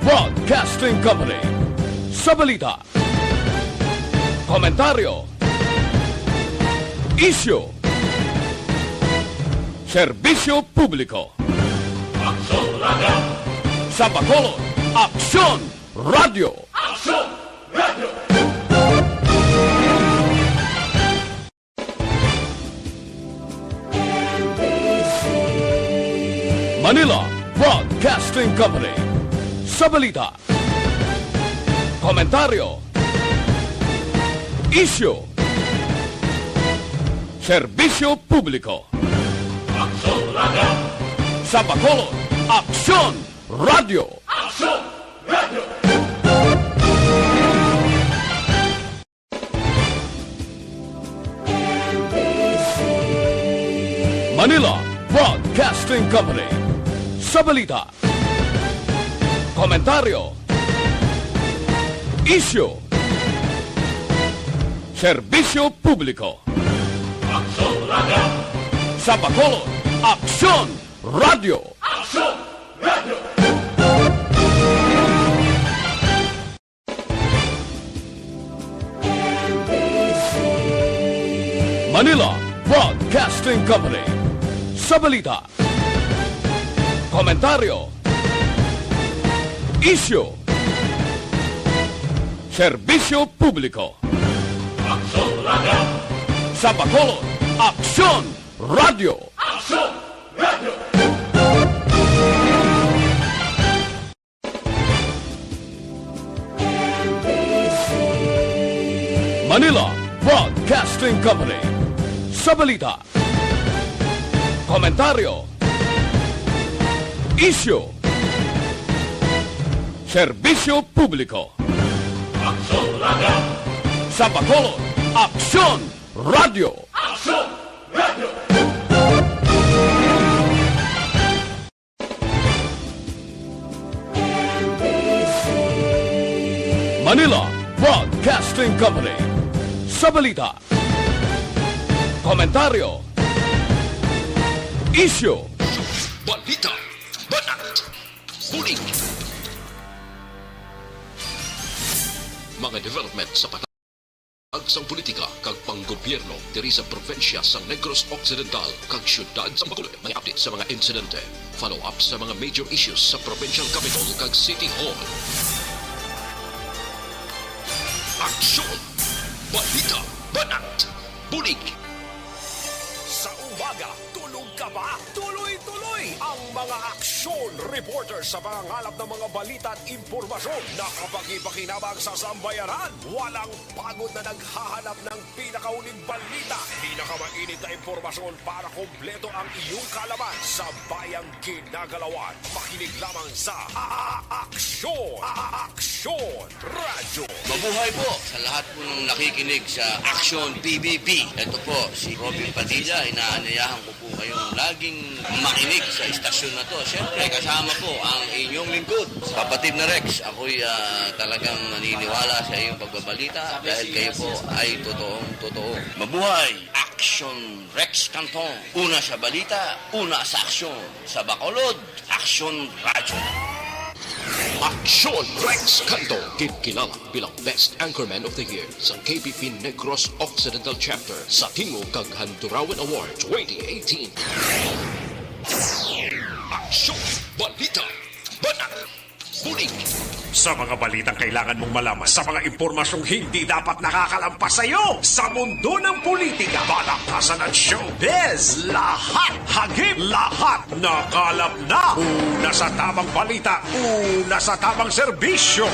Broadcasting Company. Sa balita, komentaryo, isyu, serbisyo publiko. Aksyon Radio! Sa Bacolod, Aksyon Radio! Aksyon Radio! Manila Broadcasting Company. Sa balita, komentaryo, isyu, serbisyo publiko. Aksyon Radio! Sa Bacolod, Aksyon Radio! Aksyon Radio! Manila Broadcasting Company. Sa balita, komentaryo, isyu, serbisyo publiko. Aksyon Radio! Sa Bacolod, Aksyon Radio! Aksyon Radio! Manila Broadcasting Company. Sa balita, komentaryo, isyu, serbisyo publiko. Aksyon Radio! Sa Bacolod, Aksyon Radio! Aksyon Radio! Manila Broadcasting Company. Sa balita, komentaryo, isyu, serbisyo publiko. Aksyon Radio! Sa Bacolod, Aksyon Radio! Aksyon Radio! Manila Broadcasting Company. Sa balita, komentaryo, isyu, Balita, banat, bulig. Mga development sa patag sang politika kag panggobyerno diri sa probinsya sang Negros Occidental kag syudad sa Bacolod. May update sa mga insidente, follow up sa mga major issues sa provincial capital kag city hall. Aksyon! Balita, banat, bulig. Sa umaga, tulog ka ba? Tuloy-tuloy ang mga aksyon reporters sa pangangalap ng mga balita at impormasyon na kapag-ipakinabang sa sambayaran. Walang pagod na naghahanap ng pinakauling balita. Pinakamainit na impormasyon para kompleto ang iyong kalaman sa bayang ginagalawan. Makinig lamang sa Aksyon! Aksyon Radio! Mabuhay po sa lahat po ng nakikinig sa Action PBB. Ito po si Robin Padilla. Inaanyayahan ko po kayong laging makinig sa istasyon na to. Siyempre, kasama po ang inyong lingkod. Kapatid na Rex, ako'y talagang naniniwala sa iyong pagbabalita dahil kayo po ay totoong-totoo. Mabuhay! Action Rex Canton. Una sa balita, una sa aksyon. Sa Bacolod, Action Radio. Aksyon Rex Canto, kilala bilang Best Anchorman of the Year sa KBP Negros Occidental Chapter sa Tingo kag Handurawan Award 2018. Aksyon, balita, banat, bulig. Sa mga balitang kailangan mong malaman, sa mga impormasyong hindi dapat nakakalampas sa iyo, sa mundo ng politika, balakasan at showbiz, lahat hagip, lahat nakalap na. Una sa tamang balita, una sa tamang serbisyo.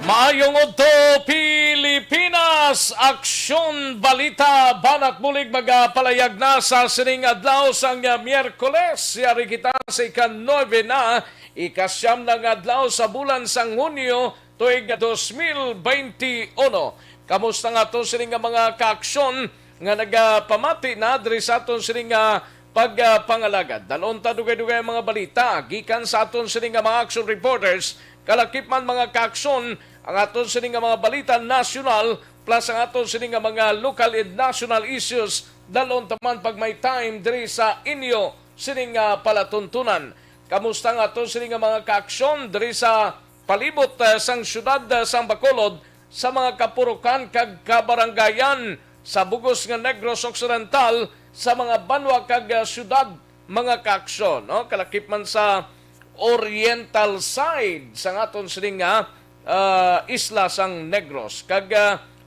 Maayong udto Pilipinas, aksyon balita banat bulig magapalayag na sa sining adlaw sang Miyerkules. Yari kita sa ika-9 na ikasyam ng adlaw sa bulan sang Hunyo tuig 2021. Kamusta nga to sining mga kaaksyon nga nagapamati na diri sa aton sining pagpangalagad. Dalon ta dugay-dugay mga balita gikan sa aton sining mga action reporters kalakip man mga kaaksyon ang aton sini nga mga balita national plus ang aton sini nga mga local and national issues dalon taman pag may time diri sa inyo sini nga palatuntunan. Kamusta nga aton sini nga mga kaaksyon diri sa palibot sang syudad sang Bacolod sa mga kapurukan kag kabaranggayan sa bugos nga Negros Occidental sa mga banwa kag syudad mga kaaksyon, no? Kalakip man sa oriental side sa aton sini nga isla sang Negros kag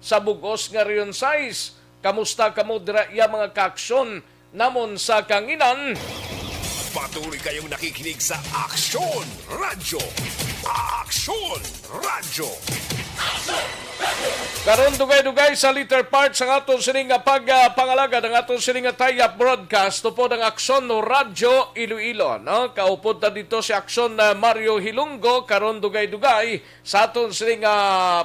sa bugos nga riyon size. Kamusta kamo dira iya mga kaaksyon namon sa kanginan? Patuloy kayong nakikinig sa Aksyon Radyo. Aksyon Radyo. Karon dugay-dugay sa later part sa aton sini nga pagpangalagad ang aton sini nga tie-up broadcast tupod ang Aksyon Radyo Iloilo, no? Kaupod na dito si Aksyon Mario Hilonggo karon dugay-dugay sa aton sini nga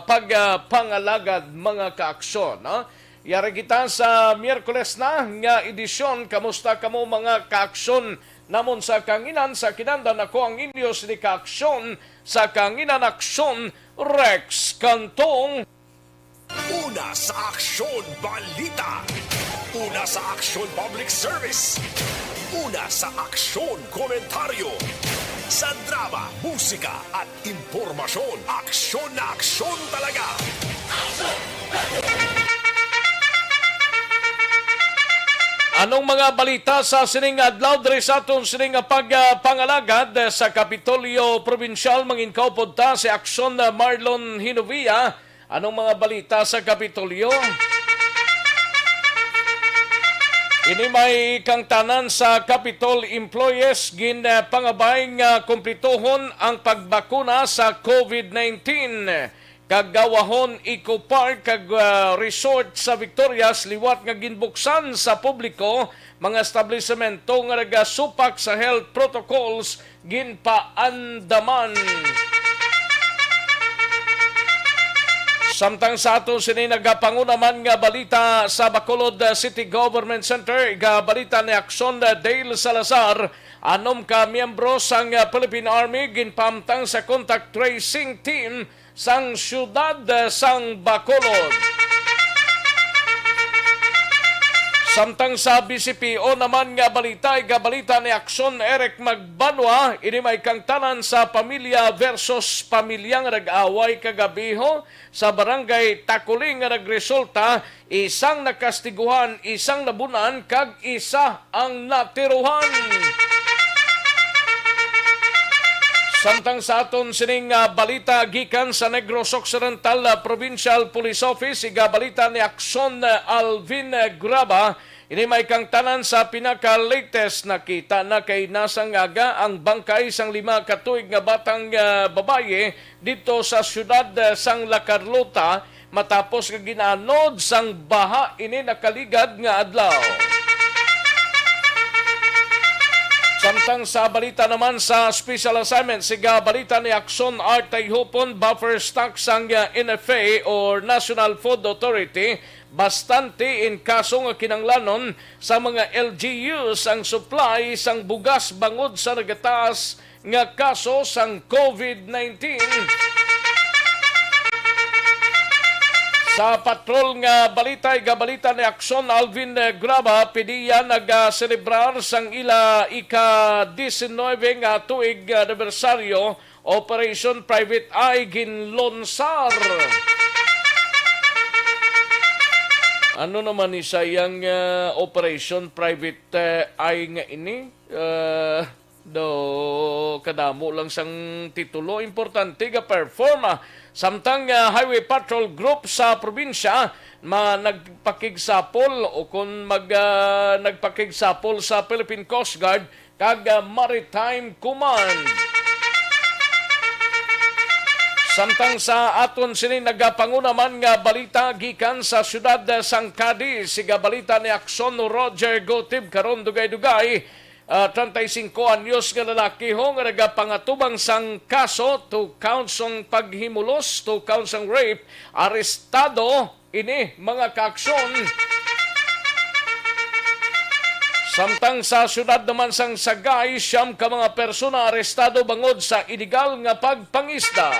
pagpangalagad mga kaaksyon, no? Yari kita sa Miyerkules na nga edisyon. Kamusta kamo mga kaaksyon namon sa kanginan sa kinandan ako ang inyo sini kaaksyon sa kanginan aksyon Rex Cantong. Una sa Aksyon Balita. Una sa Aksyon Public Service. Una sa Aksyon Komentaryo. Sa drama, musika at impormasyon. Aksyon na aksyon talaga. Anong mga balita sa sining adlaw diri sa aton sining pagpangalagad sa Kapitolyo Provincial mangin kaupod ta si Aksyon Marlon Hinovia. Anong mga balita sa Kapitolyo? Ini may kang tanan sa Capitol employees gin pangabay nga kumplituhon ang pagbakuna sa COVID-19. Kagawahon Eco Park kag resort sa Victorias liwat nga ginbuksan sa publiko mga establishmento nga nagasupak sa health protocols ginpaandaman. Samtang sa ato sini nagapangunaman nga balita sa Bacolod City Government Center, balita ni Aksyon Dale Salazar, anom ka miyembro sang Philippine Army ginpamtang sa contact tracing team sang syudad sang Bacolod. Samtang sa BCPO naman nga balita, balita ni Aksyon Eric Magbanwa, ini may kang tanan sa pamilya versus pamilyang nag-away kagabiho sa barangay Takuling nga nagresulta, isang nakastiguhan, isang nabunan, kag isa ang natiruhan. Samtang sa aton sining balita gikan sa Negros Occidental Provincial Police Office, balita ni Aksyon Alvin Graba, ini may kang tanan sa pinaka-latest nakita na kay nasangaga ang bangkay sang 5 katuig nga batang babaye dito sa syudad sang La Carlota matapos nga ginanod sang baha ini nakaligad nga adlaw. Samtang sa balita naman sa special assignment, siga balita ni Aksyon Art Tayhupon, buffer stock sang NFA or National Food Authority, bastante in kaso nga kinanglanon sa mga LGUs ang supply sang bugas bangod sa nagataas nga kaso sang COVID-19. Sa patrol nga balita, balita ni Aksyon Alvin Graba, pidiya nag-celebrar sang ila ika-19 nga tuig anibersaryo, Operation Private Eye ginlonsar. Ano naman isa yung Operation Private Eye nga ini? Kadamo lang sang titulo, importante ga performa. Samtang Highway Patrol Group sa probinsya nagpakigsapol o kung nagpakigsapol sa Philippine Coast Guard kag Maritime Command. Samtang sa aton sini nagapangunaman nga balita gikan sa syudad sang Cadiz, siga balita ni Aksyon Roger Gotib karon dugay-dugay. 35 anyos nga lalaki ho nga nagapangatubang sang kaso to counts ang paghimulos, to counts ang rape, arestado ini mga kaaksyon. Samtang sa syudad naman sang Sagay, siyam ka mga persona arestado bangod sa illegal nga pagpangisda.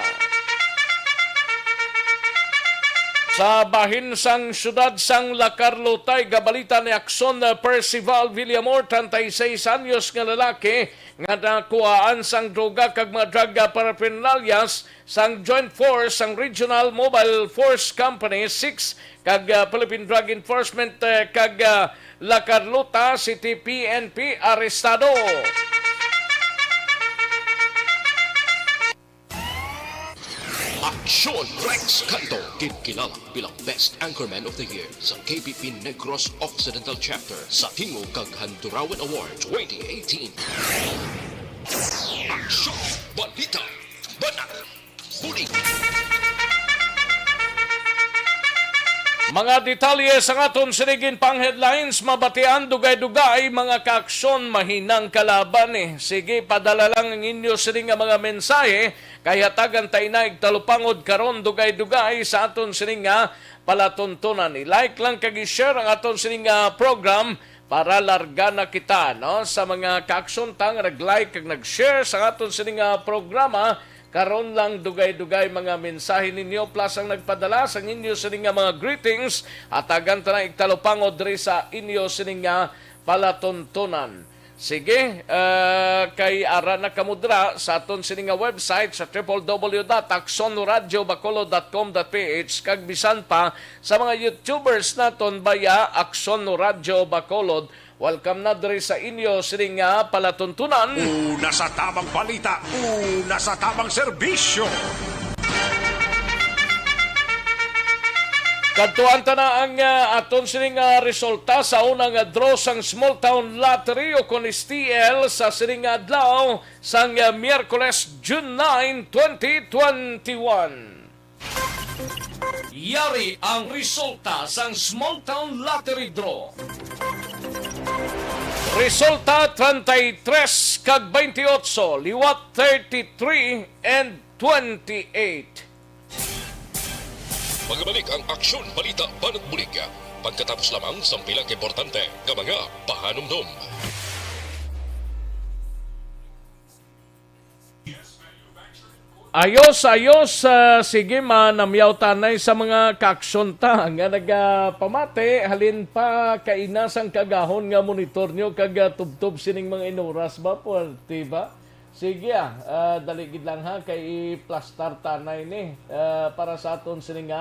Sa bahin sang syudad sang La Carlotay, gabalita ni Akson Percival Villamor, 36 anyos nga lalaki, nga nakuhaan sang droga kag mga drug paraphernalias sang Joint Force sang Regional Mobile Force Company 6 kag Philippine Drug Enforcement kag La Carlota City PNP arestado. Aksyon Rex Canto, kilala bilang Best Anchorman of the Year sa KBP Negros Occidental Chapter sa Tingog kag Handurawan Award 2018. Aksyon Balita Banat Bulig. Mga detalye sa aton sinigin pang headlines, mabatian dugay-dugay mga kaaksyon mahinang kalaban . Sige, padala lang ang inyo sining mga mensahe kaya tagan tayo na igtalupangod karon dugay-dugay sa aton sining palatuntunan. I-like lang kag i-share ang aton sining program para larga na kita sa mga kaaksyon tang nag-like kag nag-share sa aton sining programa. Karon lang dugay-dugay mga mensahe ninyo plus ang nagpadala sa inyo sining mga greetings at agan ta na igtalupangod diri sa inyo sining palatuntunan. Sige, kay ara na kamudra sa aton sining website sa www.aksonradiobacolod.com.ph kag bisan pa sa mga YouTubers naton baya Akson Radio Bacolod. Welcome na diri sa inyo sining palatuntunan. Una sa tamang balita, una sa tamang serbisyo. Kadtuan ta na ang aton sining resulta sa unang draw sang Small Town Lottery o kon STL sa sining adlaw sang Miyerkules, June 9, 2021. Yari ang resulta sang Small Town Lottery Draw. Resulta 33 kag 28, liwat 33 and 28. Magbalik ang Aksyon Balita Banat Bulig pagkatapos lamang sa pilang importante nga mga pahanumdum. Ayos, sige namyaw tanay sa mga kaaksyon ta nga nagapamate halin pa kainasang kagahon nga monitor nyo kag tubtob sining mga inuras ba po, diba? Sige daligid lang ha kay plastar tanay ni para sa aton sining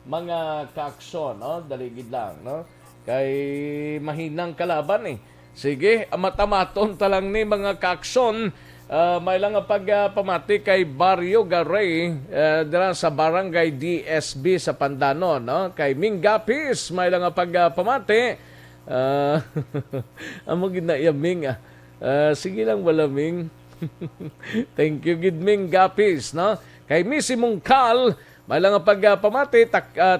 mga kaaksyon, no? Daligid lang, no? Kay mahinang kalaban Sige, matamaton talang ni mga kaaksyon. May lang pagpamati kay Barrio Garay dira sa Barangay DSB sa Pandanon, no? Kay Mingapis may lang pagpamati. Amo gid na Ming. Sige lang wala Ming. Thank you gid Mingapis, no? Kay Missy Mungkal may lang pagpamati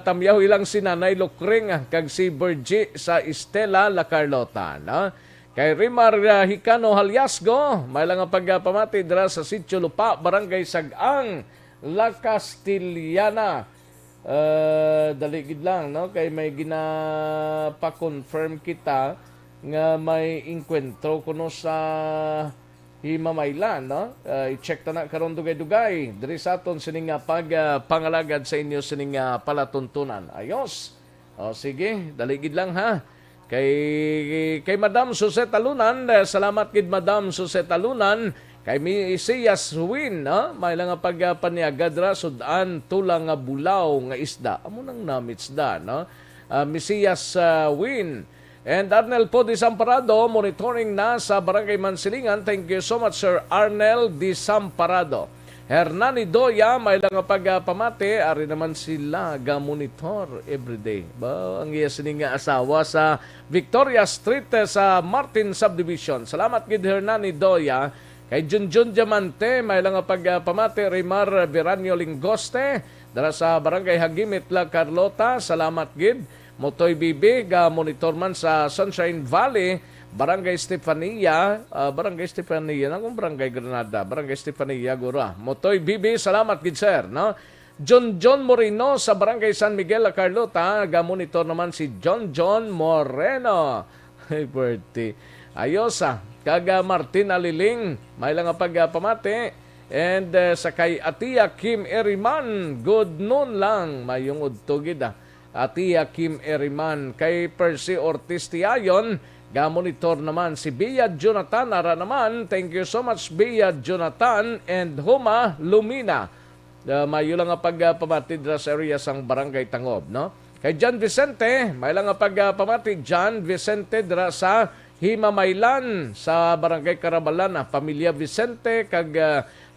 tamyaw ilang si Nanay Lukring kag si Bergie sa Estela La Carlota, no? Kay Rimar Hicano Halyasgo, may lang ang pagpamati dira sa Sitio Lupa, Barangay Sagang, La Castillana. Daligid lang, no? Kay may ginapa-confirm kita nga may inkwentro kuno sa Himamaylan, no? I-check ta na karon dugay-dugay. Diri sa aton sining pagpangalagad sa inyo sining palatuntunan. Ayos. O sige, daligid lang ha. Kay Madam Jose Talunan, salamat gid Madam Jose Talunan. Kay Misias Win, no? May lang pagpaniagad ra sudan tulang nga bulaw nga isda. Amo nang namitsda, no? Misias Win. And Arnel po Disamparado, monitoring na sa Barangay Mansilingan. Thank you so much, Sir Arnel Disamparado. Hernani Doya, may lang pagpamati, ari naman sila ga-monitor everyday. Ba, ang iya sining asawa sa Victoria Street sa Martin Subdivision. Salamat gid Hernani Doya. Kay Junjun Diamante, may lang pagpamati, Rimar Veranio Lingoste, dara sa Barangay Hagimit La Carlota. Salamat gid. Motoy Bibi, ga-monitor man sa Sunshine Valley, Barangay Estefania, nangong Barangay Granada, Barangay Estefania, Gura. Motoy Bibi, salamat gid sir, no? John Moreno sa Barangay San Miguel, La Carlota, ga-monitor naman si John Moreno. Ay, birthday. Ayos kaga Martin Aliling, may lang nga pagpamati. And sa kay Atia Kim Eriman, good noon lang, mayong udtugid Atia Kim Eriman. Kay Percy Ortiz Tiayon, ga-monitor naman si Bia Jonathan ara naman. Thank you so much Bia Jonathan and Huma Lumina. Mayo lang nga pagpamati dira sa area sang Barangay Tangob, no? Kay John Vicente, may lang nga pagpamati John Vicente dira sa Himamaylan sa Barangay Carabalan, Pamilya Vicente kag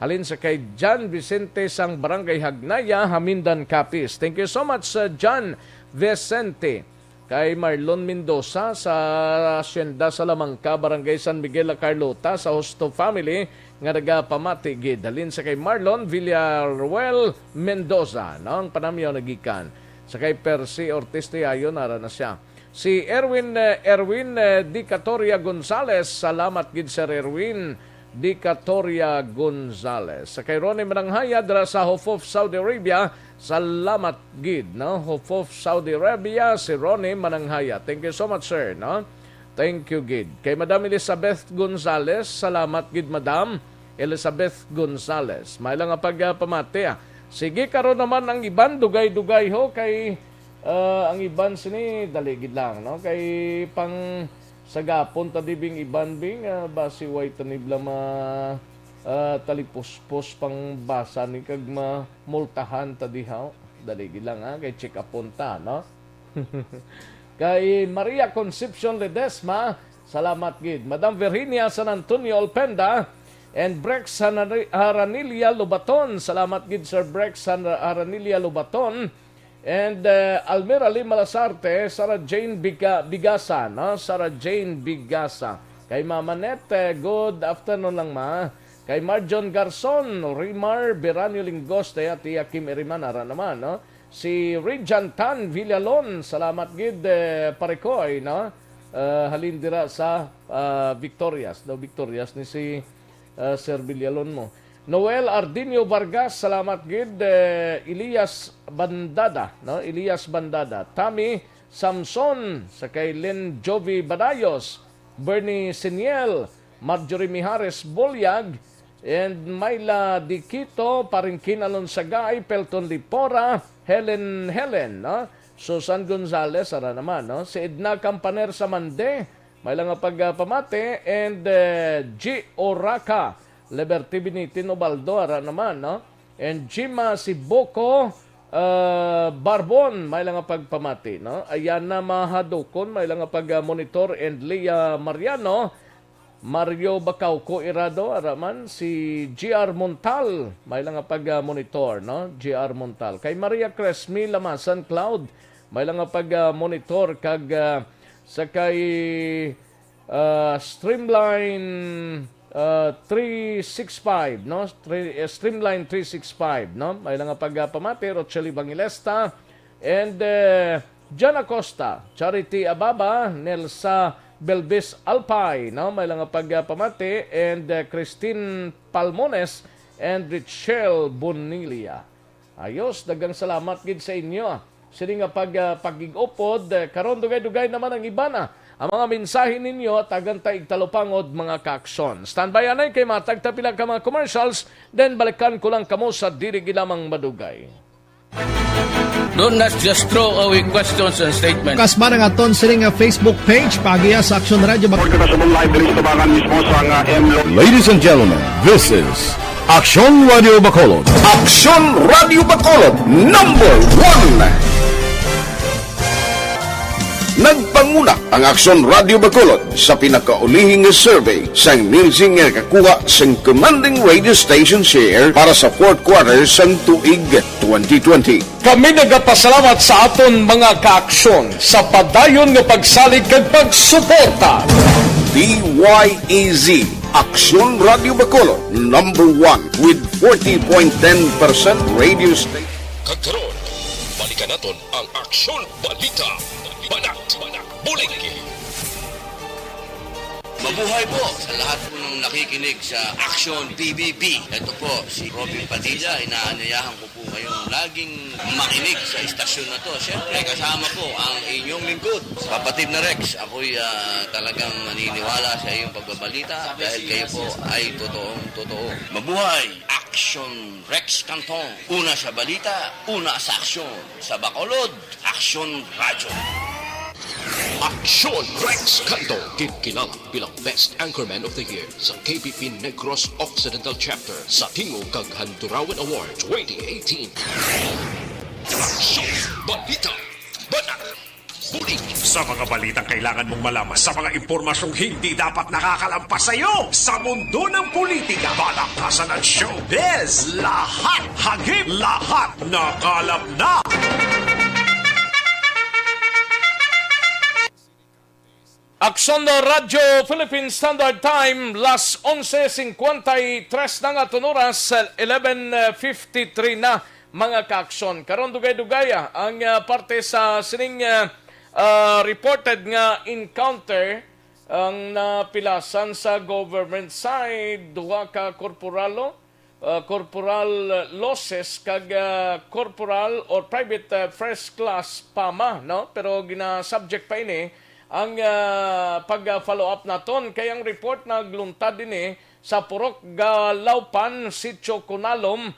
halin sa kay John Vicente sang Barangay Hagnaya, Hamindan Capiz. Thank you so much John Vicente. Kay Marlon Mendoza sa Hacienda Salamanca, Barangay San Miguel La Carlota sa Hosto Family nga nagapamati gid. Halin sa kay Marlon Villaruel Mendoza, no? Ang panamyaw nagikan. Sa kay Percy Ortiz Tiayon, nara na siya. Si Erwin Di Catoria Gonzales, salamat gid Sir Erwin Di Catoria Gonzales. Sa kay Ronnie Mananghaya dira sa Hof of Saudi Arabia, salamat gid, no? Hof of Saudi Arabia, si Ronnie Mananghaya. Thank you so much sir, no? Thank you gid. Kay Madam Elizabeth Gonzales, salamat gid Madam Elizabeth Gonzales. May lang nga pagpamati. Sige karon naman ang iban dugay-dugay ho kay ang iban sini daligid lang, no? Kay pang sagapon ta dibing iban bing basi way tanibla ma talipuspos pang basa ni kag ma multahan ta dihaw. Daligid lang kay check upon ta, no? Kay Maria Concepcion Ledesma, salamat gid. Madam Virginia San Antonio Alpenda and Brex Haranilia Lubaton, salamat gid Sir Brex Haranilia Lubaton. And Almira Lim Malasarte, Sarah Jane Bigasa, no? Sarah Jane Bigasa. Kay Mama Net, good afternoon lang ma. Kay Marjon Garson, Rimar Beranio Lingos, at Tia Kim Eriman, ara naman, no? Si Rijan Tan Villalon, salamat gid parekoy, no? Halin dira sa Victorias, no? Victorias ni si Sir Villalon mo. Noel Ardinio Vargas, salamat gid. Elias Bandada, no? Elias Bandada. Tami Samson, sa kay Len Jovi Badayos, Bernie Siniel, Marjorie Mijares Bolyag, and Myla Diquito, Paringkin Alonsagay, Pelton Lipora, Helen, no? Susan Gonzales, ara naman, no? Si Edna Campaner sa Mande, may lang nga pagpamate, and G. Oraka, Liberty Binitin Obaldo, ara naman, no? And Jima Siboko Barbon, may lang nga pagpamati, no? Ayana Mahadukon, may lang nga pag-monitor, and Leah Mariano, Mario Bacauco Irado, araman, si GR Montal, may lang nga pag-monitor, no? GR Montal. Kay Maria Cresmi Lamasan Cloud, may lang nga pag-monitor, kag sa kay Streamline 365, no? Streamline 365, no? May lang nga pagpamati, Rochelle Bangilesta, and John Acosta, Charity Ababa, Nelsa Belvis Alpay, no? May lang nga pagpamati, and Christine Palmones and Richelle Bonilia. Ayos, dagang salamat gid sa inyo. Sini nga pagigopod, karon dugay-dugay naman ang iba na. Ang mga mensahe ninyo, tagantay igtalupangod mga kaaksyon. Standby anay kay matagtapila ka mga commercials, then balikan ko lang kamo sa dirigi lamang madugay. Do not just throw away questions and statements. Kasmara nga ton siling Facebook page pagiya sa Aksyon Radio. Ladies and gentlemen, this is Aksyon Radio Bacolod. Aksyon Radio Bacolod, number 1! Nagpanguna ang Aksyon Radio Bacolod sa pinakaulihing survey sa nilsing nga kakuha sa commanding radio station share para sa fourth quarter sa tuig 2020. Kami nagapasalamat sa aton mga kaaksyon sa padayon nga pagsalig kag pagsuporta. DYEZ, Aksyon Radio Bacolod, number 1 with 40.10% radio station. Kagkaroon, balikan naton ang Aksyon Balita. Banak, bulig. Mabuhay po sa lahat po ng nakikinig sa Action PBB. Ito po si Robin Padilla. Inaanyayahan ko po kayong laging makinig sa istasyon na to. Siyempre kasama po ang inyong lingkod. Kapatid na Rex, ako'y talagang naniniwala sa iyong pagbabalita dahil kayo po ay totoo. Mabuhay! Action Rex Canton. Una sa balita, una sa aksyon. Sa Bacolod, Action Radio. Aksyon Rex Canto, kinkilang bilang Best Anchorman of the Year sa KBP Negros Occidental Chapter sa Tingog kag Handurawan Award 2018. Aksyon Balita Banak Bulig. Sa mga balitang kailangan mong malaman, sa mga impormasyong hindi dapat nakakalampas sa iyo, sa mundo ng politika, balakasan at showbiz, lahat hagip, lahat nakalap na. Aksyon Radio Philippine Standard Time, las 11:53 na nga tunuras, 11:53 na mga kaaksyon. Karon dugay-dugaya ang parte sa sining reported nga encounter ang napilasan sa government side. Duha ka korporalo, corporal losses kag corporal or private first class PAMA, no? Pero gina-subject pa ini ang pag-follow up naton kay ang report nagluntad din sa Purok Galaupan, Sitio Kunalom,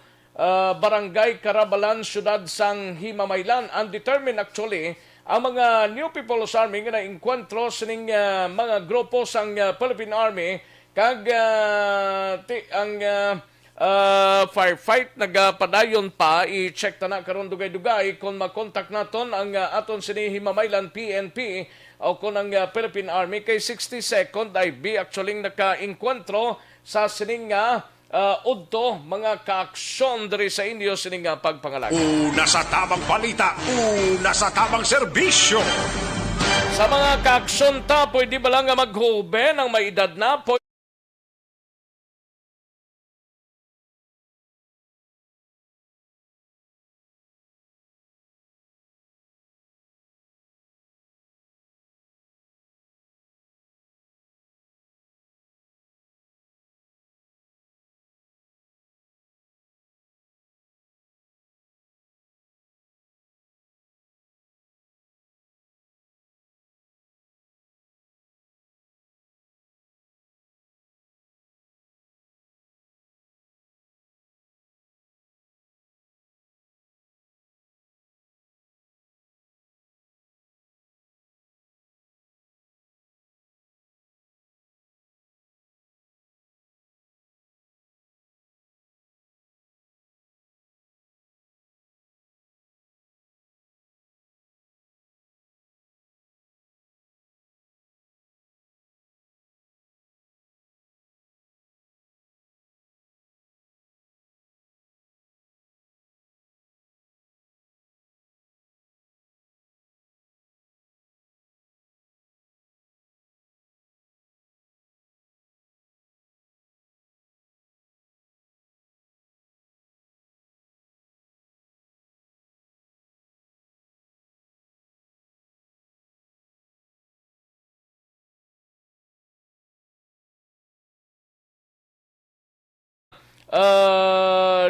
Barangay Carabalan, Syudad sang Himamaylan. Undetermined actually ang mga New People's Army nga na-enkwentro sining mga grupo sang Philippine Army kag ang firefight nagapadayon pa. I-check ta na karon dugay-dugay kung makontak naton ang aton sini Himamaylan PNP o kung ang Philippine Army kay 60-second IB actually naka-enkwentro sa sining udto mga kaaksyon diri sa inyo sining pagpangalaga. Una sa tamang balita, una sa tamang serbisyo. Sa mga kaaksyon ta, pwede ba lang maghuben ang may edad na?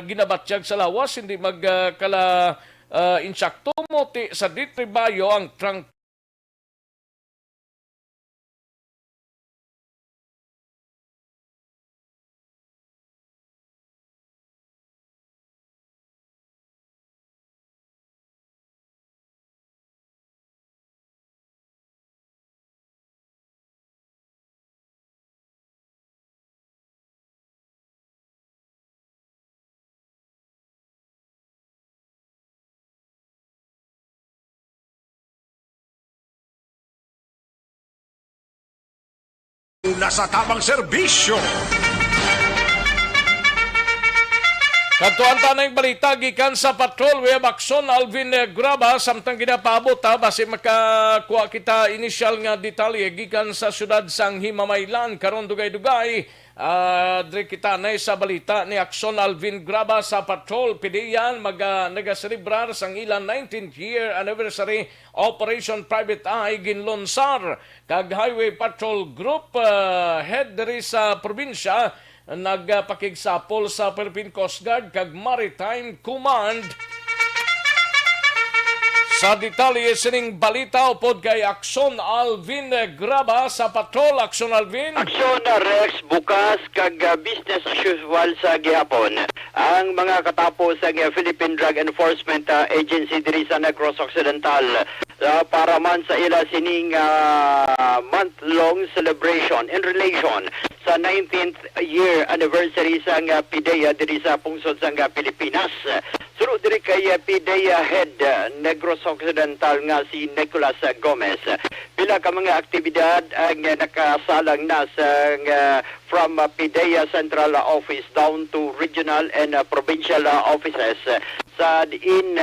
Ginabatyag sa lawas, hindi magkala insakto mo sa ditribayo ang trunk Una sa tamang serbisyo. Katuan tanang balita gikan sa Patrol Web Action Alvin Graba samtang ginapaabot base makakuha kita initial nga detalye gikan sa syudad sang Himamaylan karon dugay-dugay Dre kita na sa balita ni Aksyon Alvin Graba sa Patrol PDEA nagaselebrar sang ilang 19th year anniversary Operation Private Eye ginlonsar kag Highway Patrol Group head diri sa probinsya nagpakigsapol sa Philippine Coast Guard kag Maritime Command. Sa detalye sining balita upod kay Aksyon Alvin Graba sa Patrol. Aksyon Alvin. Aksyon Rex bukas kag business as usual sa gihapon. Ang mga katapos sa Philippine Drug Enforcement Agency diri sa Negros Occidental para man sa ila sining month-long celebration in relation sa 19th year anniversary sa PDEA diri sa pungsod sa Pilipinas. Suro diri kay PDEA head Negros Occidental nga si Nicolas Gomez. Pila ka mga aktibidad ang nakasalang na sa from PDEA Central Office down to regional and provincial offices. Sa diin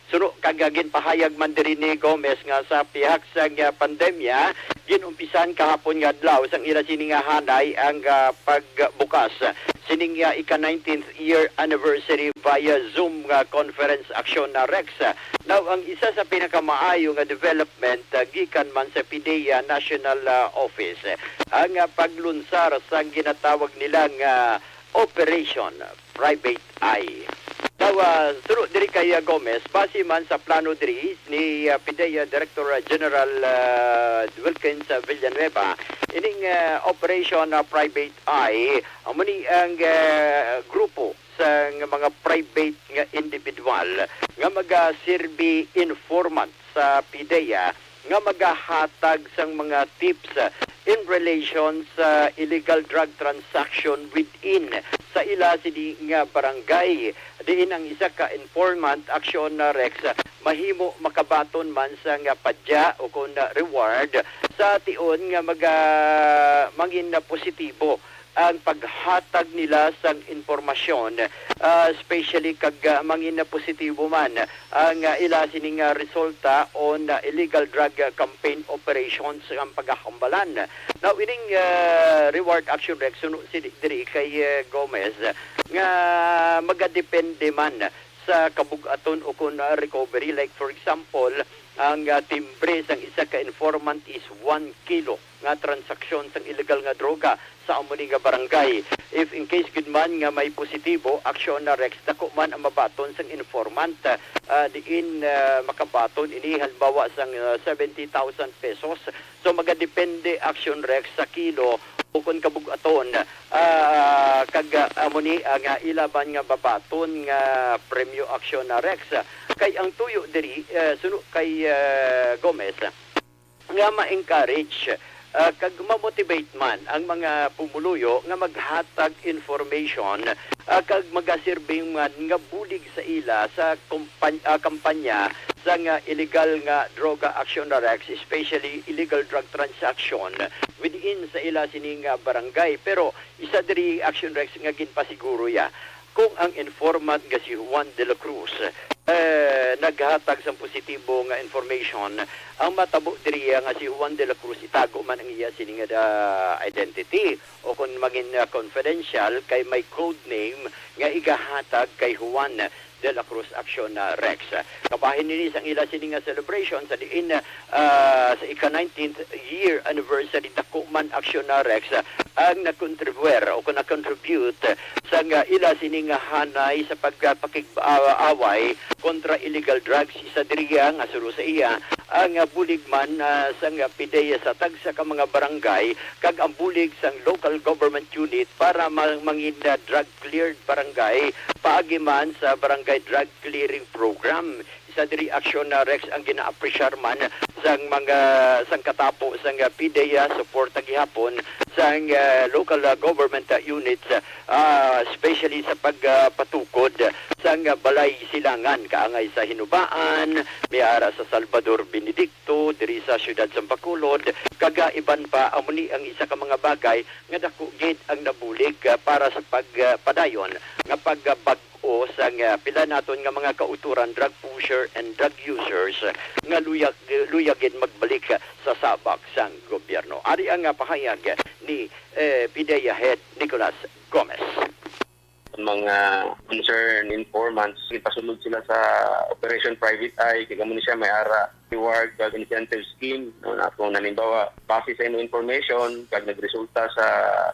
suro kagagin pahayag man diri ni Gomez nga sa pihak sa pandemya ginumpisan kahapon nga adlaw sang ila sining hanay ang pagbukas sining ika 19th year anniversary via Zoom conference action na Rex. Now ang isa sa pinakamaayo nga development gikan man sa PDEA National Office ang paglunsar sa ginatawag nilang Operation Private Eye. Turo diri kay Gomez, base man sa plano diri ni PDEA Director General Wilkins Villanueva, ining Operation Private Eye, amuni ang grupo sa mga private nga individual nga magaserbi informant sa PDEA nga magahatag sang mga tips in relation sa illegal drug transaction within sa ila sini nga barangay. Diin ang isa ka informant action na Rex mahimo makabaton man sa nga padya o kung reward sa tion nga mangin na positibo ang paghatag nila sa informasyon, especially kag mangin na positibo man ang ila sining resulta on illegal drug campaign operations ang paghahambalan. Now ining reward action Rex diri kay Gomez nga magadepende man sa kabugaton o kun recovery, like for example ang timbre sang isa ka informant is 1 kilo nga transaksyon sang illegal nga droga sa amuni nga barangay. If in case gud man nga may positibo aksyon na Rex dako man ang mabaton sang informant diin makabaton ini halimbawa sang 70,000 pesos. So magadepende aksyon Rex sa kilo o kung kabugaton kag amuni nga ilaban nga babaton nga premyo aksyon na Rex kay ang tuyo diri suno kay Gomez nga ma-encourage kag ma-motivate man ang mga pumuluyo nga maghatag information kag magaserbing man nga bulig sa ila sa kampanya sa nga illegal nga droga action na Rex, especially illegal drug transaction within sa ila sining barangay. Pero isa diri action Rex nga ginpasiguro ya kung ang informant nga si Juan de la Cruz naghatag sa positibo nga information, ang matabo diri nga si Juan de la Cruz itago man ang iya sining identity o kung maging confidential kay may code name nga igahatag kay Juan de la Cruz Action Rex. Kabahin nini sang ila sining celebration sa diin sa ika 19th year anniversary dako man Action Rex ang nakontribuer o kung na-contribute sa ila sining hanay sa pagpakig-away kontra illegal drugs. Isa diriya nga suro sa iya ang bulig man sa PDEA sa tagsa ka mga barangay kag ang bulig sang local government unit para mangin drug cleared barangay paagi man sa barangay drug clearing program. Isa diri aksyon na Rex ang gina-appreciate man sang mga sang katapo sang PDEA support gihapon sang local government units especially sa pagpatukod sang balay silangan kaangay sa Hinubaan, miara sa Salvador Benedicto, diri sa siyudad sa Bacolod, kagaiban pa amuni ang isa ka mga bagay nga dako gid ang nabulig para sa pagpadayon nga pagbag o sang pila naton nga mga kauturan drug pusher dealer and drug users nga luyagin magbalik sa sabak sang gobyerno. Ari ang pahayag ni PIDEA Head Nicolas Gomez. Mga concerned informants, ipasulod sila sa Operation Private Eye, kaya mo siya may ara reward kag incentive scheme. No, na kung nalimbawa, base sa ino information, kag nagresulta sa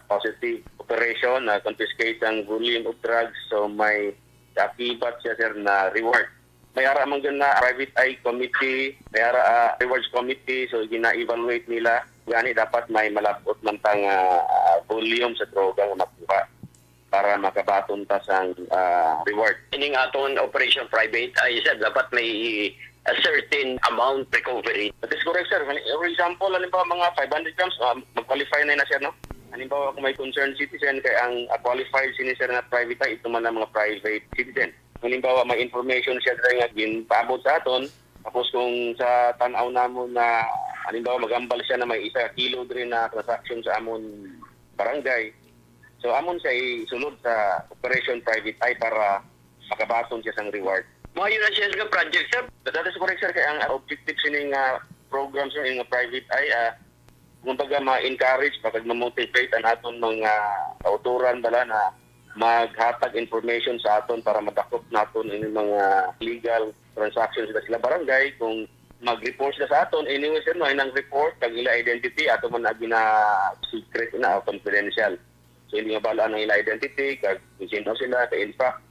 positive operation na confiscate ang volume of drugs, so may akibat siya sir na reward. May ara man na Private Eye Committee, may ara rewards committee, so gina-evaluate nila gani dapat may malabot man tang volume sa droga nga makuha para makabaton ta sang reward. Ining aton Operation Private Eye, sir, dapat may a certain amount recovery. That is correct, sir. For example, halimbawa mga 500 grams, mag-qualify na sir, no? Halimbawa kung may concerned citizen, kaya ang qualified sinisir na private eye, ito man ang mga private citizen. Halimbawa, may information siya nga ginpaabot sa aton, tapos kung sa tanaw namon na, halimbawa magambal siya na may 1 kilo din na transaction sa amon barangay, so amon siya isulod sa Operation Private Eye para makabaton siya sang reward. Mga yun na siya sa project, sir. That is correct, sir. Kaya ang objective sining programs ng Private Eye, kumbaga ma-encourage, pagka ma-motivate ang aton mga kauturan bala na maghatag information sa aton para madakop naton yung mga legal transactions sila barangay. Kung mag-report sila sa aton, anyway sir, no, inang report, kag ila identity, ato man na secret na, confidential. So hindi nga bala ng ila identity, kag kung sino sila, kaya in fact,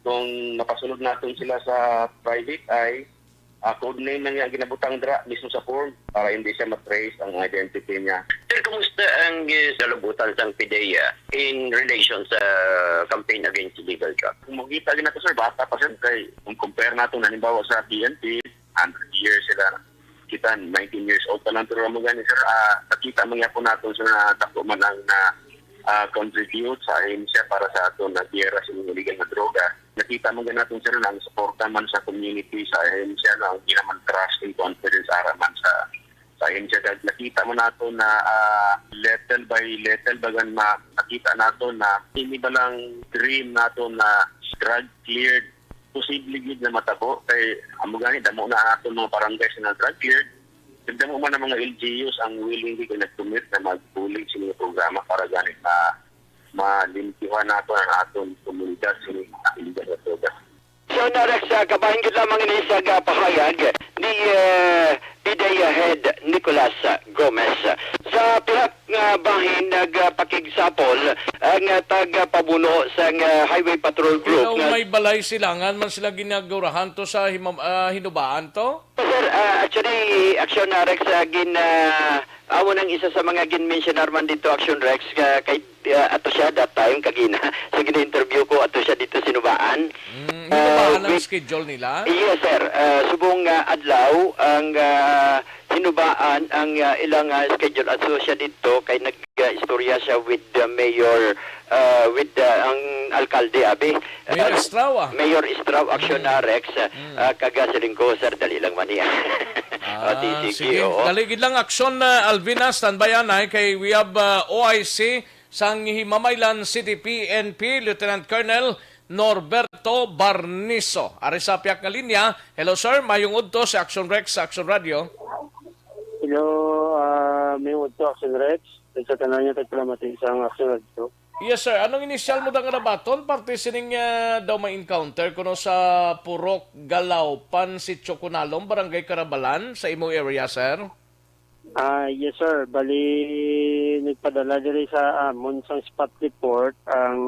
kung mapasunod natin sila sa Private Eye, code name na niya ginabutang dra mismo sa form para hindi siya matrace ang identity niya. Sir, kumusta ang salabutan sa PIDEA in relation sa campaign against illegal drugs? Kung makita din natin sir, bata pa sir, kay kung compare natin halimbawa sa PNP, 100 years sila, kita 19 years old pa lang, pero mo gani sir, nakita mga po natin sir na tako man ang contribute sa ahensya para sa aton na tiyera sa illegal na droga. Nakita mo ganun natin sir na ang suporta man sa community sa ahensya na hindi naman trust and confidence araman sa ahensya. Nakita mo natin na little by little bagan nakita natin na hindi ba lang dream natin na drug cleared, posible gid na matabo kay amugani damo na aton mga barangay na drug cleared. Tignan mo man ang mga LGUs ang willing ko nag-commit na mag-bully sa mga programa para ganit na malimpihan nato ang aton komunidad sa mga illegal na droga. So, Narex, kabahin ko lamang ni sa pahayag ni PIDEA Head Nicolas Gomez. Sa pihak nga bahin nagpakigsapol ang tagapabuno sa Highway Patrol Group. Kung may balay silangan man sila ginagurahan to sa hinubaan to? Sir, actually, Action Rex, amo nang isa sa mga gin-mention naman dito, Action Rex, kay ato siya that time, kagina, sa gina-interview ko, ato siya dito sinubaan. Hinubaan ang schedule nila? Yes, sir. Subong adlaw, ang hinubaan ang ilang schedule at so siya dito, kay nag-istorya siya with the mayor, with ang alkalde, abi. Mayor Estrao, Mayor Estrao, Action Rex, kagasiling ko, sir, dali lang man niya. Sige, daligid lang aksyon na Alvina, standby na kay we have OIC sang Himamaylan City PNP, Lieutenant Colonel Norberto Barniso. Ari sa piyak nga linya. Hello sir, mayong udto sa Action Rex, sa Action Radio. Hello, mayong udto Action Rex. Sa tanan niya tagplamati sa Action Radio. Yes sir, anong inisyal mo da nga nabaton? Parte sining daw may encounter kuno sa Purok, Galaupan, Sitio Kunalom, Barangay Carabalan sa imo area sir? Yes sir, bali nagpadala diri sa amon sang spot report ang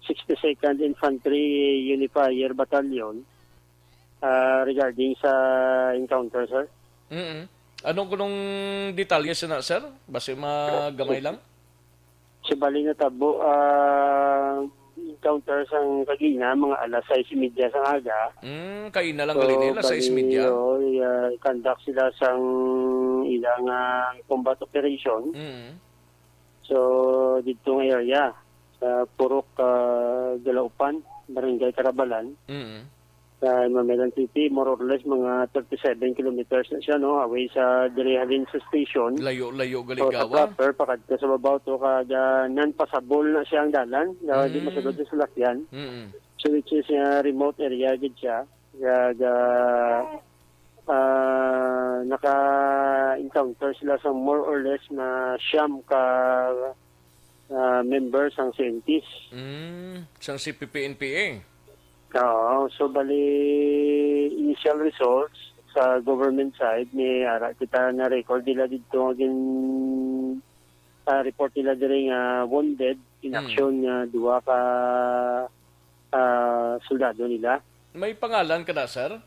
62nd Infantry Unifier Battalion regarding sa encounter sir. Anong kunong detalye na sir? Basta magamay lang? Si bali na tabo encounter sang kagina mga alas 6:30 sang aga. Kain na lang gali nila 6:30. Conduct sila sang ilang combat operation. So dito nga area sa Purok, Galaupan, Barangay Carabalan. Sa Himamaylan City, more or less mga 37 kilometers na siya, no, away sa Dirihalin sa station. Layo So, galigawa. sa proper, pakad ka sa babaw to, kada non-passable na siya ang dalan, di masunod sa lakyan. So, which is remote area, gid siya. Naka-encounter sila sa more or less na siyam ka members ang CNTs. Sang CPP-NPA. Oo, so bali initial results sa government side ni ara kita na record nila dito agin report nila diri nga wounded in action nga duha ka soldado nila. May pangalan ka na, sir?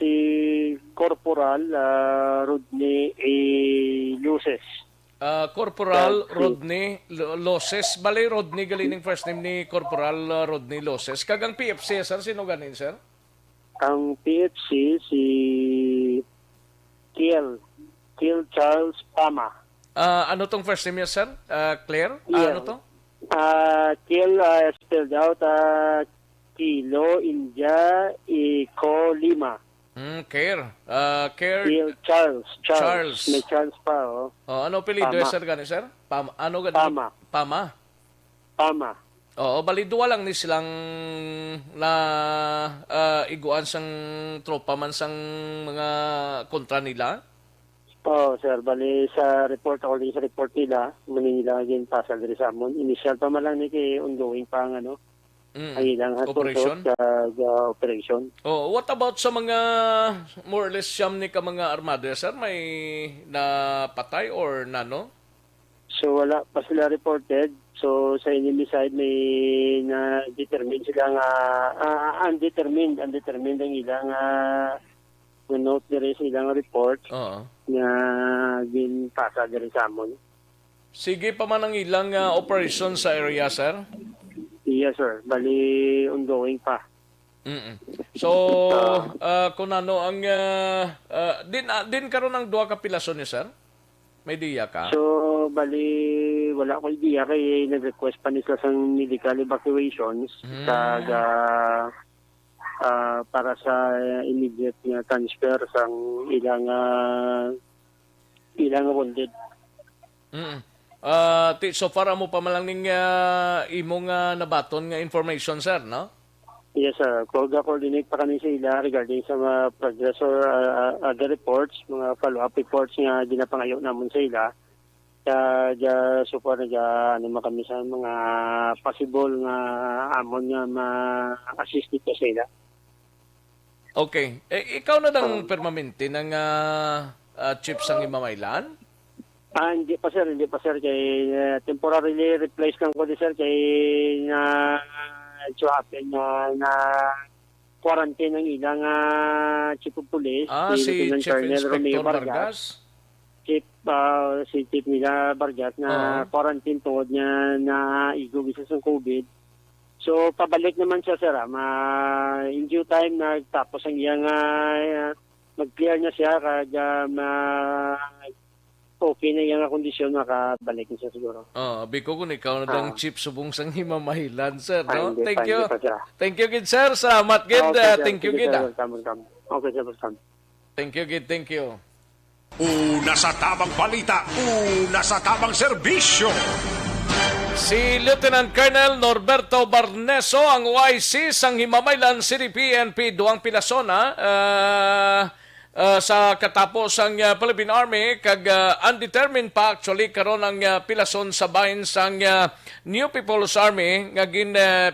Si Corporal Rodney A. Luces. Corporal Rodney Loses. Bali, Rodney galining first name ni Corporal Rodney Loses. Kagang PFC, sir? Sino ganin, sir? Ang PFC, si Kiel Charles Pama. Ano tong first name niya, sir? Claire? Yeah. Ano to? Kiel spelled out Kilo, India, Eco, Lima. Care. Kiel Charles. May Charles pa, oh. Ano apelido, sir, gani, sir? Ano gani? Pama. Oo, bali duwa lang ni silang na iguan sang tropa man sang mga kontra nila. Sir, bali sa report nila, manila again pasal diri sa amon. Initial pa man lang ni kay ongoing pa ang ang ilang operation. Operation. What about sa mga more or less siyam ni ka mga armado, sir? May napatay or nano? So wala pa sila reported. So sa enemy side may na-determine sila nga undetermined ang ilang note diri sa ilang report nga ginpasa diri sa amon. Sige pa man ang ilang operation sa area, sir? Yes, sir. Bali, ongoing pa. So, kung ano ang din karon ng duha ka pilason ni sir? May diya ka? So, bali wala ko idea kay nag-request pa nila sa medical evacuations para sa immediate nga transfer sang ilang wounded. So far mo pa malang ning imong nabaton nga information, sir, no? Yes, sir. Coordinate pa kami sa ila regarding sa mga progress or other reports, mga follow-up reports nga ginapangayo namon sa ila. So far kami sa mga possible nga amon nga ma-assist dito sa ila. Okay. Ikaw na dang permanente ng chief sang Himamaylan? Hindi pa sir kay temporarily replace lang ko sir kay happen na quarantine ng ilang chief of police si Chief Inspector Vargas. Si Chief nila Vargas na quarantine tungod niya na igubisa sa COVID. So pabalik naman siya sir in due time nagtapos ang iyang mag-clear niya siya kaya okay na yung kondisyon, makabalik niya siguro. Biko kung ikaw na dang chief subong sang Himamaylan, sir, no? Thank you. Sir. Thank you, Gid, sir. Salamat, Gid. Thank you, Gid. Okay, sir. Thank you, Gid. Thank you. Una sa tamang balita, una sa tamang serbisyo. Si Lieutenant Colonel Norberto Barneso, ang YC sang Himamaylan City PNP, duang pilasona, sa katapos ang Philippine Army kag undetermined pa actually karon ang pilason sa bahin sang New People's Army nga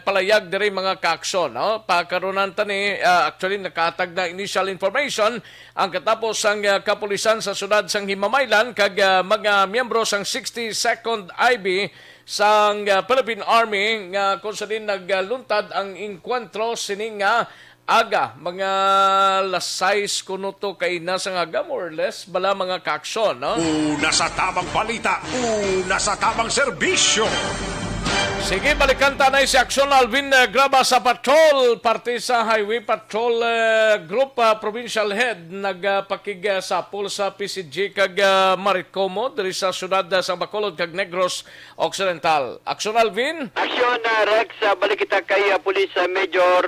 palayag diri mga kaaksyon, no? Pakaronan tani actually nakatag na initial information ang katapos ang kapulisan sa syudad sang Himamaylan kag mga miyembro sang 62nd IB sang Philippine Army nga kung sa din nagluntad ang encuentro sining aga, mga lasais kuno to kay nasa nga more or less bala mga kaaksyon, no? Una sa tamang balita, una sa tamang serbisyo. Sige, balikan tanay si Aksyon Alvin Graba sa patrol, parte sa Highway Patrol Group Provincial Head, nagpakig-sapol sa PCG kag Maricomo, diri sa syudad sa Bacolod kag Negros Occidental. Aksyon Alvin? Aksyon Rex, balik kita kay Police Major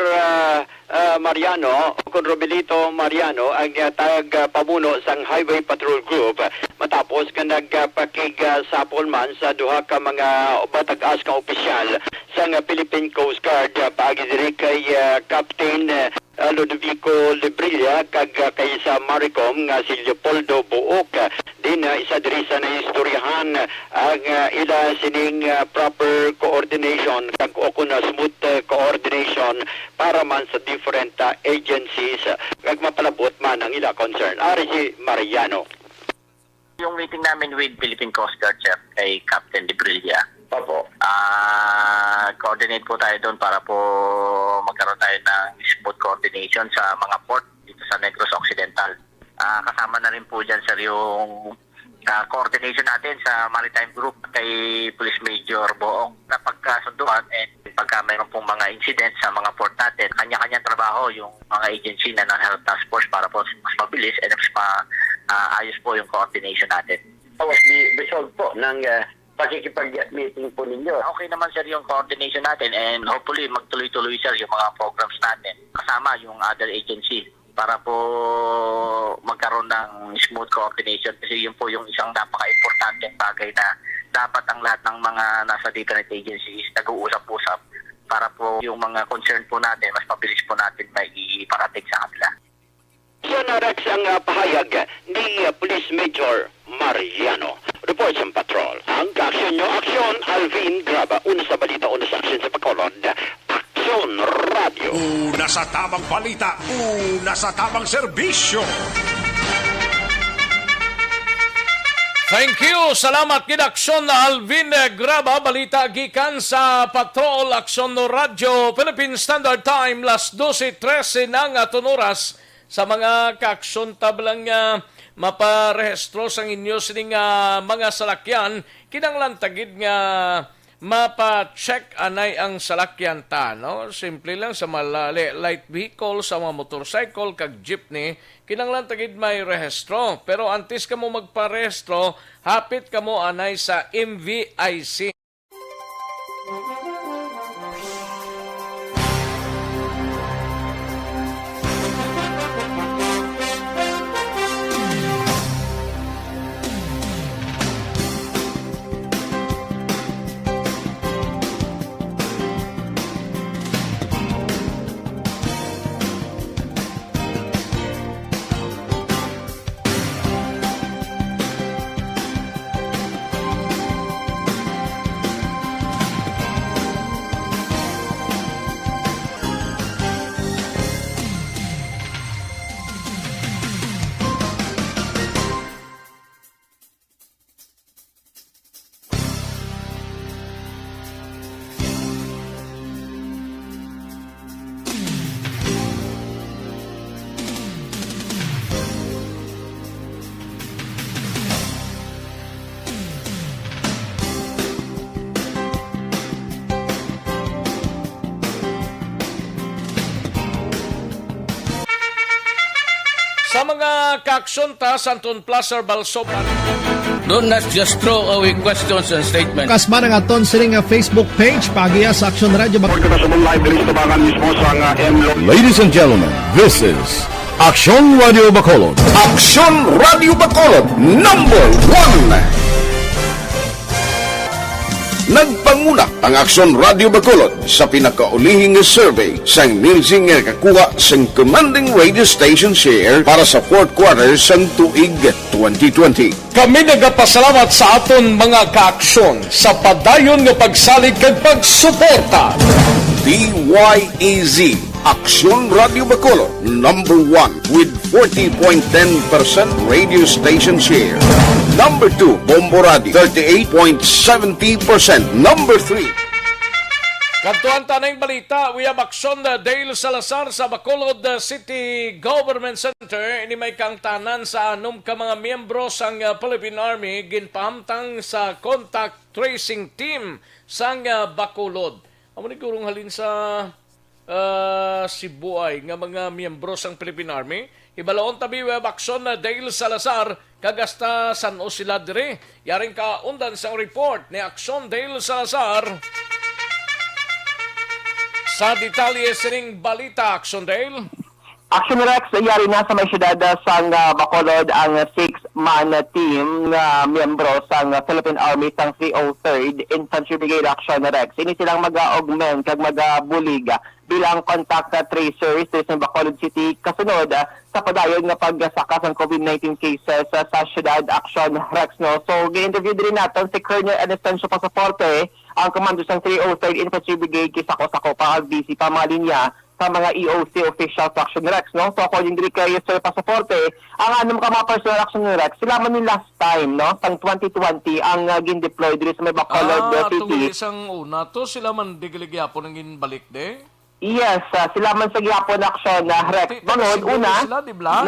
Mariano, kung Robilito Mariano, ang tag-pamuno sang Highway Patrol Group, matapos nga nagpakig-sapol man sa duha ka mga batag-as ka opisyal sa Philippine Coast Guard, paagi diri kay Captain Ludovico Librilla kag kay sa Maricom nga si Leopoldo Buok din isa diri sa naistoryahan ang ila sining proper coordination kag okon na smooth coordination para man sa different agencies kag mapalabot man ang ila concern. Ari si Mariano. Yung meeting namin with Philippine Coast Guard, Chef, kay Captain Librilla. Opo. Coordinate po tayo doon para po magkaroon tayo ng smooth coordination sa mga port dito sa Negros Occidental. Kasama na rin po dyan, sir, yung coordination natin sa Maritime Group kay Police Major Boong na pagkasunduan and pagka mayroon pong mga incident sa mga port natin, kanya-kanyang trabaho yung mga agency na non-health task force para po mas mabilis and mas ayos po yung coordination natin. Was the result po ng pakikipag-meeting po ninyo? Okay naman, sir, yung coordination natin and hopefully magtuloy-tuloy, sir, yung mga programs natin kasama yung other agency para po magkaroon ng smooth coordination kasi yun po yung isang napaka-importante bagay na dapat ang lahat ng mga nasa different agencies nag-uusap-usap para po yung mga concern po natin mas mabilis po natin may iparating sa kanila. Yan Rex ang pahayag ni Police Major Mariano. Report sa patrol. Ang ka-aksyon nyo, aksyon, Alvin Graba. Una sa balita, una sa aksyon sa Bacolod. Aksyon Radio. Una sa tamang balita, una sa tamang serbisyo. Thank you. Salamat kid Aksyon na Alvin Graba. Balita gikan sa Patrol Aksyon no Radio. Philippine Standard Time, las 12:13 ng oras. Sa mga kaaksyon tablang maparehistro sa inyo sining mga salakyan, kinanglan tagid nga mapa-check anay ang salakyan ta, no? Simple lang sa mga light vehicle, sa mga motorcycle, kag jeepney, kinanglan tagid may rehistro. Pero antes ka mo magparehistro, hapit ka mo anay sa MVIC. Sa mga kaaksyon ta, Santon Plaza, Balsopan. Do not just throw away questions and statements. Kasma ng aton sining Facebook page pagiya sa Aksyon Radio Bacolod. Ladies and gentlemen, this is Aksyon Radio Bacolod. Aksyon Radio Bacolod number 1. Nagpangunak ang Aksyon Radio Bacolod sa pinakaulihing survey sa Nielsen nga kakuha sa commanding radio station share para sa fourth quarter sa tuig 2020. Kami nagapasalamat sa aton mga kaaksyon sa padayon nga pagsalig kag pagsuporta. DYEZ Aksyon Radio Bacolod number 1 with 40.10% radio station share. Number 2, Bombo Radio 38.70%. Number 3. Kantuan tanang balita, we have Aksyon Dale Salazar sa Bacolod City Government Center. Ini may kang tanan sa anom ka mga miyembro sang Philippine Army ginpahamtang sa contact tracing team sang Bacolod. Amo ni kurong halin sa Sibuay nga mga miyembro sang Philippine Army. Ibalaon tabi we have Aksyon Dale Salazar kagasta San Osila dire. Yaring ka undan sang report ni Aksyon Dale Salazar Sa detalye sining balita, Action Dale. Action Rex, yari na sa may syudad sang Bacolod ang 6-man team na miyembro sang Philippine Army sang 303rd Infantry Brigade Action Rex. Ini silang mag-augment kag mag-bulig bilang contact tracers sa Bacolod City kasunod sa padayon nga pagsakas ng COVID-19 cases sa syudad Action Rex. No? So, gi-interview din natin si Colonel Anastacio Pasaporte, ang commander ng 303rd Infantry Brigade kisako-sako pa busy pa mga linya sa mga EOC official Action Rex, no? So according to kay Sir Pasaporte, ang anong ka mga personal Action Rex, sila man yung last time, no? Sang 2020 ang gin-deploy dito sa may Bacolod City. Tungkol isang una to, sila man digiligyapo ng balik de? Yes, sila man sa gyapon Action Rex. Ganun, una, sila, di ba?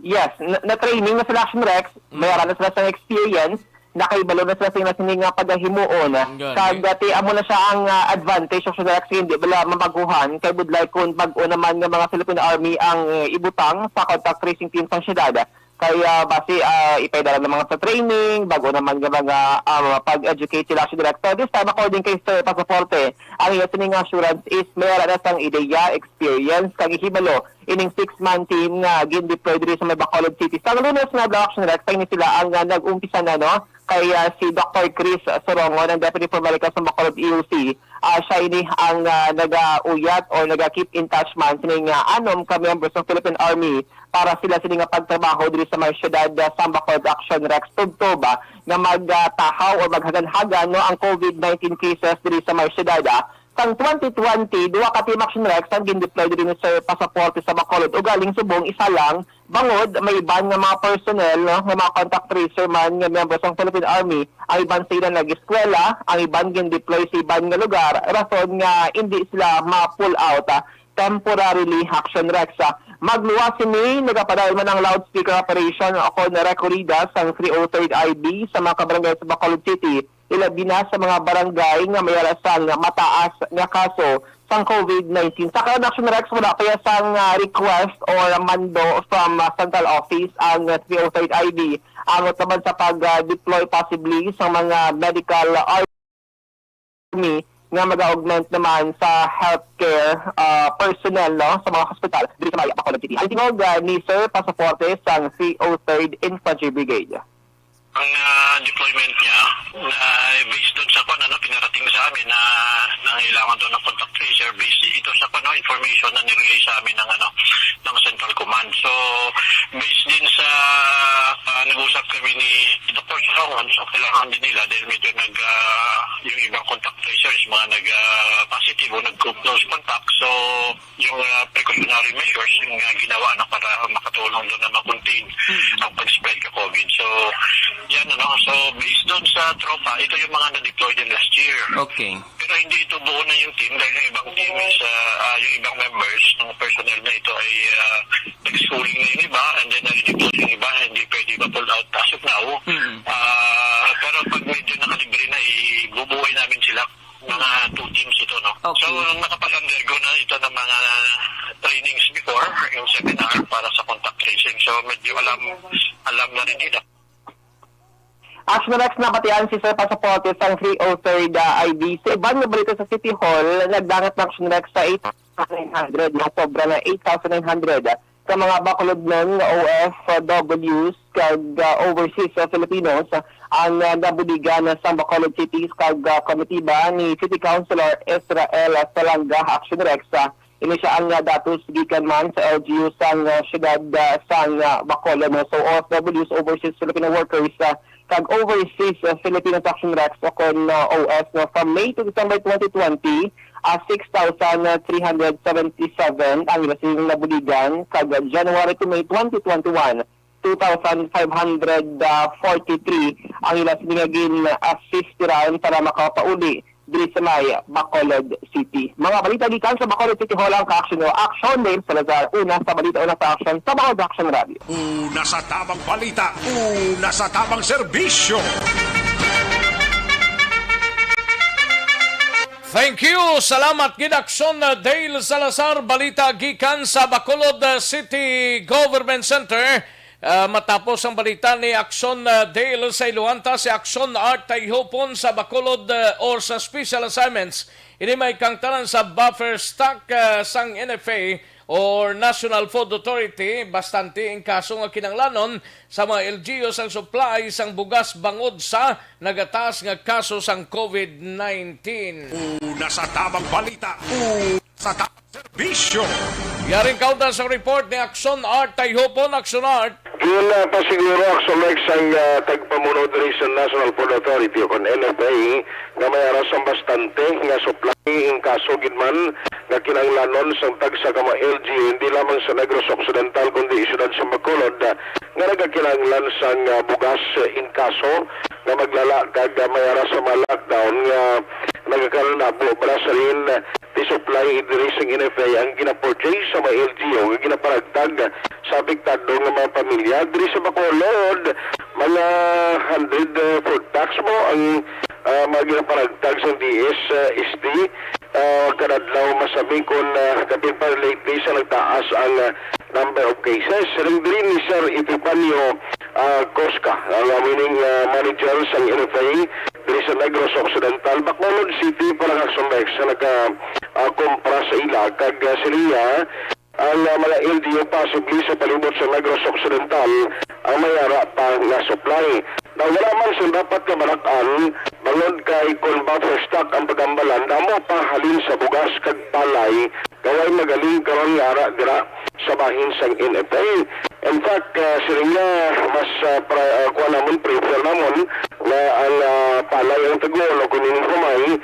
yes, na-training na sila Action Rex, mayroon na sila sa experience, nakaibalo na sila sining paghimuon. Kagati amo na siya ang advantage of sa hindi bala mamaguhan kay budlay kun bag-o naman nga mga Philippine Army ang ibutang sa contact tracing team sa syudad. Kaya base ipaydala ng mga sa training, bago naman nga mga pag-educate sila sa director. This time, according kay Sir Pasaporte, ang iyong sining assurance is mayroon na sang ideya, experience, kag ihibalo, ining 6-man team nga gin-deploy dito sa may Bacolod City. Sa lunes na Action Rex, ni sila ang nag-umpisa na, no? Kay si Dr. Chris Sorongo ng Deputy Formalica sa Bacolod EOC. Siya ini ang nag-uyat o nag-keep in touch man sining anom ka members ng Philippine Army para sila sining pagtrabaho diri sa mga syudad sa Bacolod Action Rex tugtoba na magtahaw o maghagan-hagan no ang COVID-19 cases diri sa mga syudad. Sang 2020, duwa ka team Action Rex ang gin-deploy diri sa Pasaporte sa Bacolod o galing subong isa lang bangod may iban nga mga personnel no, nga mga contact tracer man nga members ng Philippine Army ang iban sila nag-eskwela, ang iban gin-deploy sa iban nga lugar rason nga hindi sila ma-pull out temporarily Action Rex. Magluwas sini nagapadayon man ang loudspeaker operation ako na rekorida sa 303rd IB sa mga kabarangay sa Bacolod City. Ilabi na sa mga barangay nga may alasang mataas nga kaso sang COVID-19. Sa Action Rex, wala kaya sang request or mando from central office ang 303rd IB. Angot naman sa pag-deploy possibly sa mga medical army nga mag-augment naman sa healthcare personnel no, sa mga hospital dito sa Bacolod City. Ang tingog ni Sir Pasaporte sang 303rd Infantry Brigade. Ang deployment niya based doon sa pinarating sa amin na nangailangan doon ng contact tracer based ito sa information na nirelease sa amin ng Central Command. So based din sa nag-usap kami ni Dr. Sarongon, so kailangan din nila dahil medyo yung ibang contact tracers mga nag-positive o nag-close contact. So yung precautionary measures yung ginawa para makatulong doon na makontain ang pag-spread ka COVID. So yan so based doon sa tropa, ito yung mga na-deploy din last year. Okay. Pero hindi ito buo na yung team dahil yung ibang team is, yung ibang members ng personnel na ito ay nag-schooling na yung iba and then na-redeploy yung iba, hindi pwede ma-pull out as of now. Pero pag medyo nakalibre na, bubuhay namin sila. Mga 2 teams ito, no? Okay. So, nakapag-undergo na ito ng mga trainings before, yung seminar para sa contact tracing. So, medyo alam na rin nila. Action Rex na batian si Sir Pasaporte sa 303rd IB. Sa ibang na balita sa City Hall, nagdangat ng Action Rex sa 8,900, na sobra na 8,900 sa mga Bacolod ng OFWs kag overseas Filipinos ang nabudigan sa Bacolod City kag komitiba ni City Councilor Israel Salanga Action Rex. Ini siya ang datos gikan man sa LGU sang syudad sang Bacolod. So OFWs, overseas Filipino workers, kag overseas Filipino Action Rex o kon OS from May to December 2020, 6,377 ang ilasing nabuligan. Kag January to May 2021, 2,543 ang ilasing naging assistiran para makapauli diri sa may Bacolod City. Mga balita gikan sa Bacolod City Hall ang ka-action o Action Dale Salazar. Una sa balita, una sa action sa Bacolod Action Radio. Una sa tamang balita, una sa tamang serbisyo. Thank you. Salamat gid Action Dale Salazar. Balita gikan sa Bacolod City Government Center. Matapos ang balita ni Action Dale sa Iluanta, si Action Art Tayhopon sa Bacolod or sa Special Assignments Ini may kangtanan sa buffer stock sang NFA or National Food Authority bastante ang kaso nga kinanglanon sa mga LGU sang supply sang bugas bangod sa nagatas nga kaso sang COVID-19. Una sa tamang balita, sa tamang serbisyo. Yaring kautan sa report ni Action Art Tayhopon. Action Art. Yun pa siguro ang ang tagpamuno diri sa National Food Authority o kon NFA nga may arasang bastante nga supply ang kaso gidman nga kinanglanon sa tagsa ka mga LG hindi lamang sa Negros Occidental kundi siyudad sa Bacolod nga nagakinanglan sang bugas in kaso nga maglala kag may arasa mga lockdown nga nagakaroon na bala sa rin di supply diri sa NFA ang ginapurchase sa mga LGO nga ginaparagtag sa apektado nga mga pamilya diri sa Bacolod mga 100 food tax mo ang mga ginaparagtag sa DSSD kadadlaw masabi kung kapit pa lately sa nagtaas ang number of cases. Ring diri ni Sir Epifanio Cosca, ang aming manager sa NFA diri sa Negros Occidental, Bacolod City para Action Rex sa nagka-kumpra sa ila kag siliya ang mga LGU possibly sa palibot sa Negros Occidental ang mayara pa nga supply. Na wala man sa dapat kabalakan bangod kay kung buffer stock ang pagambalan damo pa halin sa bugas kag palay kaway magaling karon yara dira sa bahin sang NFA. In fact, sila mas kuha namon prefer namon na ang palay ang tagulo kung humay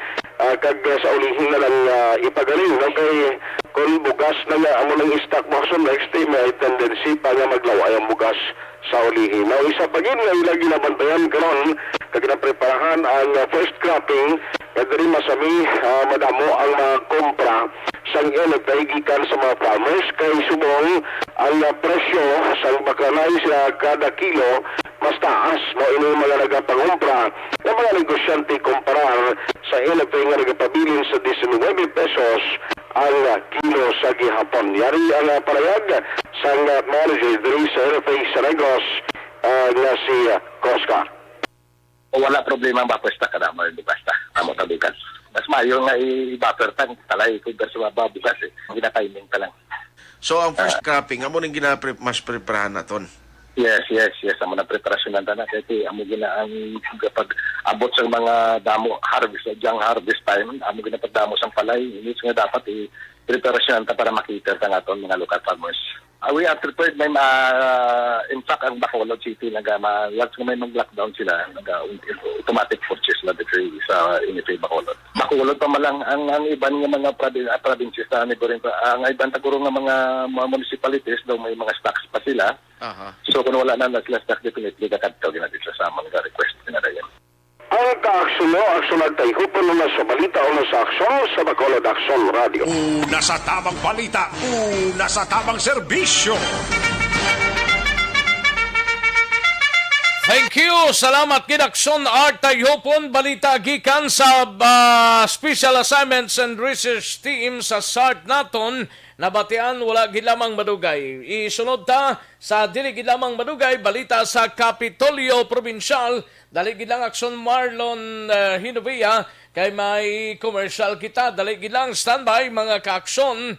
kag sa ulihin na lang ipagaling no kay kung bugas na nga amo ng stock mo so next time may tendency pa nga maglaway ang bugas sa ulihin. Now, isa pa gin nga ilagi nabantayan karon kag napreparahan ang first cropping kag diri masami madamo ang mga kompra sang NFA gikan sa mga farmers kay subong ang presyo sang bakanay sa kada kilo mas taas no ini mga nagapangumpra ng mga negosyante kumparar sa NFA nga nagapabilin sa 19 pesos ang kilo sa gihapon. Yari ang palayag sang manager diri sa NFA sa Negros nga si Cosca. Wala problema ang bapwesta ka naman, di basta. Amo tabikan. Mas mayo nga i-buffer tank, talay kung sa babukas eh. Gina-timing ka lang. So, ang first cropping, amo nang mas preparahan naton? Yes. Amo na preparasyon ng tanak. Kasi amo gina ang kapag abot sa mga damo harvest, young harvest time, amo gina pagdamo sa palay. Inis nga dapat preparasyon para makita sa naton mga local farmers. We are prepared may in fact ang Bacolod City once may mag-lockdown sila automatic purchase na dito sa NFA Bacolod. Bacolod pa malang ang iban nga mga provinces na neighboring ang iban taguro nga mga municipalities daw may mga stocks pa sila. So kung wala na sila stock definitely kakadto gina dito sa mga request na dayon. Ang ka-aksyon at Tayhopon na sa balita o sa aksyon sa Bacolod Action Radio. Una sa tamang balita, una sa tamang serbisyo. Thank you. Salamat kid Action Art Tayhopon. Balita gikan sa Special Assignments and Research Team sa SART naton. Nabatian wala gilamang madugay. Isunod ta sa dili gilamang madugay balita sa Kapitolyo Provincial. Dali gilang Action Marlon Hinovia kay may commercial kita. Dali gilang standby mga ka-aksyon.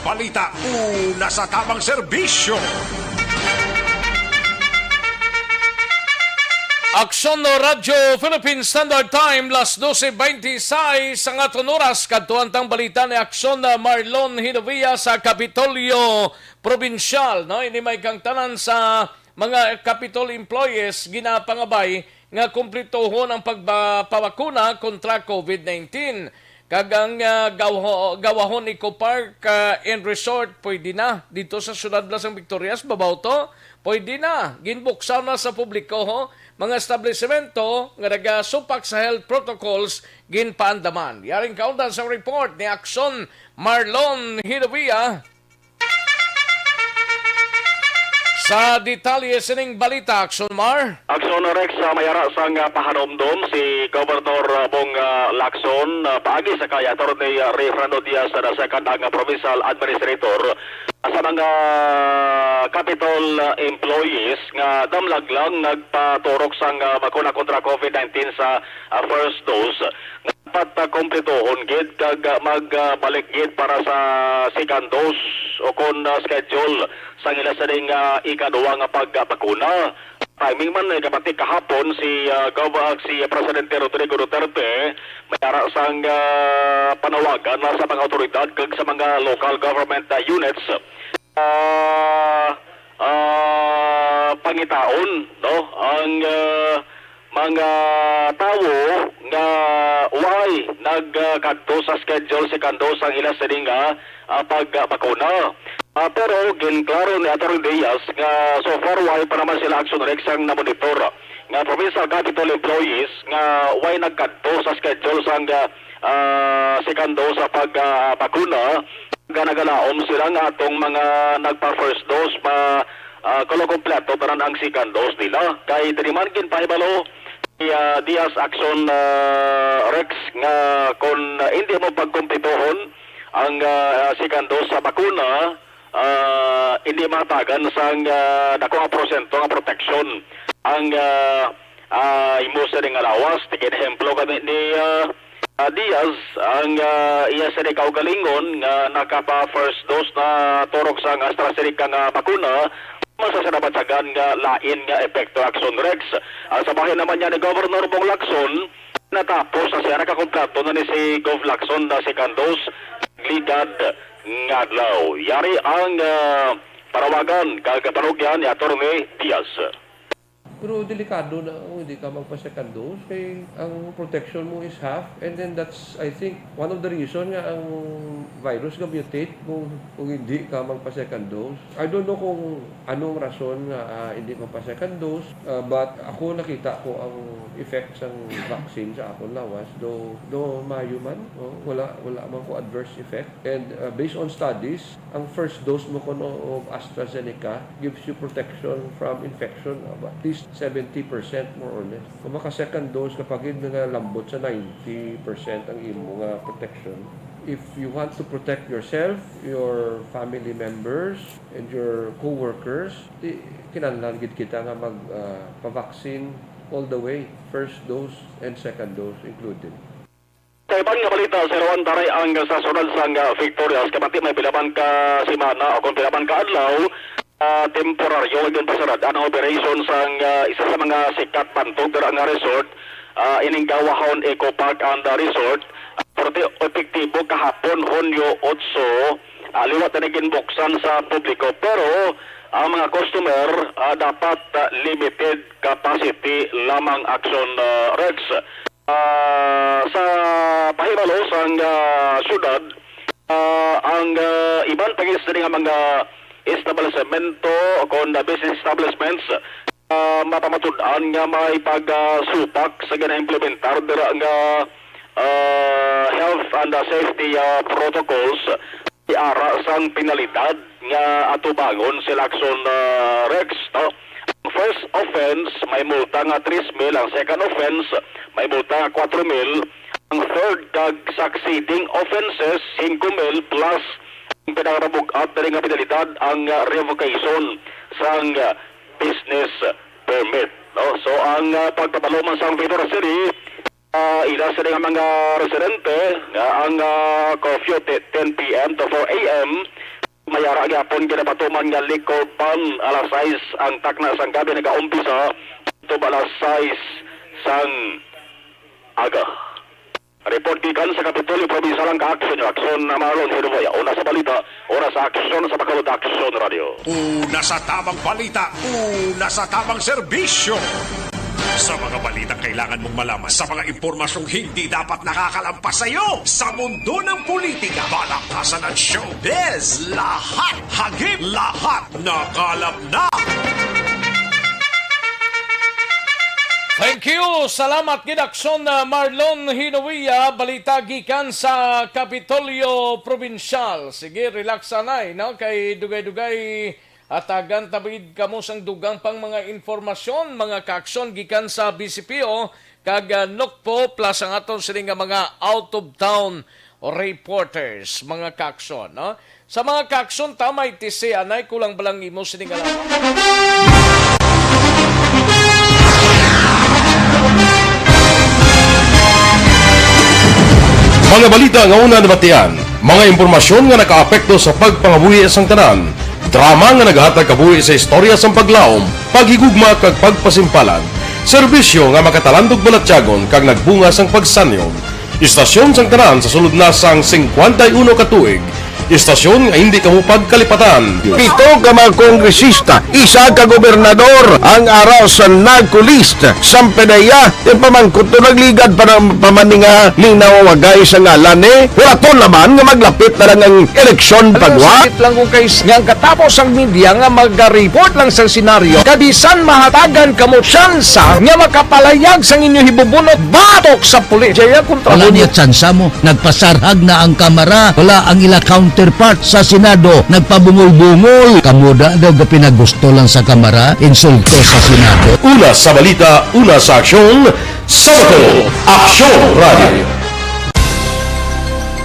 balita, una sa tamang serbisyo. Aksyon no Radyo Philippine Standard Time, las 12:26 sa aton oras, kadtuantang balita ni Aksyon na Marlon Hinovia sa Kapitolyo Provincial. No? Ini may kang tanan sa mga Capitol employees ginapangabay nga kumplitohon ang pagpabakuna kontra COVID-19. Kagang gawahon Eco Park and Resort, pwede na. Dito sa Syudad Lasang Victorias, babaw to, pwede na. Ginbuksaw na sa publiko, ho. Mga establishmento nga nagasupak sa health protocols ginpaandaman. Yaring kaundan sa report ni Aksyon Marlon Hinovia. Sa detalye sining balita, Aksyon Mar. Aksyon Rex, mayara sang pahanomdom si Governor Bong Lacson paagi sa kaya Atty. Ray Fernando Diaz na second ang provincial administrator sa mga Capitol employees nga damlag lang nagpaturok sang bakuna kontra COVID-19 sa first dose. Dapat kumpletohon gid kag magbalik gid para sa second dose o kon schedule sang ila sa ding ikaduwa nga pagbakuna. Timing man kapati kahapon si Presidente Rodrigo Duterte mayara sang panawagan na sa mga otoridad kag sa mga local government units pangitaon no ang mga tawo nga way nagkadto sa schedule si kandos ang ila sa ding pagbakuna. Pero ginklaro ni Atty. Diaz nga so far way pa naman sila Action Rex ang namonitor nga provincial capital employees nga way nagkadto sa schedule sang sekando sa pagbakuna. Ganagalaom sila nga atong mga nagpa-first dose kompleto tanan ang second dose nila. Kay diriman ginpahibalo Diaz Action Rex nga kung hindi mo pagkumpitohon ang second dose sa bakuna, hindi matagan sang dako nga porsyento nga protection ang imo sa ning alawas. Tigin ehemplo kami ni Diaz ang iya sa ning kaugalingon nga nakapa first dose na turok sang AstraZeneca nga bakuna masasanabatsagan nga lain nga epekto Action Rex. Sa bahin naman niya ni Governor Bong Lacson, natapos na siya nakakontrato na ni si Gov Lacson na second dose ligad nga adlaw. Yari ang parawagan kagapanugyan ni Atty. Diaz. Pero delikado na kung hindi ka magpa-second dose kay ang protection mo is half, and then that's I think one of the reason nga ang virus ga mutate kung hindi ka magpa-second dose. I don't know kung anong rason nga hindi magpa-second dose, but ako nakita ko ang effects ng vaccine sa akong lawas, though mayo man, wala man ko adverse effect, and based on studies ang first dose mo kuno of AstraZeneca gives you protection from infection of at least 70% more or less. Kung maka-second dose, kapag nga lambot sa 90% ang imo nga protection, if you want to protect yourself, your family members, and your co-workers, kinahanglan gid kita nga magpa-vaccine all the way, first dose and second dose included. Sa ibang nga balita, si Rowan Taray ang sa sunod sang Victorias, kapati may pilaban ka simana o kung pilaban ka adlaw, temporaryo yung pasarad ang operation sang isa sa mga sikat pantog ang resort ining gawahon Eco Park and Resort porte epektibo kahapon Hunyo 8 liwat na ginbuksan sa publiko, pero ang mga customer dapat limited capacity lamang Action Rex. Sa pahibalo sang syudad ang iban pagis nga mga establishmento kon business establishments mapamatud-an nga may pagsupak sa gina-implementar dira nga health and safety protocols iara sang penalidad nga atubangon sila Action Rex. Ang first offense may multa nga 3,000, ang second offense may multa nga 4,000, ang third kag succeeding offenses 5,000 plus ang pinarabugat na nga penalidad ang revocation sang business permit. So ang pagpapaluman sa Victoria City ila sa mga residente nga ang curfew 10 p.m. to 4 a.m. mayara gyapon kinapatuman nga liquor pan alas 6 ang takna sang gabi nagaumpisa to alas 6 sang aga. Report gikan sa Kapitolyo Provincial ang ka-action nyo. Aksyon na Marlon Hiruboya. Una sa balita, una sa aksyon sa Bacolod Action Radio. Una sa tamang balita, una sa tamang serbisyo. Sa mga balitang kailangan mong malaman, sa mga impormasyong hindi dapat nakakalampas sa iyo, sa mundo ng politika, balakasan at showbiz, lahat, hagip, lahat, nakalap na! Thank you. Salamat gidakson na Marlon Hinuia, balita gikan sa Kapitolyo Provincial. Sige, relax sanay, no? Kay dugay-dugay atagan tabid kamo sang dugang pang mga informasyon, mga kaaksyon gikan sa BCPO kag Nukpo plus ang aton sini nga mga out of town reporters, mga kaaksyon, no? Sa mga kaaksyon tamay tisi anay kulang balang imo sini nga lang. Mga balita nga una nabatian, mga impormasyon nga nakaapekto sa pagpangabuhi sang tanan, drama nga naghatag kabuhi sa istorya sang paglaom, paghigugma kag pagpasimpalan, serbisyo nga makatalandog balatyagon kag nagbunga sang pagsanyog, istasyon sang tanan sa sulod na sang 51 ka tuig, istasyon nga hindi kamo pagkalipatan. 7 ka mga kongresista, 1 ka gobernador ang araw sa nagkulist sa pedaya yung pamangkot to nagligad para pamaninga linaw wagay sa ngalan wala to naman nga maglapit na lang ang eleksyon pagwa. Sakit lang kung kayo nga katapos ang media nga mag-report lang sa senaryo kabisan mahatagan kamo tsansa nga makapalayag sa inyo hibubunot batok sa pulis. Jaya kontra wala niya tsansa mo, nagpasarhag na ang kamera, wala ang ila counterpart sa Senado, nagpabungol-bungol. Kamuda daw pinagusto lang sa kamera, insulto sa Senado. Una sa balita, una sa aksyon, sa Bacolod Action Radio.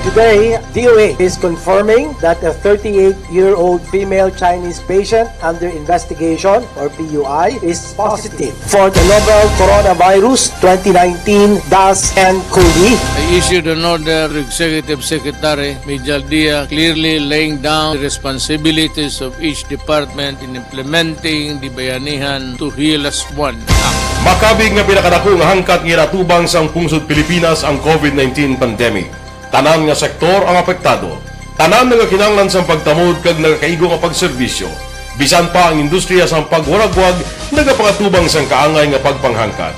Today, DOA is confirming that a 38-year-old female Chinese patient under investigation, or PUI, is positive for the novel coronavirus 2019-nCoV. I issued an order, Executive Secretary Major Dia, clearly laying down the responsibilities of each department in implementing the Bayanihan to Heal as One Act. Makabig nga pinakadako nga hangkat nga natubang sang pungsod Pilipinas ang COVID-19 pandemic. Tanan nga sektor ang apektado. Tanan nga kinahanglan sang pagtamod kag nagakaigo nga pagserbisyo. Bisan pa ang industriya sang pagwaragwag nagapangatubang sang kaangay nga pagpanghangkat.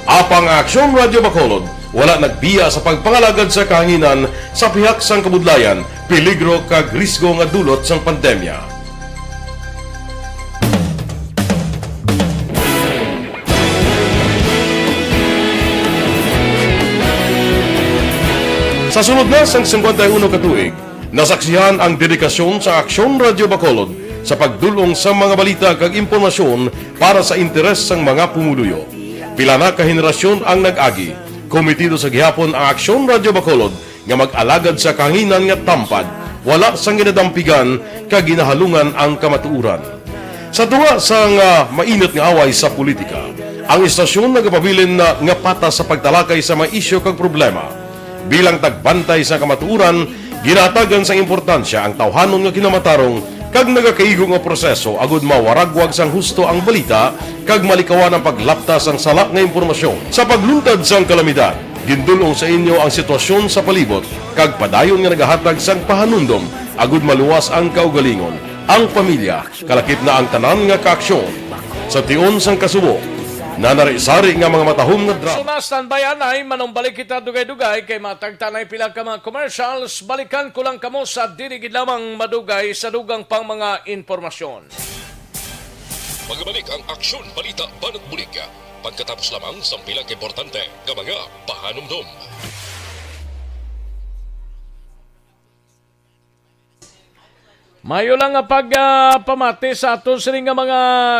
Apang Aksyon Radio Bacolod wala nagbiya sa pagpangalagad sa kahanginan sa pihak sang kabudlayan, peligro kag risgo nga dulot sang pandemya. Sa sunod na sang 51 ka tuig, nasaksihan ang dedikasyon sa Aksyon Radio Bacolod sa pagdulong sa mga balita kag impormasyon para sa interes sang mga pumuluyo. Pila na ka henerasyon ang nag-agi, komitido sa gihapon ang Aksyon Radio Bacolod nga mag-alagad sa kahanginan nga tampad, wala sang ginadampigan kag ginahalungan ang kamatuuran. Sa tunga sang mainit nga away sa politika, ang istasyon nagapabilin na nga patas sa pagtalakay sa mga isyu kag problema. Bilang tagbantay sa kamatuuran, ginatagan sa importansya ang tawhanon nga kinamatarong kag nagakaigo nga proseso agud mawaragwag sang husto ang balita kag malikawan ang paglapta sang sala nga impormasyon. Sa pagluntad sang kalamidad, gindulong sa inyo ang sitwasyon sa palibot kag padayon nga nagahatag sang pahanundom agud maluwas ang kaugalingon, ang pamilya, kalakip na ang tanan nga kaaksyon. Sa tion sang kasubo, nanari-sari nga mga matahom nga drama. So standbyan ay manumbalik kita dugay-dugay kay matagtanay pila ka mga commercials. Balikan ko lang kamo sa dirigid lamang madugay sa dugang pang mga informasyon. Magbalik ang Aksyon Balita Banat Bulig pagkatapos lamang sa pila ka importante nga mga pahanumdom. Mayo lang nga pagpamati sa aton sining nga mga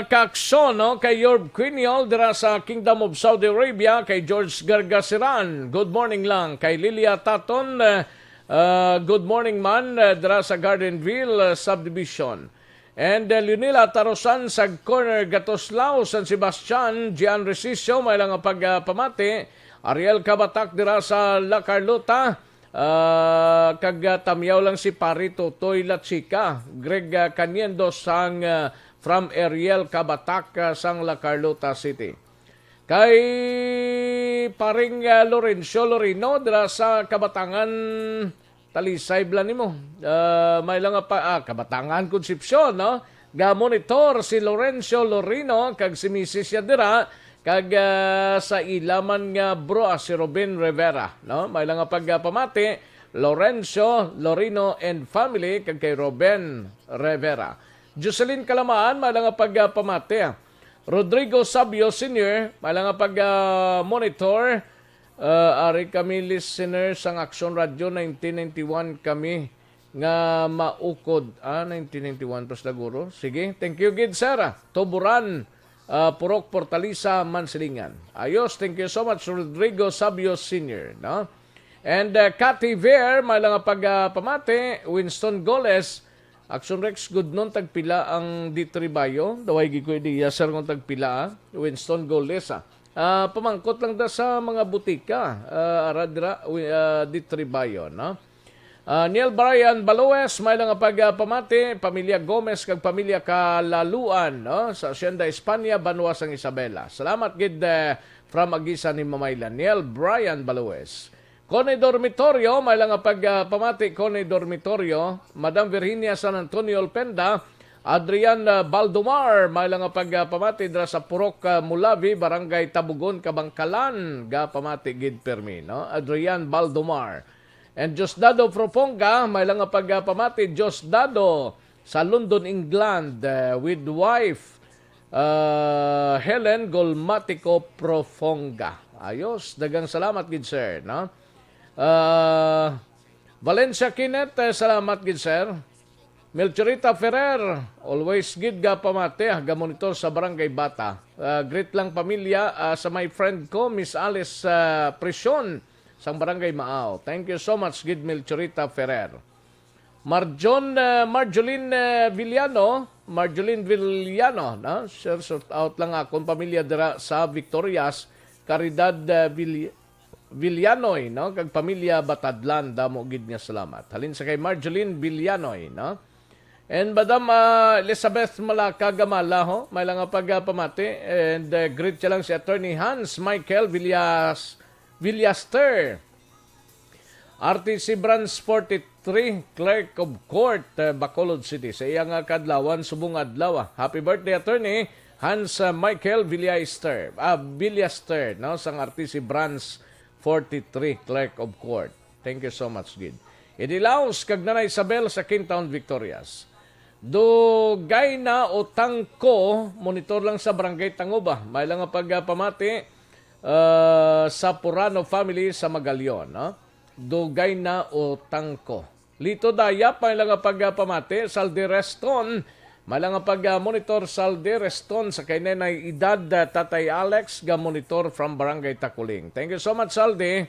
kaaksyon, no? Kay Yorb Quiniol dira sa Kingdom of Saudi Arabia, kay George Gargasiran, good morning lang. Kay Lilia Taton, good morning man, dira sa Gardenville Subdivision. And Leonila Tarosan sa Corner Gatoslao, San Sebastian, Gian Resisio, may lang nga pagpamati. Ariel Kabatak dira sa La Carlota. Kag tamyaw lang si Pari Totoy Latsika. Greg Caniendo sang from Ariel Kabatak sang La Carlota City. Kay paring Lorenzo Lorino dira sa Kabatangan Talisay Blanimo. May lang pa Kabatangan Concepcion, no? Ga-monitor si Lorenzo Lorino kag si Mrs. Yadira kag sa ilaman nga bro si Robin Rivera, no? May lang pagpamati Lorenzo Lorino and family kag kay Robin Rivera. Jocelyn Kalamaan may lang pagpamati. Rodrigo Sabio Sr. may lang pag-monitor. Ari kami listeners sang Action Radio 1991 kami nga maukod. 1991 pas daguro. Sige, thank you gid sir. Tuburan, Purok Portalisa, Mansilingan. Ayos, thank you so much Rodrigo Sabio Sr. No? And Cathy Ver, may lang pagpamati. Winston Goles, Action Rex, good nun, tagpila ang Ditribayo. Daway gikoy di yasar kong tagpila. Winston Goles, pamangkot lang da sa mga butika. Aradra, Ditribayo, no? Neil Brian Baloes, may lang pagpamati. Pamilya Gomez, kag pamilya Kalaluan, no? Sa Hacienda Espanya, Banuas ang Isabela. Salamat gid from Agisa ni Mamaylan. Neil Brian Baloes. Cone Dormitorio, may lang pagpamati Cone Dormitorio, Madam Virginia San Antonio Olpenda, Adrian Baldomar, may lang pagpamati dra sa Purok Mulavi, Barangay Tabugon, Kabangkalan, pamati gid permi, no? Adrian Baldomar. And Diosdado Proponga, may lang pagpamati Diosdado sa London, England, with wife Helen Golmatico Profonga. Ayos, dagang salamat gid sir, no? Valencia Kinet, salamat gid sir. Melchorita Ferrer, always gid pamati, monitor sa Barangay Bata. Great lang pamilya sa my friend ko, Miss Alice Prison, sa Barangay Maaw. Thank you so much gid Melchorita Ferrer. Marjoline Villano, no? Share shout out lang akong pamilya dira sa Victorias, Caridad Villanoy, no? Kag pamilya Batadlan, damo gid nga salamat. Halin sa kay Marjoline Villanoy, no? And Madam Elizabeth Malaka Gamala, ho? May lang pagpamati. And greet siya lang si Attorney Hans Michael Villaster. RTC Branch 43, Clerk of Court, Bacolod City. Sa iyang kadlawan, subong adlaw. Happy birthday, Attorney Hans Michael Villaster, no? Sang RTC Branch 43, Clerk of Court. Thank you so much, Gid. Idilaos, kag Nanay Isabel sa Kingtown, Victorias. Dugay na o tangko, monitor lang sa Barangay Tanguba. May lang pagpamati sa Purano family sa Magalion, no? Dugay na o tangko. Lito Dayap, may lang pagpamati. Saldi Reston, may lang pag-monitor Saldi Reston sa kay Nenay Edad, Tatay Alex, monitor from Barangay Takuling. Thank you so much, Saldi.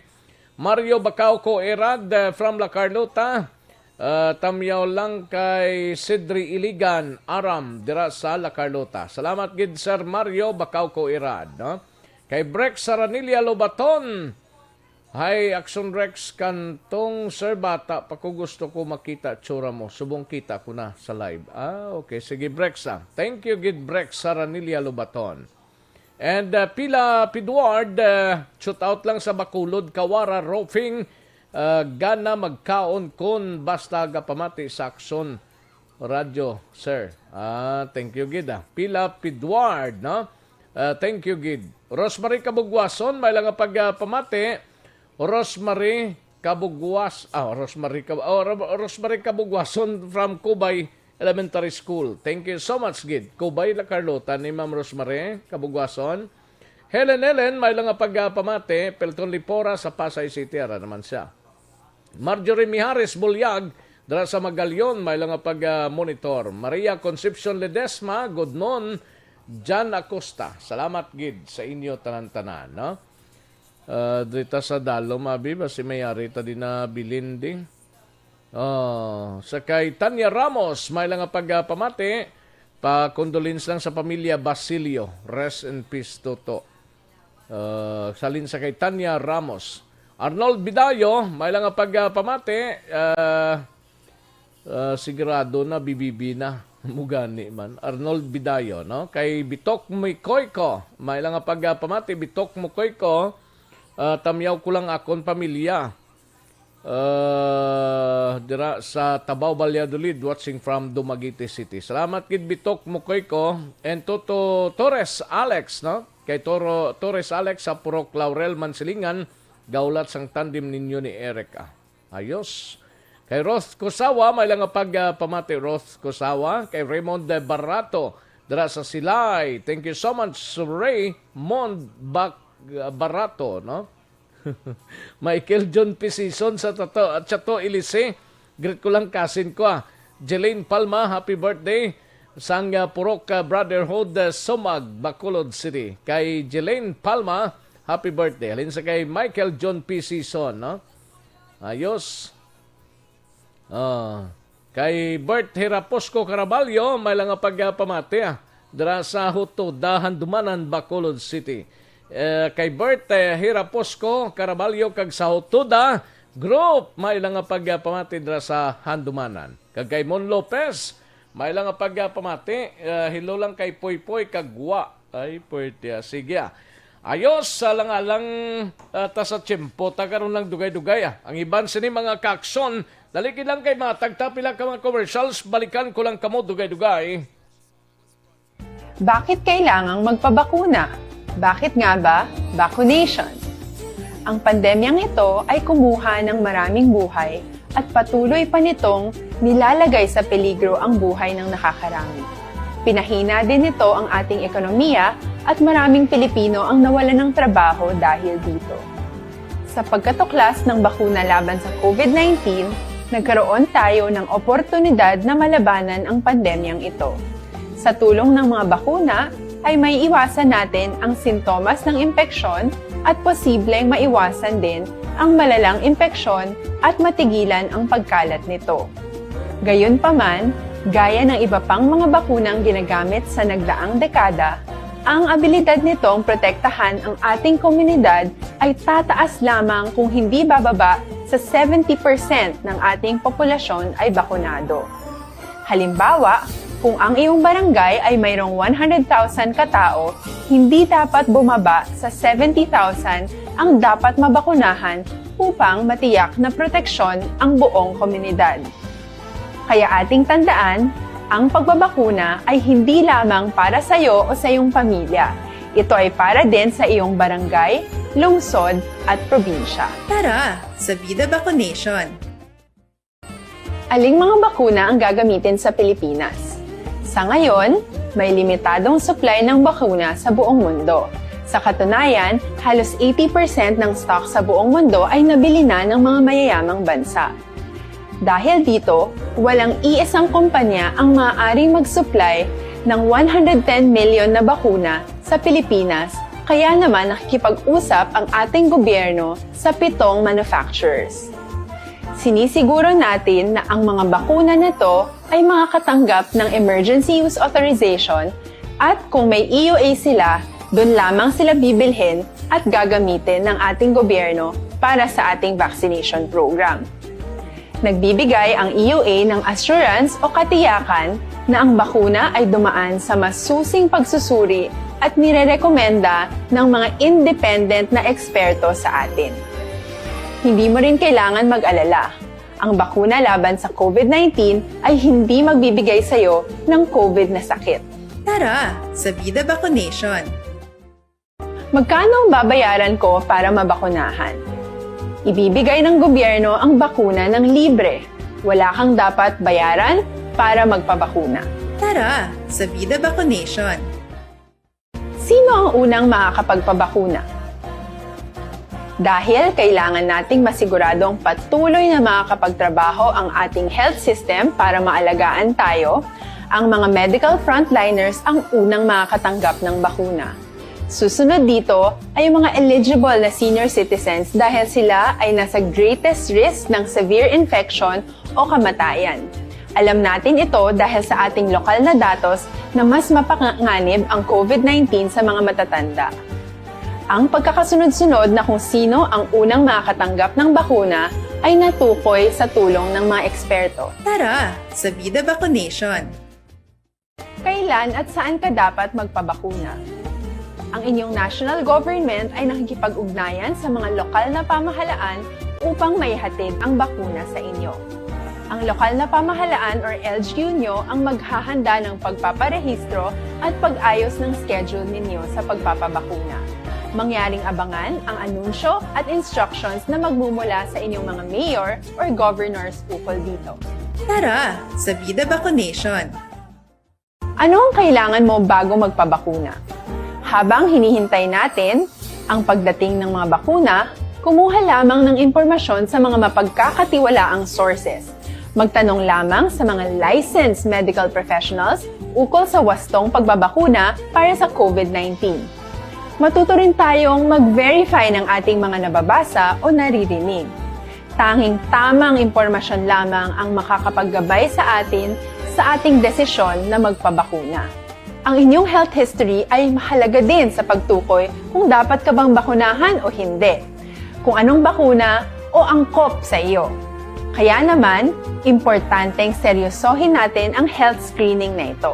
Mario Bacauco Erad from La Carlota. Tamyaw lang kay Sidri Iligan Aram dira sa La Carlota. Salamat gid Sir Mario Bacauco Erad, no? Kay Brex Saranilia Lobaton. Hi, Action Rex kantong Sir Bata, pako gusto ko makita tsura mo. Subong kita ko na sa live. Okay. Sige, Brexa. Thank you, gid Brex Saranilia Lobaton. And Pila Pidward, shoot out lang sa Bakulod, Kawara Roofing, gana magkaon kun basta pamati sa Action Radio, sir. Thank you, gid. Pila Pidward, no? Thank you, gid. Rosemary Kabugwason, may lang pagpamati. Rosemary Kabugwason from Kubay Elementary School. Thank you so much, gid. Kubay La Carlota ni Ma'am Rosemary Kabugwason. Helen, may lang pagpamati. Pelton Lipora sa Pasay City, ara naman siya. Marjorie Mijares Bulyag, dara sa Magalion, may lang pag-monitor. Maria Concepcion Ledesma, good noon. Jan Acosta, salamat gid sa inyo tanan-tanan, no? Dito sa Dalo, mabi, basi mayari ta din na bilindi. Sa kay Tanya Ramos, may lang pagpamati. Pa-condolence lang sa pamilya Basilio. Rest in peace, Toto. Salin sa kay Tanya Ramos. Arnold Bidayo, may lang nga pagpamati, sigurado na BBB na. Mugani man. Arnold Bidayo, no? Kay Bitok Mukoyko, may lang nga pagpamati, Bitok Mukoyko, tamyaw ko lang akong pamilya. Dira sa Tabaw, Valladolid, watching from Dumaguete City. Salamat kid Bitok Mukoyko and Toto Torres Alex, no? Kay Torres Alex sa Purok Laurel, Mansilingan, gaulat sang tandem ninyo ni Erica. Ayos. Kay Roth Kosawa, may lang nga pagpamati Roth Kosawa. Kay Raymond Barato, dira sa Silay. Thank you so much, Raymond Barato, no? Michael John P. Season sa Chato Ilise. Greet ko lang kasin ko. Jelaine Palma, happy birthday. Sang Purok Brotherhood Sumag, Bacolod City. Kay Jelaine Palma, happy birthday. Halin sa kay Michael John P. Season, no? Ayos. Kay Bert Hiraposco Caraballo, may lang nga pagpamati. Dira sa Huto, Dahandumanan, Bacolod City. Kay Bert Hiraposco Caraballo kag sa Hutuda Group, may lang nga pagpamati dira sa Handumanan. Kag kay Mon Lopez, may lang nga pagpamati, hello lang kay Poy Kagwa. Ay, pwede. Sige. Ayos, lang ta sa tiyempo, karon lang dugay-dugay. Ang iban sini mga kakson, daligid lang kay mga tagtapila ka mga commercials, balikan ko lang kamo dugay-dugay. Bakit kailangang magpabakuna? Bakit nga ba vaccination? Ang pandemyang ito ay kumuha ng maraming buhay at patuloy pa nitong nilalagay sa peligro ang buhay ng nakakarami. Pinahina din nito ang ating ekonomiya at maraming Pilipino ang nawalan ng trabaho dahil dito. Sa pagkatuklas ng bakuna laban sa COVID-19, nagkaroon tayo ng oportunidad na malabanan ang pandemyang ito. Sa tulong ng mga bakuna, ay may iwasan natin ang sintomas ng impeksyon at posibleng maiwasan din ang malalang impeksyon at matigilan ang pagkalat nito. Gayunpaman, gaya ng iba pang mga bakunang ginagamit sa nagdaang dekada, ang abilidad nitong protektahan ang ating komunidad ay tataas lamang kung hindi bababa sa 70% ng ating populasyon ay bakunado. Halimbawa, kung ang iyong barangay ay mayroong 100,000 katao, hindi dapat bumaba sa 70,000 ang dapat mabakunahan upang matiyak na proteksyon ang buong komunidad. Kaya ating tandaan, ang pagbabakuna ay hindi lamang para sa iyo o sa iyong pamilya. Ito ay para din sa iyong barangay, lungsod at probinsya. Tara, sa Vida Vaccination! Aling mga bakuna ang gagamitin sa Pilipinas? Sa ngayon, may limitadong supply ng bakuna sa buong mundo. Sa katunayan, halos 80% ng stock sa buong mundo ay nabili na ng mga mayayamang bansa. Dahil dito, walang iisang kumpanya ang maaaring mag-supply ng 110 million na bakuna sa Pilipinas, kaya naman nakikipag-usap ang ating gobyerno sa 7 manufacturers. Sinisiguro natin na ang mga bakuna nito ay makakatanggap ng Emergency Use Authorization at kung may EUA sila, doon lamang sila bibilhin at gagamitin ng ating gobyerno para sa ating vaccination program. Nagbibigay ang EUA ng assurance o katiyakan na ang bakuna ay dumaan sa masusing pagsusuri at nirerekomenda ng mga independent na eksperto sa atin. Hindi mo rin kailangan mag-alala. Ang bakuna laban sa COVID-19 ay hindi magbibigay sa iyo ng COVID na sakit. Tara, sa Vida Vaccination! Magkano ang babayaran ko para mabakunahan? Ibibigay ng gobyerno ang bakuna ng libre. Wala kang dapat bayaran para magpabakuna. Tara, sa Vida Vaccination! Sino ang unang makakapagpabakuna? Dahil kailangan nating masiguradong patuloy na makakapagtrabaho ang ating health system para maalagaan tayo, ang mga medical frontliners ang unang makakatanggap ng bakuna. Susunod dito ay mga eligible na senior citizens dahil sila ay nasa greatest risk ng severe infection o kamatayan. Alam natin ito dahil sa ating lokal na datos na mas mapanganib ang COVID-19 sa mga matatanda. Ang pagkakasunod-sunod na kung sino ang unang makakatanggap ng bakuna ay natukoy sa tulong ng mga eksperto. Tara sa Vida Vaccination! Kailan at saan ka dapat magpabakuna? Ang inyong national government ay nakikipag-ugnayan sa mga lokal na pamahalaan upang maihatid ang bakuna sa inyo. Ang lokal na pamahalaan or LGU nyo ang maghahanda ng pagpaparehistro at pag-ayos ng schedule ninyo sa pagpapabakuna. Mangyaring abangan ang anunsyo at instructions na magmumula sa inyong mga mayor or governors ukol dito. Tara sa Vida Vaccination! Ano ang kailangan mo bago magpabakuna? Habang hinihintay natin ang pagdating ng mga bakuna, kumuha lamang ng impormasyon sa mga mapagkakatiwalaang sources. Magtanong lamang sa mga licensed medical professionals ukol sa wastong pagbabakuna para sa COVID-19. Matuto rin tayong mag-verify ng ating mga nababasa o naririnig. Tanging tamang impormasyon lamang ang makakapaggabay sa atin sa ating desisyon na magpabakuna. Ang inyong health history ay mahalaga din sa pagtukoy kung dapat ka bang bakunahan o hindi, kung anong bakuna o angkop sa iyo. Kaya naman, importanteng seryosohin natin ang health screening na ito.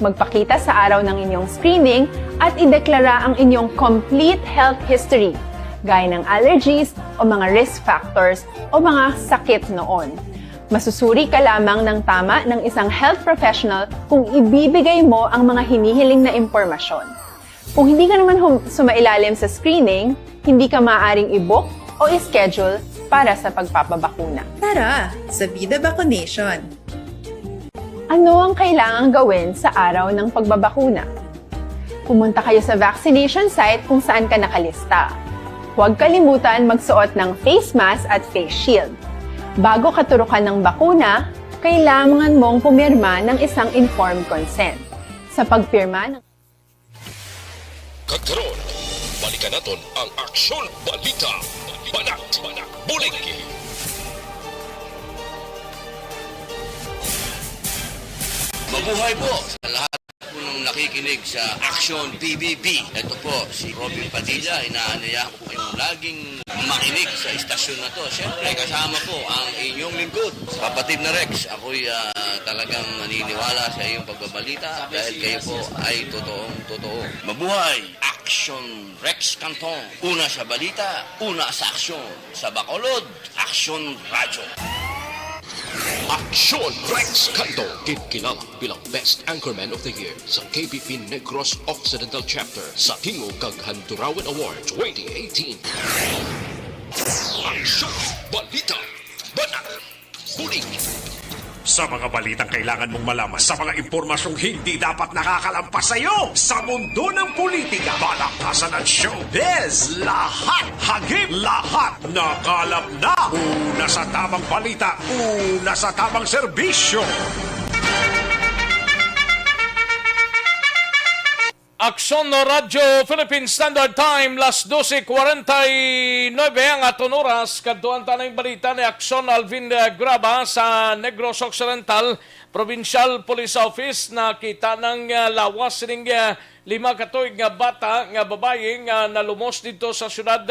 Magpakita sa araw ng inyong screening at ideklara ang inyong complete health history, gaya ng allergies o mga risk factors o mga sakit noon. Masusuri ka lamang ng tama ng isang health professional kung ibibigay mo ang mga hinihiling na impormasyon. Kung hindi ka naman sumailalim sa screening, hindi ka maaaring i-book o i-schedule para sa pagpapabakuna. Tara sa Vida Vaccination! Ano ang kailangang gawin sa araw ng pagbabakuna? Pumunta kayo sa vaccination site kung saan ka nakalista. Huwag kalimutan magsuot ng face mask at face shield. Bago katurukan ng bakuna, kailangan mong pumirma ng isang informed consent. Sa pagpirma ng Kagkaroon, balikan naton ang Aksyon Balita. Banat, bulig. Mabuhay po sa lahat po ng nakikinig sa Action PBB. Ito po, si Robin Padilla. Inaanaya ko po kayong laging makinig sa istasyon na to. Siyempre, kasama po ang inyong lingkod. Kapatid na Rex, ako'y talagang naniniwala sa iyong pagbabalita dahil kayo po ay totoong-totoo. Mabuhay! Action Rex Canton. Una sa balita, una sa aksyon. Sa Bacolod, Action Radyo. Aksyon Rex Canto, kilala bilang Best Anchorman of the Year sa KBP Negros Occidental Chapter sa Tingog kag Handurawan Award 2018. Aksyon Balita. Banat. Bulig. Sa mga balitang kailangan mong malaman, sa mga impormasyong hindi dapat nakakalampas sa iyo, sa mundo ng politika, balakasan at showbiz, lahat, hagip, lahat, nakalap na. Una sa tamang balita, una sa tamang serbisyo. Aksyon no Radyo Philippine Standard Time, las 12:49 ang aton oras. Kadtuan tanang balita ni Aksyon Alvin Graba sa Negros Occidental Provincial Police Office. Nakita ng lawas ning 5 katuig nga bata nga babae nga nalumos dito sa syudad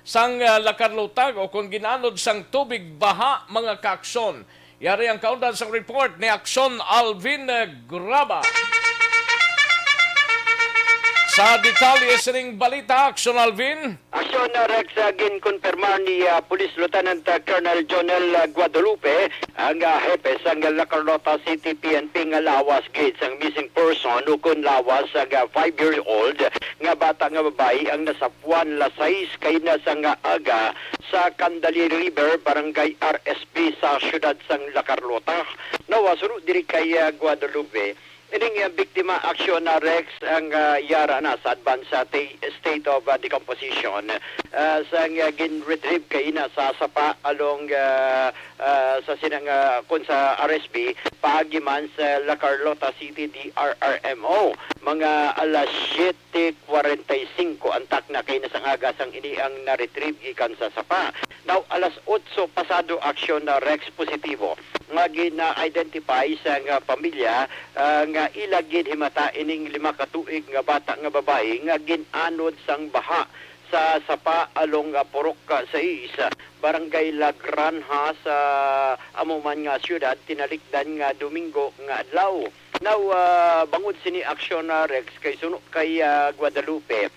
sang Lacarlotag o kung ginanod sang tubig baha mga kaaksyon. Yari ang kaundan sang report ni Aksyon Alvin Graba. Sa detalye sa ring balita, Aksyon Alvin. Aksyon Rex, ginkonfirmar ni Police Lieutenant Colonel Jonel Guadalupe ang hepe sa Lacarlota City PNP nga lawas gate ang missing person ukon lawas ang 5-year-old nga bata nga babae ang nasapuan lasais kay na sa nga aga sa Candali River, Barangay RSP sa syudad sang Lacarlota. Nawasuro diri kay Guadalupe. Ining biktima aksyon na Rex ang yara na sa advanced state of decomposition sa gin-retrieve kay na sa sapa along sa sinang kun sa RSP paagiman sa Lacarlota City DRRMO. Mga alas 7:45 antak na kay na sang aga sang ini ang na-retrieve gikan sa sapa. Now alas 8 pasado aksyon na Rex positibo nga gina-identify sa pamilya nga ilagid himata ining 5 ka tuig nga bata nga babae nga ginanod sang baha sa Sapa along Purok sa isa barangay La Granja sa amuman nga syudad tinalikdan nga Domingo nga adlaw. Now bangod sini aksyon na Rex kay suno kay Guadalupe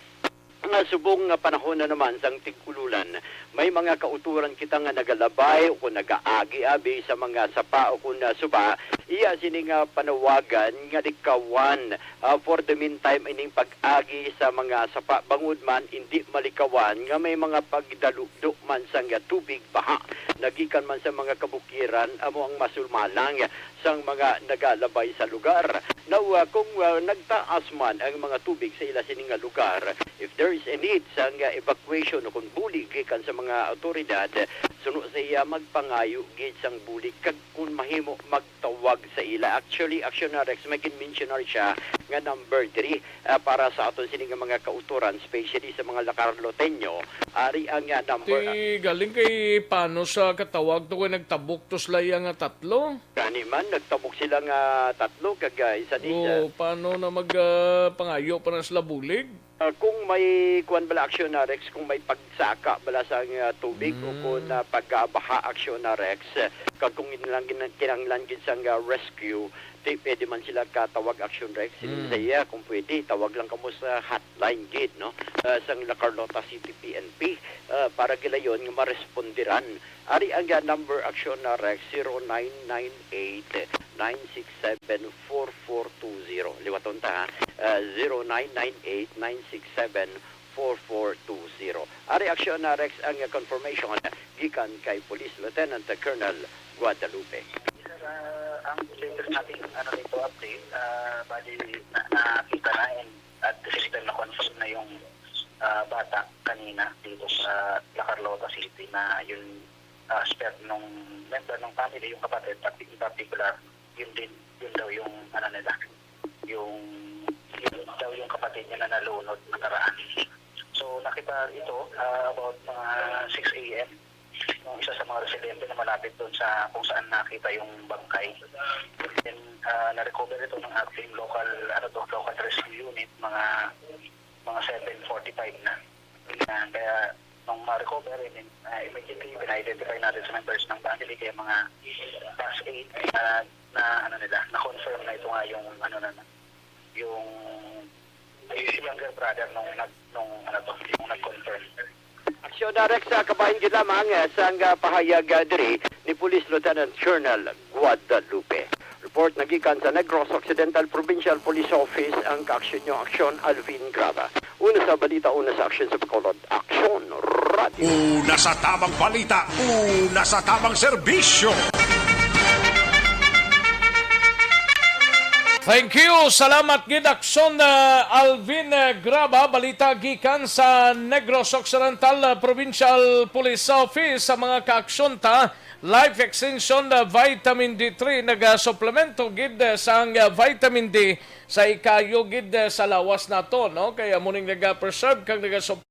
nga subong nga panahon na naman sang tig-ululan. May mga kauturan kita nga nagalabay o kung nagaagi-abi sa mga sapa o kung suba, iya sini nga panawagan nga likawan for the meantime ining pag-agi sa mga sapa bangod man hindi malikawan nga may mga pagdalugdo man sang tubig baha nagikan man sa mga kabukiran amo ang masulmalang sang mga nagalabay sa lugar. Now kung nagtaas man ang mga tubig sa ila sining nga lugar, if there is a need sang evacuation o kung bulig gikan sa mga otoridad, suno sa iya magpangayo gid sang bulig kag kung mahimo magtawag sa ila. Actually, Action Rex may mentionar siya nga number 3 para sa aton sining mga kauturan, especially sa mga Lacarloteño. Ari ang number. Galing kay paano sa katawag to kay nagtabok to sila nga tatlo? Kani man nagtabok sila nga tatlo kag isa din. Paano na pangayo pa na sila bulig? Kung may kuan bala Action Rex, kung may pagsaka bala sa tubig o kung pagbaha Action Rex, kag kung kinanglan gid sang rescue, pwede man sila katawag Action Rex. Siya kung pwede tawag lang kamo sa hotline gid no sang La Carlota City PNP para gilayon nga marespondiran. Ari ang number Action Rex 0998-967-4420. Liwaton ta ha. 0998-967-4420. Ari Action Rex ang confirmation gikan kay Police Lieutenant Colonel Guadalupe. Ang latest nating dito update, bali nakita na at the system na confirm na yung bata kanina dito sa La Carlota City na yung spare nung member ng family, yung kapatid, in particular, yun daw yung nila, yung daw yung kapatid niya na nalunod nakaraan. So nakita ito about mga 6 a.m. yung isa sa mga residente na malapit doon sa kung saan nakita yung bangkay. Then na-recover ito ng ating local rescue unit mga 7:45 na. Kaya nung ma-recover immediately pina-identify natin sa members ng family kaya mga past 8 na confirm na ito nga yung yung younger brother nung nag-confirm. Aksyon Rex sa kabahin gid lamang sang pahayag diri ni Police Lieutenant Colonel Guadalupe. Report nagikan sa Negros Occidental Provincial Police Office ang kaaksyon nyo Aksyon Alvin Graba. Una sa balita, una sa aksyon sa Bacolod, Aksyon Radio. Una sa tamang balita, una sa tamang serbisyo. Thank you. Salamat gid Aksyon Alvin Graba. Balita gikan sa Negros Occidental Provincial Police Office sa mga kaaksyon ta. Life Extension Vitamin D3 naga-supplemento gid sang vitamin D sa ikayo gid sa lawas nato no kaya muning naga-preserve kag naga-supplement.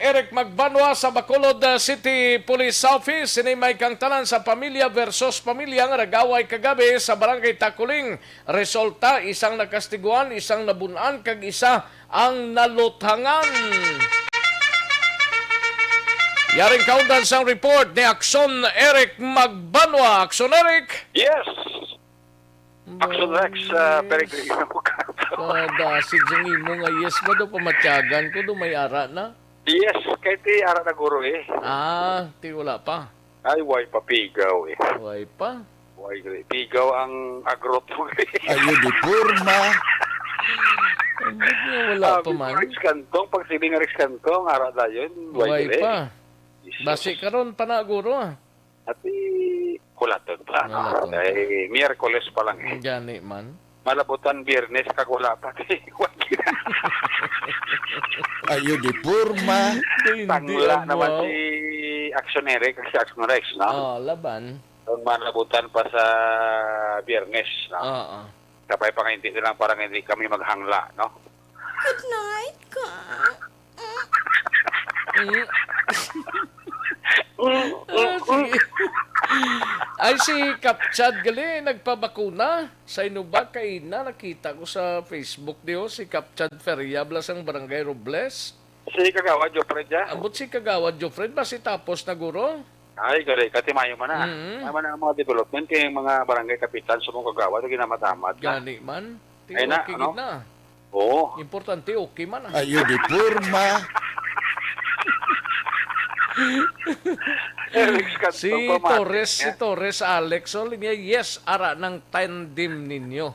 Eric Magbanwa sa Bacolod City Police Office. Sinimay kang tanan sa pamilya versus pamilya nga nagaway kagabi sa Barangay Takuling. Resulta, isang nakastiguan, isang nabunan, kag isa ang naluthangan. Yaring kaundan sang report ni Aksyon Eric Magbanwa. Aksyon Eric? Yes. Action Rex, Peregrino. Kadasid yung imo nga yes ba do pamatyagan ko do may ara na? Yes, kahit ara na guro eh. Ti wala pa. Ay, way pa pigaw eh. Way pa? Way pigaw ang agrot mo eh. Ayun, di porma. Wala pa man. Rex Kantong, pag siling Rex Kantong, ara na yun. Way pa. Basi karon pa na guro At kulaton pa. Eh, Miyerkules pa lang eh. Gani man. Malabutan Biyernes, kagula pa. Ayun, di porma. Tangla naman si Action Eric, si Action Rex, no? Laban. Ang malabutan pa sa Biyernes, no? Kapay pa hindi silang parang hindi kami maghangla, no? Good night, ka. Sige. Ay si Kapchad gali nagpabakuna sa inuba kay na nakita ko sa Facebook diyo si Kapchad Feria Blasang Barangay Robles. Si Kagawad Jofred ya? Ambot si Kagawad Jofred ba si tapos na guro? Ay, gali, katimayo man na. Naman ang mga development kay mga barangay kapitan sa mga Kagawad ginamatamat na. Gani man. Ay na, Okay ano? na. Oo. Importante okay man. Ayun, di porma. Si Torres Alex niya yes ara ng tandem ninyo.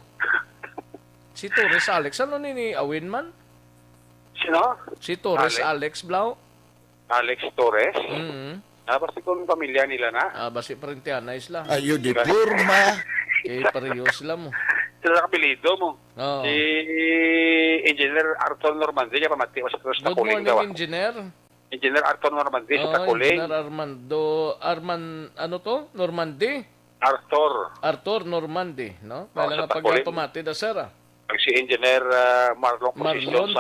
Si Torres Alex ano nini awin man? Sino? Si Torres Alex Blau. Alex Torres? Basi kung pamilya nila na? Basi parentiana isla. Ayun, di porma. Pareho sila mo. Sila kapilido mo. Oo. Si Engineer Arthur Normandi, kaya pamati ko sa Cruz na Good kuling morning, daw. Engineer. Engineer Arthur Normandi sa kuling. Engineer ano to? Normandi? Arthur Normandi, no? Oo, Kailangan sa Takuling. pagpamati da sara. Ang si Engineer Marlon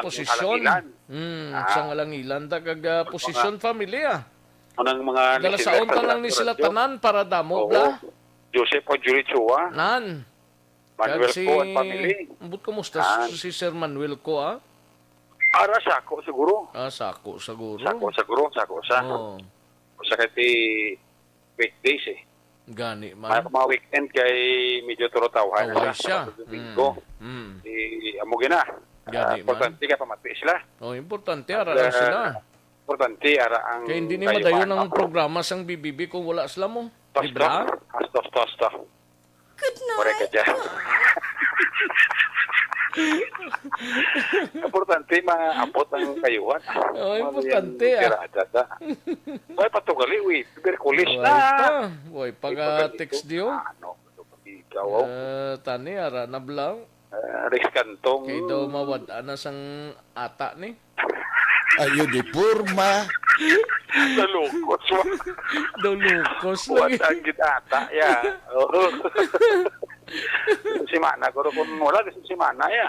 Posisyon. Sa Alangilan da kag posisyon familia. Anong mga Dala sa unta lang ni sila tanan para damo bla. Joseph o Julie Chua. Nan. Manuel Kag Ko at family. Ambot kumusta si Sir Manuel Ko Ara sako siguro. Sako siguro. Sako sa. Oo. Sa kati weekdays eh. Gani man. Mga weekend kay medyo turotawhan Away siya. Domingo. Amugin na. Gani man. Importante ka pamati sila. Importante ara lang sila. Importante ara ang Kaya hindi ni madayon ang programa sang BBB kung wala sila mo. Diba? Tosta. Good night. Correct ka dyan. Importante maabot ang kayuhan. Importante May patugali, tuberculis na. Way pag-text diyo. Tani, ara na blang. Rex Kantong. Kaya daw mawad na sang ata ni. Ayun, di porma. Dalukos. Dalukos lagi. Wala ang ata, ya. Si Mana, kung wala, si Mana, ya.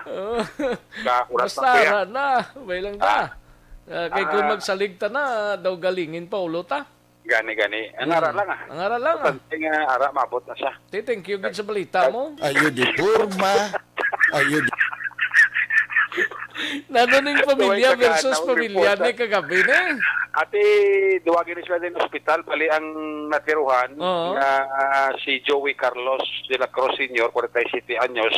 Kakulat Basta ara na. Way lang ta. Kay kung magsaligta na, daw galingin pa ulo ta. Gani. Ang ara lang Ang ara lang Panting ara, mabot na siya. Thank you good sa balita mo. Ayun, di porma. Ayun, Nanoning pamilya versus pamilya ni kagabi na. Ate, duwagin sila din ospital, bali ang natiruhan si Joey Carlos de la Cruz Sr., 47 anyos,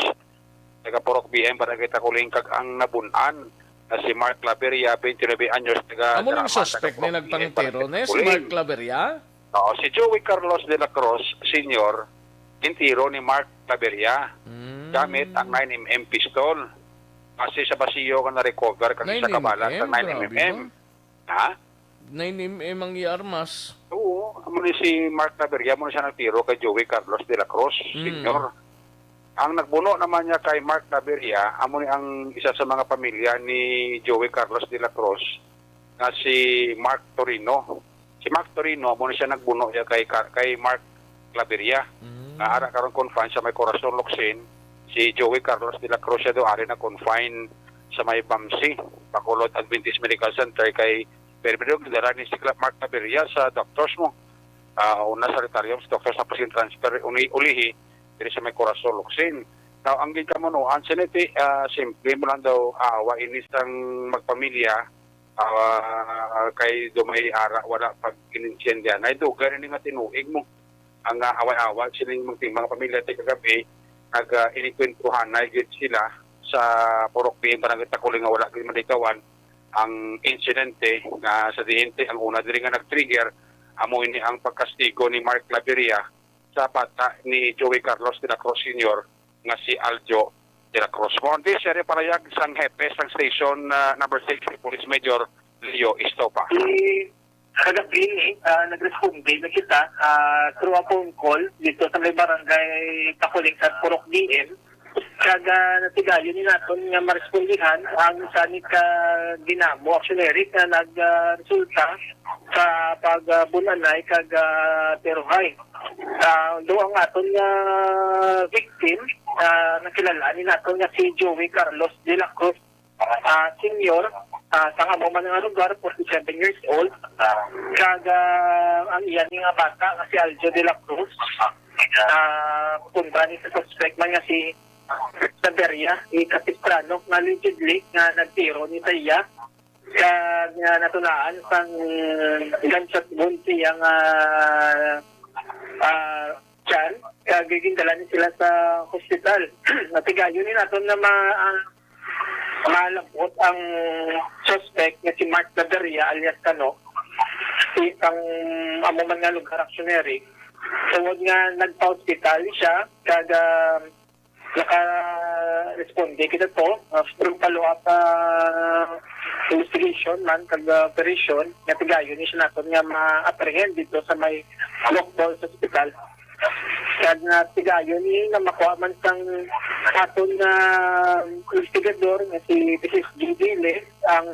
taga Porok BM, para kita kuling kag ang nabunan, na si Mark Claveria, 29 anyos, taga Amo ng suspect ni nagpangtiro na si Mark Claveria? Oo, si Joey Carlos de la Cruz Sr., intiro ni Mark Claveria, gamit ang 9mm pistol. Kasi sa basiyo ka na-recover kang isa kabalan sa 9mm. Ha? 9mm ang i-armas. Oo. Amo ni si Mark Claveria, amo siya nagtiro kay Joey Carlos de la Cruz, Sr. Ang nagbuno naman niya kay Mark Claveria, amo ni ang isa sa mga pamilya ni Joey Carlos de la Cruz, na si Mark Torino. Si Mark Torino, amo ni siya nagbuno niya kay Mark Claveria. Ara karon confine sa may Corazon Locsin. Si Joey Carlos de la Cruz siya daw ari na confine sa may BAMC, Bacolod Adventist Medical Center, kay pero dala ni si Mark Claveria sa doctors mo. Una sa retarium sa doctors na pasin transfer ulihi diri sa may Corazon Locsin. Now ang gikamonoan siniti simple mo lang daw awa inis ang magpamilya kay dumay ara wala pag ininsyendyan ay dugan ni nga tinuig mo ang away-awa sining mga pamilya tay kagabi inikwentuhan na gid sila sa Purok PM Barangay Takuling nga wala gid madikawan ang insidente nga sa diente ang una diri nga nag-trigger amo ini ang pagkastigo ni Mark Laveria sa bata ni Joey Carlos de la Cruz Sr. nga si Aljo de la Cruz. Kundi siya rin parayag sang hepe sang station number 6 si Police Major Leo Estopa. Kagabi, nag-responde na kita through a phone call dito sa may barangay Takuling sa Purok DM. Kaga natigayon ni naton nga marespondihan ang sanit ka ginamo actionary na nagresulta sa pagbunanay kag terohay. Do ang aton nga victim nakilala ni naton nga si Joey Carlos de la Cruz Senior, sa amo man nga lugar, 47 years old. Kaga ang iyan nga bata nga si Aljo de la Cruz. Punta ni sa suspect man nga si Saberia, Capistrano, na allegedly nga nagtiro ni Taya. Nga natunaan sang gunshot wound siyang tiyan. Gigindala ni sila sa hospital. Natigayon ni naton na malabot ang suspect nga si Mark Laveria alias Kano. Ang amo man nga lugar actionary. Tungod nga nagpa-hospital siya, kada naka-responde kita to, through follow-up investigation man, kag-operation, nga tigayon ni siya natin nga ma-apprehend dito sa may local hospital. Kag na tigayon ni nga makuha man sang aton na investigador nga si Mrs. Gidile ang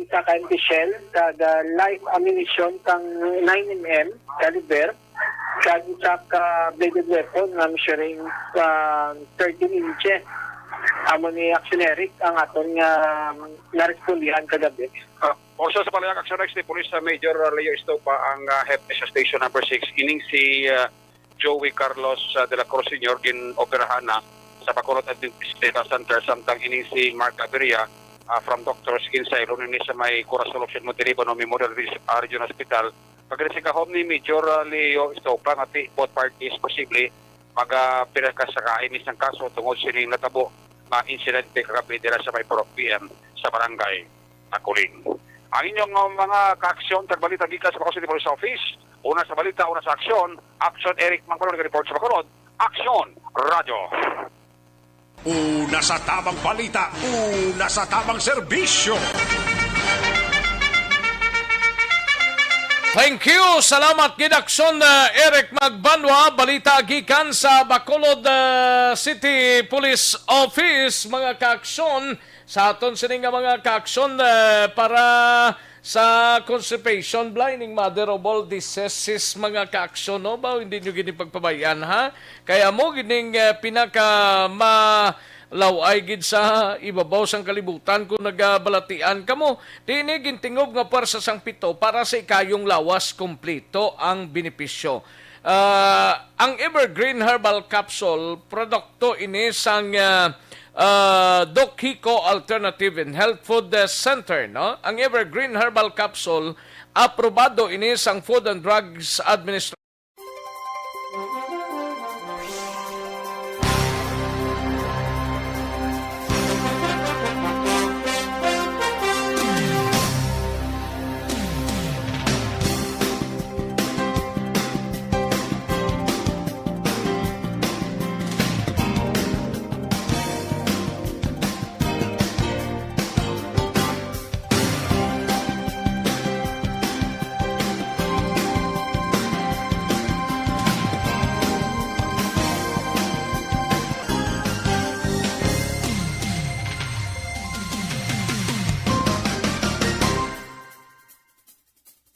isa ka empty shell kag live ammunition kang 9mm caliber kag isa ka bladed weapon nga measuring 13 inches. Amo ni actionary ang aton nga narespondihan kagabi. Also sa palayag actionary ni Police Major Leo Estopa ang head sa station number 6 ining si Joey Carlos de la Cruz Sr. gin-operahan na sa Bacolod Data Center samtang ining si Mark Laveria from Doctors Kinsay ni sa may Corazon Option Monterrey no Memorial Regional Hospital. Pagkakasikahom ni Major Leo Estopa nga both parties posible magpinakasakain isang kaso tungod sining natabo na insidente kagabi dira sa may Purok PM sa barangay Takuling. Ang inyong mga kaaksyon tagbalita gikan sa Bacolod City Police Office. Una sa balita, una sa aksyon. Aksyon Eric Mangkolon nag-report sa Bacolod. Aksyon Radyo. Una sa tamang balita, una sa tamang serbisyo. Thank you. Salamat gid aksyon Eric Magbanwa. Balita gikan sa Bacolod City Police Office. Mga kaaksyon sa aton sining mga kaaksyon para sa constipation, blinding, mother of all diseases, mga kaaksyon, no ba? Hindi nyo gini pagpabayan, ha? Kaya mo gining pinaka laway gid sa ibabaw sang kalibutan kung nagabalatian kamo. Dini gintingob nga para sang pito para sa ikayong lawas kompleto ang benepisyo. Ang Evergreen Herbal Capsule, produkto ini sang Doc Hico Alternative and Health Food Center, no? Ang Evergreen Herbal Capsule aprobado ini sang Food and Drugs Administration.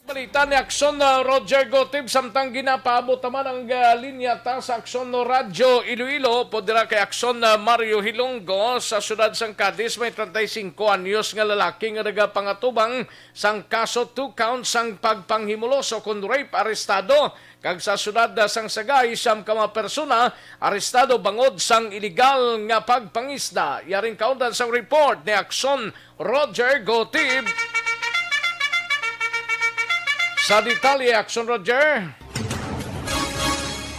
Balita ni Akson Roger Gotib samtang ginapaabot naman ang linya ta sa Akson Radyo Iloilo podira kay Akson Mario Hilonggo sa siyudad sang Cadiz may 35 anyos nga lalaki nga nagapangatubang sang kaso 2 counts sang pagpanghimulos o kun rape arestado kag sa siyudad sang Sagay siyam ka mga persona arestado bangod sang illegal nga pagpangisda. Yaring kaundan sang report ni Akson Roger Gotib. Sa detalye, Action Roger.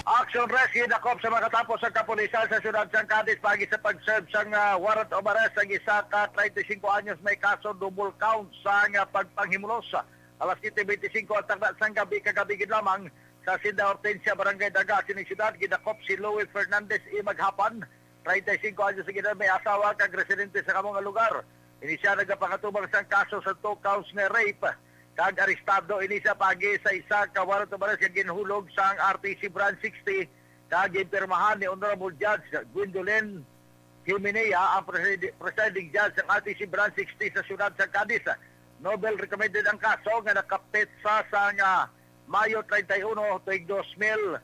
Action Action Rescue dakop sa makatapos ang kapulisan sa siyudad sang Cadiz pagi sa pag-serve sang warrant of arrest ang isa ka 35 anyos may kaso double count sa pagpanghimulos. Alas 7:25 ang tagda sang gabi kagabi gid lamang sa Sinda Hortensia Barangay Daga sining siyudad gidakop si Louis Fernandez Maghapan 35 anyos sa may asawa kag residente sa kamong lugar. Ini siya nagapakatubang sang kaso sa 2 counts na rape kag arestado ini sa pagi sa isa ka warrant of arrest kag ginhulog sang RTC Branch 60 kag ipirmahan ni Honorable Judge Gwendolyn Jimenea ang presiding judge ng RTC Branch 60 sa siyudad sa Cadiz. Nobel recommended ang kaso nga nakapit sa Mayo 31 tuig 2021.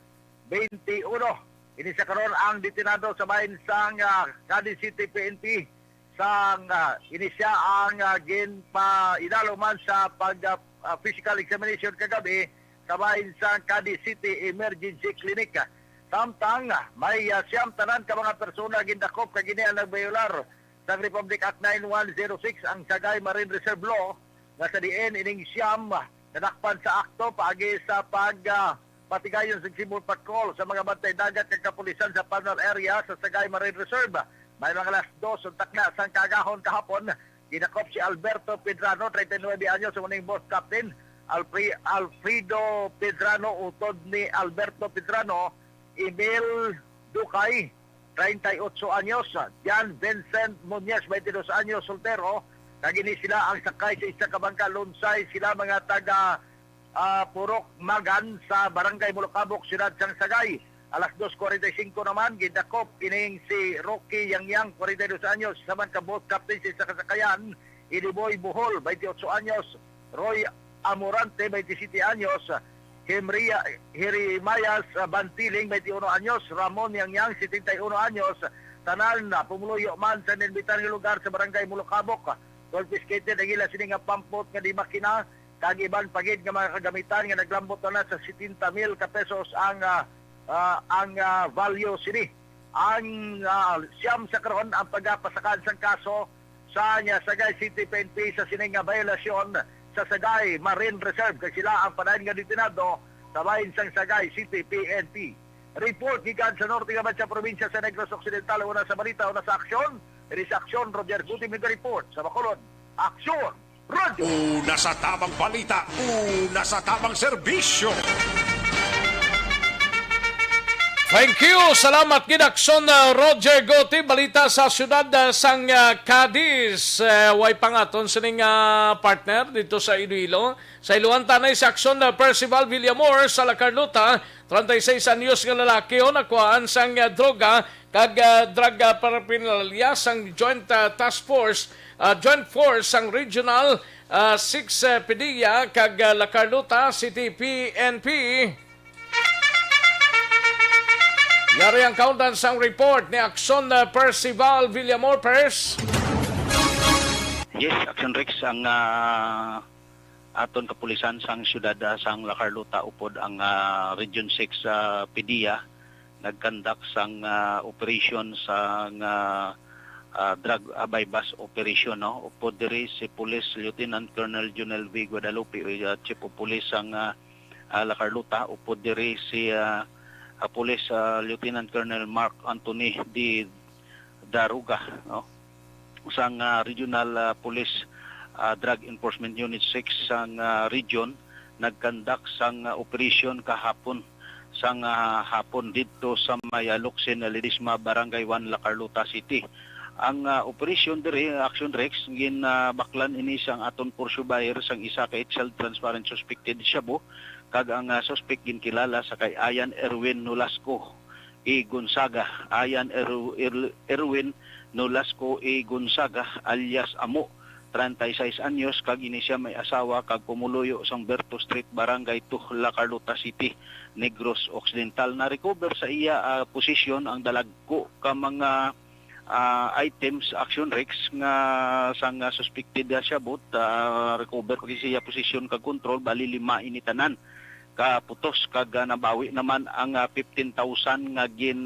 Ini sa karon ang detinado sa bahin sang Cadiz City PNP sang inisya ang ginpa-inalo man sa physical examination kagabi sa bahin sa Cadiz City Emergency Clinic. Samtang may siyam tanan ka mga persona gindakop kag gini ang nagbayular sa Republic Act 9106 ang Sagay Marine Reserve Law nga sa diin ining siyam nadakpan sa akto paagi sa patigayon sa Civil Patrol sa mga bantay dagat kag kapulisan sa Panel Area sa Sagay Marine Reserve. May mga alas 2 ang takna sang kagahon kahapon ginakop si Alberto Pedrano 39 anyos sa uning boss captain. Alfredo Pedrano utod ni Alberto Pedrano. Emil Ducay 38 anyos. Jan Vincent Muñez 22 anyos soltero. Kagini sila ang sakay sa isa ka bangka lunsay sila mga taga Purok Magan sa Barangay Mulocabok siyudad sang Sagay. Alas 2:45 naman gidakop ining si Rocky Yangyang 42 anyos saman ka boat captain sa isa kasakayan. Iliboy Buhol 28 anyos. Roy Amorante 27 anyos. Hirimayas Bantiling 21 anyos. Ramon Yangyang 71 anyos. Tanan na pumuluyo man sa nilbitan nga lugar sa Barangay Mulocabok. Confiscated ang ila sining nga pampot nga di makina kag iban pagid nga mga kagamitan nga naglambot na sa 70,000 ka pesos ang value sini. Ang siyam sa karon ang pagpasakan sang kaso sa Sagay City PNP sa sining nga violasyon sa Sagay Marine Reserve kay sila ang padayon nga detinado sa bahin sang Sagay City PNP. Report gikan sa norte nga sa probinsya sa Negros Occidental una sa balita una sa aksyon. Ini sa aksyon Roger Guti report sa Bacolod. Aksyon Radio. Una sa tamang balita, una sa tamang serbisyo. Thank you. Salamat Gidakson Roger Gotti. Balita sa siyudad sang Cadiz. Way pangaton sining partner dito sa Iloilo. Sa Iloan Tanay sa aksyon Percival Villamor sa La Carlota. 36 anyos nga lalaki o nakuhaan sang droga kag drug paraphernalia sang Joint Task Force Joint Force sang Regional 6 PDEA kag La Carlota City PNP. Yari ang countdown sang report ni Action Percival Villamor Perez. Yes, Action Rex ang aton kapulisan sang siyudad sang La Carlota upod ang Region 6 PDEA nagkandak sang operation sang drug bypass operation no upod diri si Police Lieutenant Colonel Jonel V. Guadalupe Chief of Police sang La Carlota upod diri si Police Lieutenant Colonel Mark Anthony D. Daruga no sang Regional Police Drug Enforcement Unit 6 sang region nagkandak sang operation kahapon sang hapon dito sa Mayaloksen Ledesma Barangay 1 La Carlota City. Ang operation diri Action Rex ginabaklan ini sang aton pursuit buyer sang isa ka child transparent suspected Shabu kag ang suspect ginkilala sa kay Ayan Erwin Nolasco E. Gonzaga. Ayan Erwin Nolasco E. Gonzaga alias Amo 36 anyos kag ini siya may asawa kag pumuluyo sa Berto Street Barangay 2 La Carlota City Negros Occidental. Na recover sa iya posisyon ang dalagko ka mga items Action Rex nga sang suspected siya but recover kag siya posisyon kag control bali 5 initanan kaputos kag nabawi naman ang 15,000 nga gin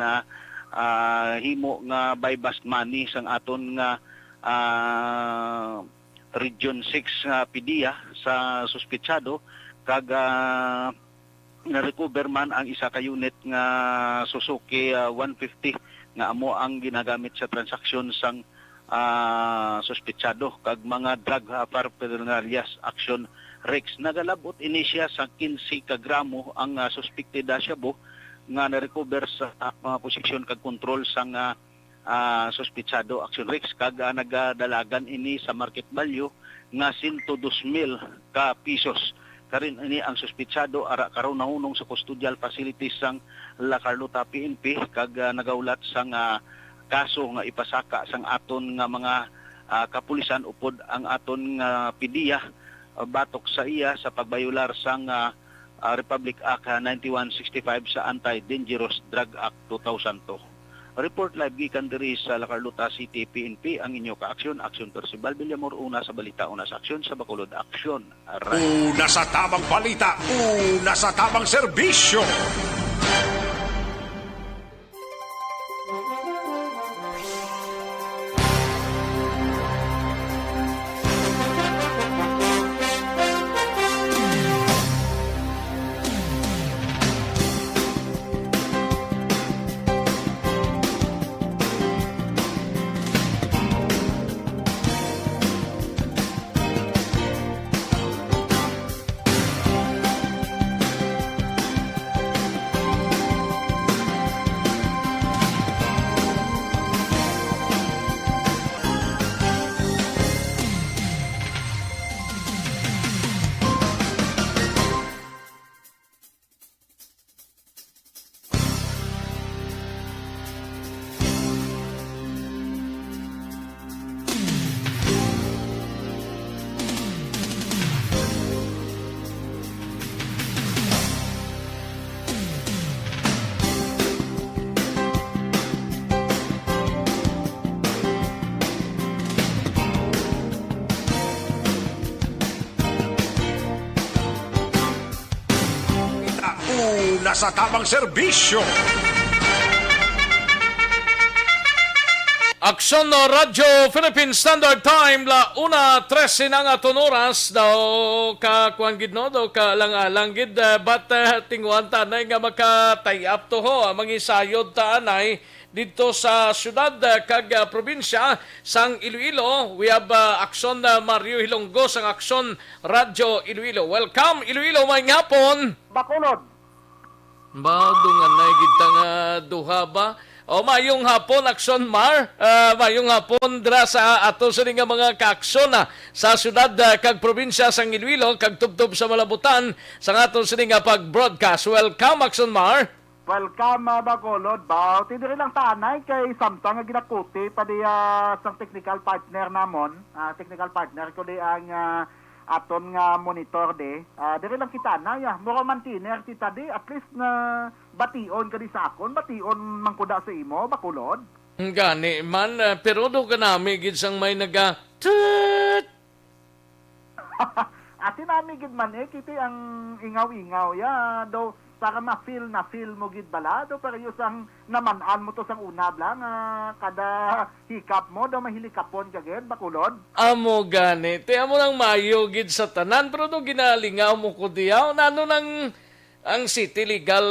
himo nga bypass money sang aton nga Region 6 PDEA sa suspetsado kag na-recover man ang isa ka unit nga Suzuki 150 nga amo ang ginagamit sa transaksyon sang suspetsado kag mga drug paraphernalias action Rex. Nagalabot ini siya sa 15 ka gramo ang suspected shabu nga na-recover sa mga posisyon kag kontrol sang suspetsado action Rex kag nagadalagan ini sa market value nga 102,000 ka pesos. Karin ini ang suspetsado ara karon nahunong sa custodial facilities sang La Carlota PNP kag nagaulat sang kaso nga ipasaka sang aton nga mga kapulisan upod ang aton nga PDEA batok sa iya sa pagbayular sang Republic Act 9165 sa Anti-Dangerous Drug Act 2002. Report live gikan diri sa La Carlota City PNP ang inyo ka-aksyon, Aksyon Percival Villamor, una sa balita, una sa aksyon, sa Bacolod Aksyon. Una sa tamang balita, una sa tamang serbisyo. Una sa tamang serbisyo. Aksyon no Radyo Philippine Standard Time la 1:13 na nga oras daw ka kuan gid no daw ka lang gid but tingwan tanay nga makatay-up to ho mangisayod ta anay dito sa syudad kag probinsya sang Iloilo. We have Aksyon Mario Hilonggo sang Aksyon Radyo Iloilo. Welcome Iloilo, may ngapon. Bacolod. Ba dungan na gid ta nga duha ba? O mayong hapon Aksyon Mar, mayong hapon dra sa ato sa nga mga kaaksyon sa syudad kag probinsya sang Iloilo kag tubtob sa malabutan sa ato sa nga pag-broadcast. Welcome Aksyon Mar. Welcome, Bacolod. Bao, tindi rin lang tanay kay Samsung nga ginakuti pa di sang technical partner namon. Technical partner ko di ang aton nga monitor di. Di rin lang kita na, mura man tiner kita di. At least na bation ka di sa akon, bation mangkuda sa imo, Bacolod. Gani man, pero do ka nami gid sang may naga Ati nami gid man kiti ang ingaw-ingaw do para ma-feel mo gid bala do pero sang namanan mo to sang una lang kada hikap mo do mahilikapon ka gid, Bacolod. Amo gani, ti amo nang mayo gid sa tanan pero do ginalingaw mo ko diyaw nano nang ang city legal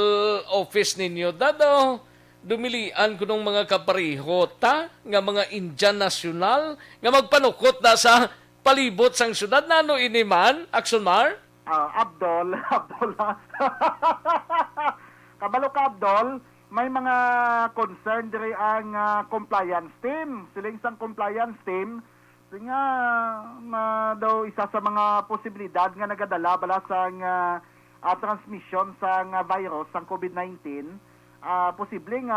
office ninyo dado dumilian ko ng mga kaparihota nga mga Indian nasyonal nga magpanukot na sa palibot sang syudad nano iniman Aksyon Mar. Abdol. Kabalo ka, Abdol, may mga concern diri ang compliance team. Siling sang compliance team, nga daw isa sa mga posibilidad nga nagadala bala sang transmission sang virus sang COVID-19. Posibleng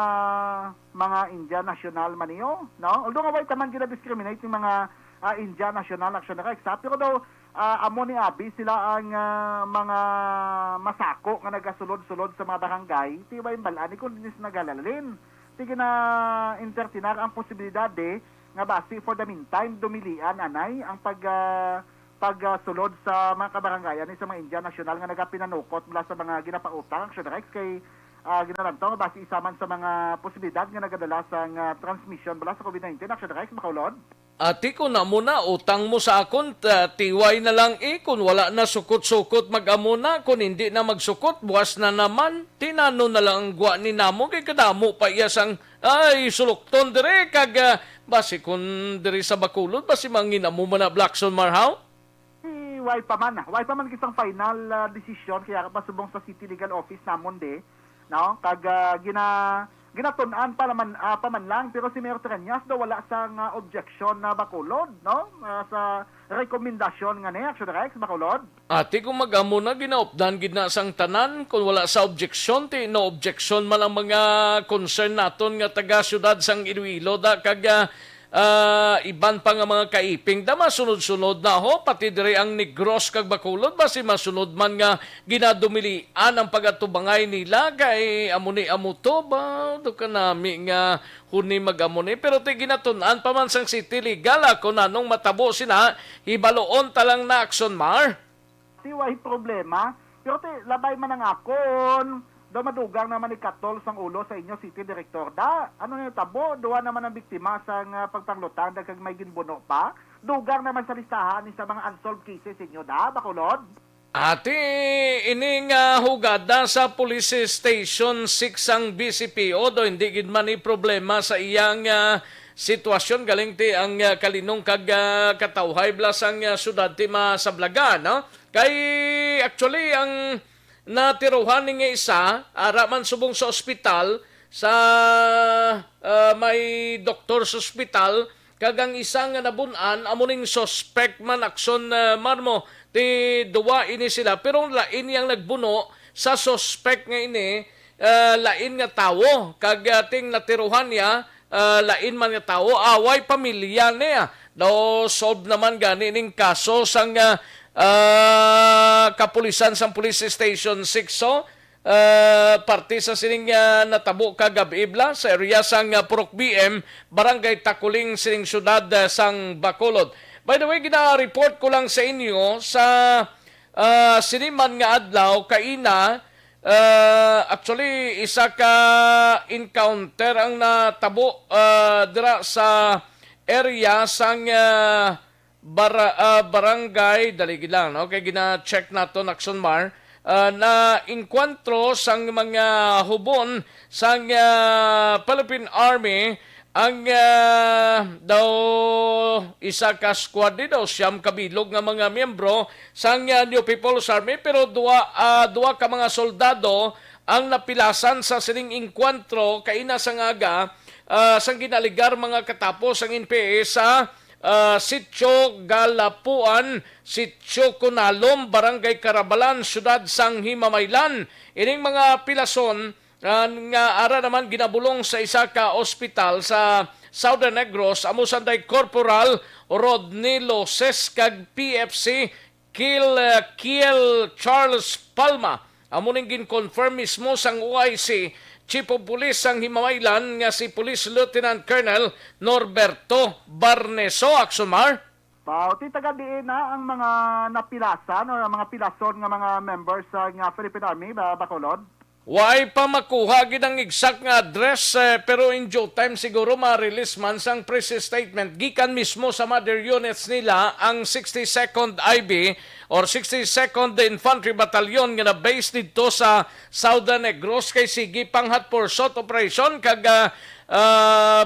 mga Indian national man niyo, no? Although nga way taman gina-discriminate yung mga Indian national action na ka, pero daw amo ni Abi sila ang mga masako nga nagasulod-sulod sa mga barangay. Tiba yung balani kung dinis nagalalin. Tige na intertinar ang posibilidad nga basi for the meantime dumilian anay ang pagsulod sa mga kabarangayan sa mga Indian national nga nagapinanukot mula sa mga ginapautang action direct kay ginalantaw nga basi isaman sa mga posibilidad nga nagadala sa transmission mula sa COVID-19 action direct, Bacolod. Ati ko na muna, utang mo sa akon, tiway na lang kung wala na sukot-sukot mag-amo na, kung hindi na magsukot, buwas na naman, tinano na lang ang gwa ni namo, kay kadamo pa iyasang, ay, sulukton dire, basi kung dire sa Bacolod, basi mangina mo man na Blackson Marhaw? Why pa man kisang final decision, kaya pasubong sa City Legal Office namon de, no? Ginatunan pa man lang, pero si Mayor Treñas daw wala sang objection na Bacolod, no? Sa rekomendasyon nga ni Action Rex Bacolod. Ati kung mag-amo na ginaupdan gina sang tanan, kung wala sa objection, no objection man ang mga concern naton nga taga syudad sang Iloilo da kag iban pa nga mga kaiping da masunod-sunod na ho, pati dire ang Negros kag Bacolod, basi masunod man nga ginadumilian ang pagatubangay nila kay amuni amuto ba do kanami nga huni mag-amuni, pero ti ginatunan pa man sang City Legal ako nanong matabo sina hibaloon talang na action mar. Tiway problema, pero labay man ang akon. Do madugang naman ikatol sang ulo sa inyo City Director da. Ano nga tabo, duwa naman ang biktima sang pagpanglutang dagkag may ginbuno pa. Dugang naman sa listahan ni sa mga unsolved cases inyo da, Bacolod. Ati, ining hugada sa Police Station 6 ang BCPO do hindi gid man ni problema sa iyang sitwasyon galing ti ang kalinong kag katawhay blas ang syudad ti Masablaga, no? Kay actually ang natiruhan nga isa, araman subong sa ospital, sa may doktor sa ospital, kagang isang nabunan, amuning suspect man akson marmo, ti duwa ini sila, pero lain yang nagbuno sa suspect nga ini, lain nga tawo, kag ting natiruhan niya, lain man nga tawo, away pamilya niya. Daw solve naman gani ning kaso sang kapulisan sa Police Station 6 so parte sa sining natabo kagabi ibla sa area sang Purok BM Barangay Takuling sining syudad sang Bacolod. By the way, gina-report ko lang sa inyo sa siniman nga adlaw kaina actually isa ka encounter ang natabo dira sa area sang barangay daligi lang, no? Kaya gina-check nato Action Mar na inkwentro sang mga hubon sang Philippine Army ang daw isa ka squad daw siyam kabilog nga mga miyembro sang New People's Army, pero duwa ka mga soldado ang napilasan sa sining inkwentro kaina sang aga sang ginaligar mga katapos ang NPA sa Sitio Galapuan, Sitio Kunalom, Barangay Carabalan, Syudad sang Himamaylan. Ining mga pilason nga ara naman ginabulong sa isa ka ospital sa Southern Negros, amusanday Corporal Rodney Loses kag PFC Kiel Charles Palma. Amuning gin-confirm mismo sang OIC Chief of Police sang Himamaylan nga si Police Lieutenant Colonel Norberto Barneso. Aksumar? Ti taga diin na ang mga napilasan o mga pilason nga mga members sa Philippine Army, Bacolod? Why pa makuha gid ang exact nga address pero in due time siguro ma-release man sang press statement gikan mismo sa mother units nila ang 62nd IB or 62nd Infantry Battalion nga na-based dito sa Southern Negros kay sige pang hot pursuit operation kag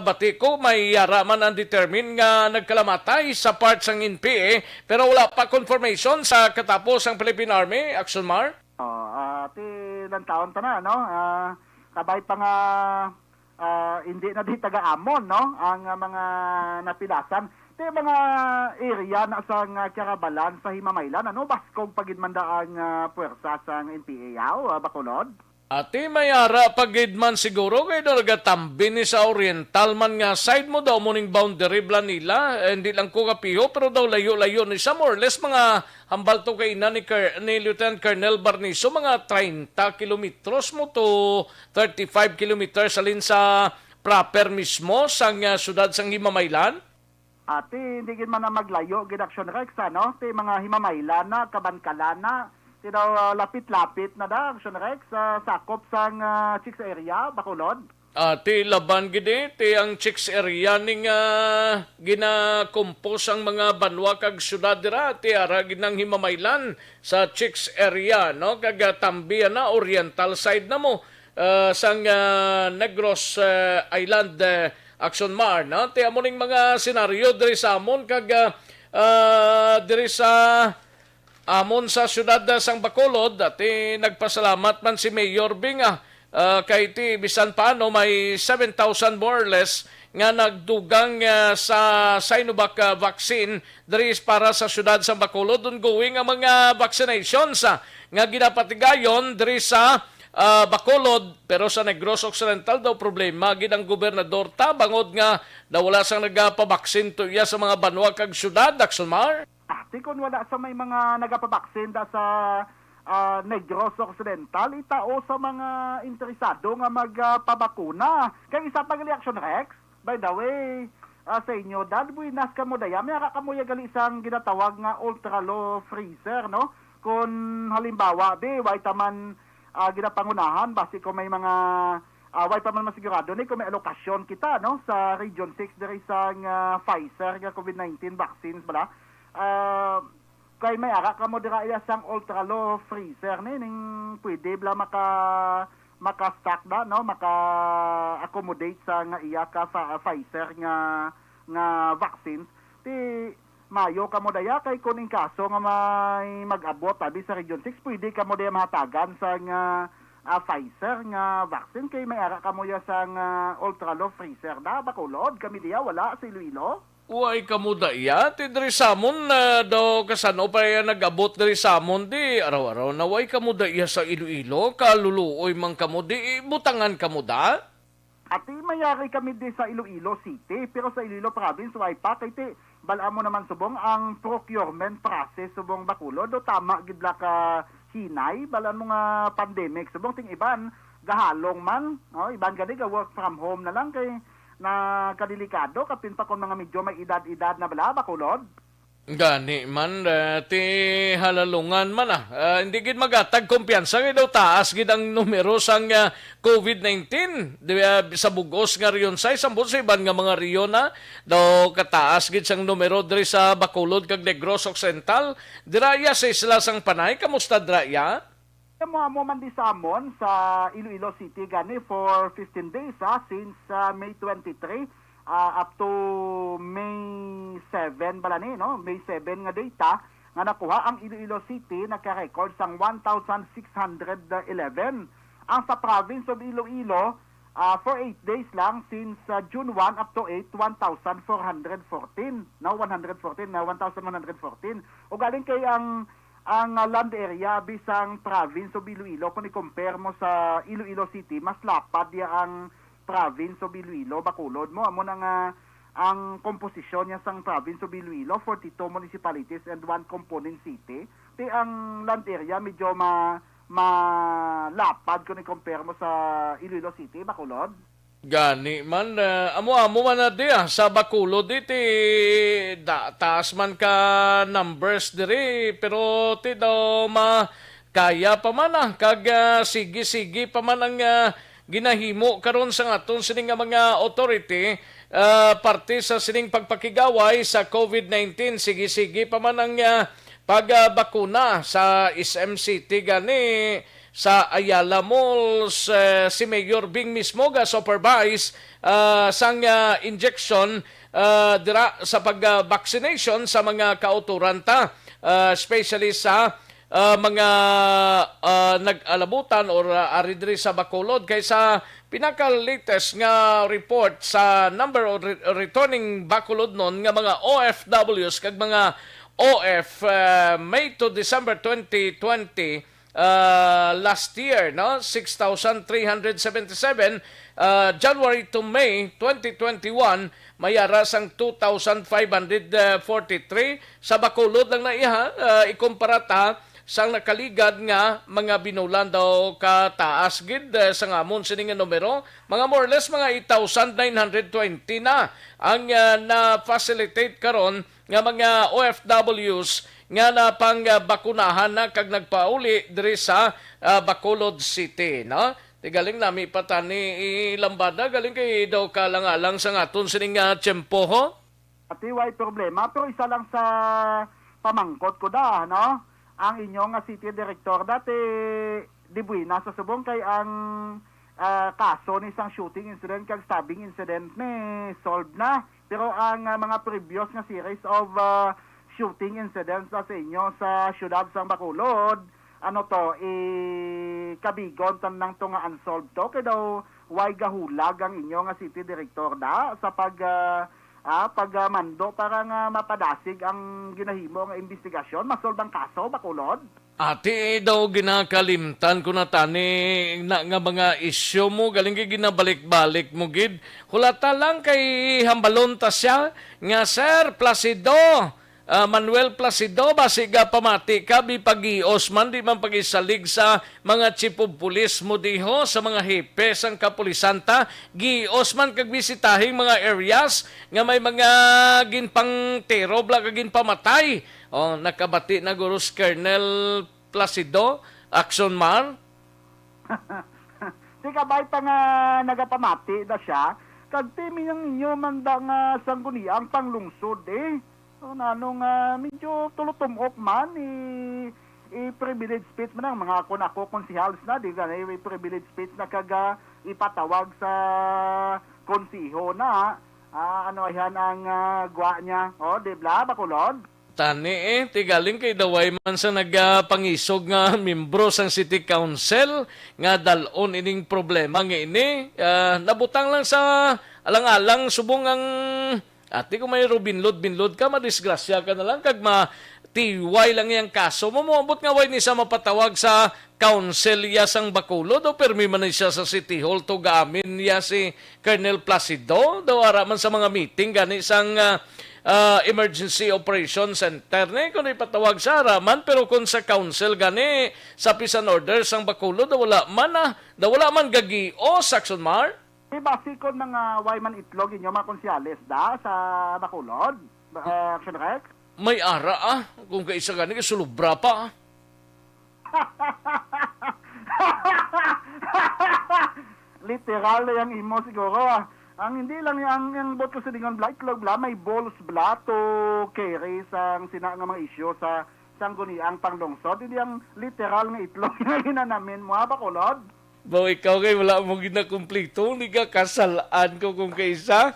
bati ko may yara man ang determine nga nagkalamatay sa parts ng NPA pero wala pa confirmation sa katapos ang Philippine Army. Action Mar? Ti ilang taon ta na, no? Kabay pa nga hindi na di taga-amon, no? Ang mga napilasan. Ti mga area na sa Carabalan sa Himamaylan, ano? Baskog pagidmanda ang puwersa sa NPA, Bacolod? Ati mayara pagidman siguro kay nagatambi ni sa Oriental man nga side mo daw muning boundary bla nila, hindi lang ko kapiho pero daw layo-layo ni sa more or less mga hambal to kay ni Lieutenant Colonel Barniso mga 30 kilometros mo to 35 kilometers alin sa proper mismo sang syudad sang Himamaylan. Ati hindi gid man na maglayo gid Action Rex, no? Ti mga Himamaylan na Kabankalana daw lapit-lapit na da Action Rex sakop sang Chicks area, Bacolod. Ti laban gidi ti ang chicks area ning ginakumpos ang mga banwa kag syudad dira ti ara ginang himamaylan sa chicks area no kag tambi na oriental side na mo sang Negros Island Action Mar no ti amo ning mga senaryo diri sa amon kag diri sa amon sa syudad sang Bacolod dati nagpasalamat man si Mayor Binga kay ti bisan paano may 7,000 more or less nga nagdugang sa Sinovac vaccine diri para sa syudad sa Bacolod ongoing ang mga vaccinations nga ginapatigayon diri sa Bacolod pero sa Negros Occidental daw problema gid ang gobernador tabangod nga wala sang nagapabaksin to iya sa mga banwa kag syudad Daxonmar. Di kon wala sa may mga nagapabaksin da sa Negros Occidental, itao sa mga interesado nga magpabakuna. Kaya isa pag reaction Rex, by the way, sa inyo, Dad, buinas ka mo daya, may kakamuya gali isang ginatawag nga ultra low freezer, no? Kung halimbawa, way taman ginapangunahan, basi kung may mga, way pa man masigurado, kung may alokasyon kita, no? Sa Region 6, there is ang Pfizer, COVID-19 vaccines, bala. Kay may ara ka mo dira iya sang ultra low freezer ning pwede bla maka-stock da no maka-accommodate sa nga iya ka Pfizer nga vaccines ti mayo ka mo daya kay kuning kaso nga may mag-abot abi sa Region 6 pwede ka mo daya mahatagan sa nga Pfizer nga vaccine kay may ara ka mo ya sang ultra low freezer da Bacolod kami diya wala sa Iloilo. Uy, kamuda iya. Ti diri samon daw kasano pa yan nag-abot diri samon di araw-araw na way kamuda iya sa Iloilo. Kaluluoy mang kamudi. Butangan kamuda? Ati mayari kami di sa Iloilo City. Pero sa Iloilo Province, way pa. Kaya ti, bala mo naman subong ang procurement process subong Bacolod. Do tama gidla ka hinay. Bala mo nga pandemic. Subong ting iban, gahalong man. No? Iban gani ka work from home na lang kay na kadelikado kapin pa kon mga medyo may edad-edad na bala Bacolod. Gani man ti halalungan man hindi gid magatag kumpiyansa gid daw taas gid ang numero sang COVID-19 sa bugos nga riyon sa sambot sa iban nga mga riyon na daw kataas gid sang numero diri sa Bacolod kag Negros Occidental diraya sa isla sang Panay kamusta diraya? Mo man di sa amon sa Iloilo City gani for 15 days since May 23 up to May 7 bala ni no May 7 nga data nga nakuha ang Iloilo City nagka-record sang 1,611 ang sa province of Iloilo for 8 days lang since June 1 up to 8 1,414 now 114 na 1,114 o galing kay ang land area bisang province of Iloilo kung i-compare mo sa Iloilo City mas lapad ya ang province of Iloilo Bacolod mo amo nga ang komposisyon niya sang province of Iloilo 42 municipalities and 1 component city ti ang land area medyo malapad kung i-compare mo sa Iloilo City Bacolod. Gani man amo man na di sa Bacolod ti taas man ka numbers diri pero ti daw kaya pa man kag sige pa man ang ginahimo karon sa aton sining mga authority parte sa sining pagpakigaway sa COVID-19 sige pa man ang pagbakuna sa SMCT gani sa Ayala Malls, si Mayor Bing mismo ga supervise sang injection dira sa pag-vaccination sa mga kauturan ta, especially sa mga nag-alabutan or ari diri sa Bacolod kaysa pinaka-latest nga report sa number of returning Bacolod non nga mga OFWs kag mga OF May to December 2020 last year, no? 6,377. January to May 2021, mayara sang 2,543. Sa Bacolod lang na iha, ikomparata sang nakaligad nga mga binulan daw kataas gid sa ngamon sining nga numero. Mga more or less mga 8,920 na ang na-facilitate karon nga mga OFWs nga na pang bakunahan na kag nagpauli diri sa Bacolod City, no? Ti galing nami patani ilambada, galing kay daw kalang-alang sa ngaton sining tiyempo ho? Ati way problema, pero isa lang sa pamangkot ko da, no? Ang inyong city director dati di buwina sa subong kay ang kaso ni isang shooting incident kag stabbing incident ni solved na. Pero ang mga previous nga series of shooting incidents sa inyo sa syudad sa Bacolod, ano to, kabigon tanang to nga unsolved to, kaya daw way gahulag ang inyo nga city director da sa pagmando para nga mapadasig ang ginahimo nga investigasyon, masolve ang kaso, Bacolod. Ati daw ginakalimtan ko na tani nga mga isyo mo, galing kay ginabalik-balik mo gid. Hulata lang kay hambalon ta siya nga Sir Placido, Manuel Placido, basiga pamati ka, bipagios man, di man pagisalig sa mga chief of police mo diho, sa mga hepe sang kapulisanta, gios man kag bisitahing mga areas nga may mga ginpang tero, bla kag ginpamatay. O, nakabati na Gurus Colonel Placido, Action Man. Di ka ba'y nga nagapamati na siya, kag timi ng inyo manda nga sangguniang panglungsod So, nanong medyo tulutumok man, i-privilege speech man ang mga ako konsihals na, di ka na i-privilege speech na kaga ipatawag sa konsiho na, ano yan ang gwa niya, di bla, Bacolod? Tani tigaling kay daway man sa nagpangisog nga membro sang City Council nga dalon ining problema nga ini. Nabutang lang sa alang-alang subong ang ati kung may binlod ka, madisgrasya ka na lang kag tiway lang yang kaso mo. Moabot nga way ni sa mapatawag sa council ya sang Bacolod o permi man siya sa City Hall to gaamin ya si Colonel Placido daw ara man sa mga meeting gani sang Emergency Operations Center ni kung ipatawag sa araman, pero kung sa council gani sa peace and order sang Bacolod wala man gagi o Saxon Mar. Basikon ng Wayman Itlog inyo mga konsyales da sa Bacolod, Action Rec? May ara kung kaisa gani sulubra pa Literal yung imo siguro Ang hindi lang yung bot ko sa dingon bla, itlog bla, may balls bla to carry sang sina nga mga isyo sa sangguniang panglungsod. Hindi ang literal nga itlog nga ginanamin mo, Bacolod. Bo, ikaw kay wala mo ginakumplito, hindi ka kasalaan ko kung kaisa.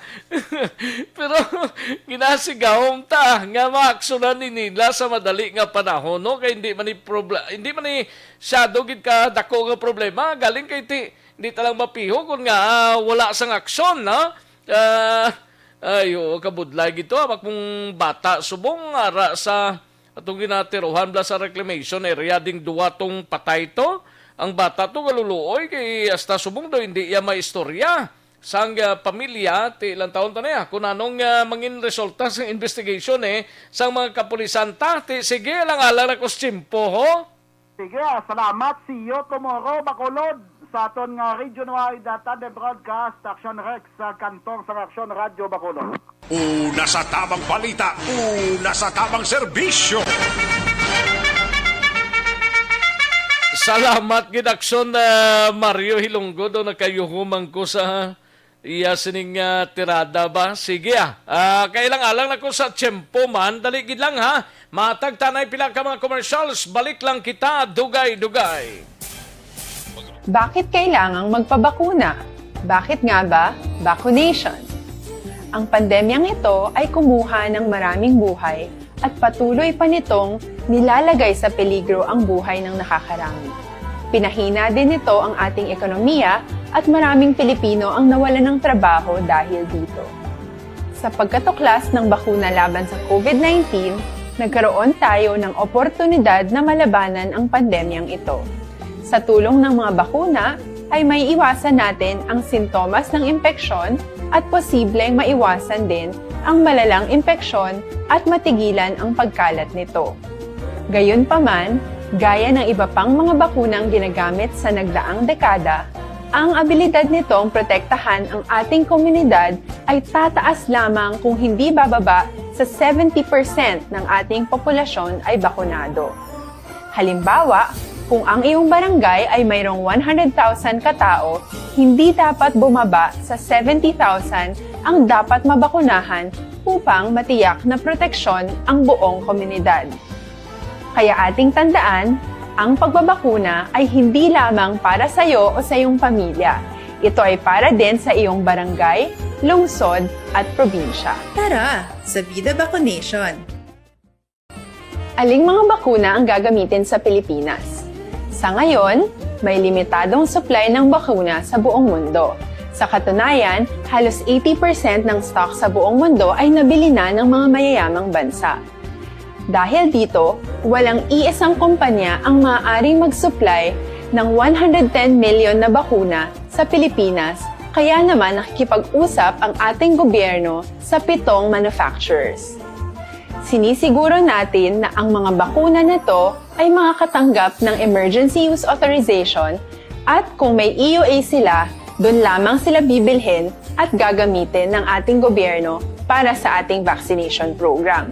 Pero ginasigawom ta nga maaksunan ni nila sa madali nga panahon, no? Kaya hindi man ni shadow gid ka dako nga problema, galing kay hindi talang mapiho kung nga wala sang aksyon, no? Ayo kabudlay gito kung bata subong ara sa atong ginatiruhan bla sa reclamation area ding duwa tong patay to. Ang bata to galuluoy kay hasta subong daw hindi iya maistorya sang pamilya ti ilang taon to na kung anong mangin resulta sa investigation sang mga kapulisan ta ti sige lang ala na kostsimpo ho. Sige, salamat. See you tomorrow, Bacolod, sa aton nga region-wide data de broadcast Action Rex sa kantong sa Action Radio Bacolod. Una sa tamang balita, una sa tamang serbisyo. Salamat gid Aksyon Mario Hilonggo do nakayuhuman ko sa iya sining tirada ba. Sige kailang alang na ko sa tiyempo man, dali gid lang ha. Matag tanay pila ka mga commercials, balik lang kita dugay-dugay. Bakit kailangang magpabakuna? Bakit nga ba? Vaccination. Ang pandemyang ito ay kumuha ng maraming buhay at patuloy pa nitong nilalagay sa peligro ang buhay ng nakakarami. Pinahina din nito ang ating ekonomiya at maraming Pilipino ang nawalan ng trabaho dahil dito. Sa pagkatuklas ng bakuna laban sa COVID-19, nagkaroon tayo ng oportunidad na malabanan ang pandemyang ito. Sa tulong ng mga bakuna, ay may iwasan natin ang sintomas ng impeksyon at posibleng maiwasan din ang malalang impeksyon at matigilan ang pagkalat nito. Gayunpaman, gaya ng iba pang mga bakunang ginagamit sa nagdaang dekada, ang abilidad nitong protektahan ang ating komunidad ay tataas lamang kung hindi bababa sa 70% ng ating populasyon ay bakunado. Halimbawa, Kung ang iyong barangay ay mayroong 100,000 katao, hindi dapat bumaba sa 70,000 ang dapat mabakunahan upang matiyak na proteksyon ang buong komunidad. Kaya ating tandaan, ang pagbabakuna ay hindi lamang para sa iyo o sa iyong pamilya. Ito ay para din sa iyong barangay, lungsod at probinsya. Tara, sa Vida Vaccination! Aling mga bakuna ang gagamitin sa Pilipinas? Sa ngayon, may limitadong supply ng bakuna sa buong mundo. Sa katunayan, halos 80% ng stock sa buong mundo ay nabili na ng mga mayayamang bansa. Dahil dito, walang iisang kumpanya ang maaaring mag-supply ng 110 million na bakuna sa Pilipinas, kaya naman nakikipag-usap ang ating gobyerno sa 7 manufacturers. Sinisiguro natin na ang mga bakuna na to ay makakatanggap ng Emergency Use Authorization at kung may EUA sila, doon lamang sila bibilhin at gagamitin ng ating gobyerno para sa ating vaccination program.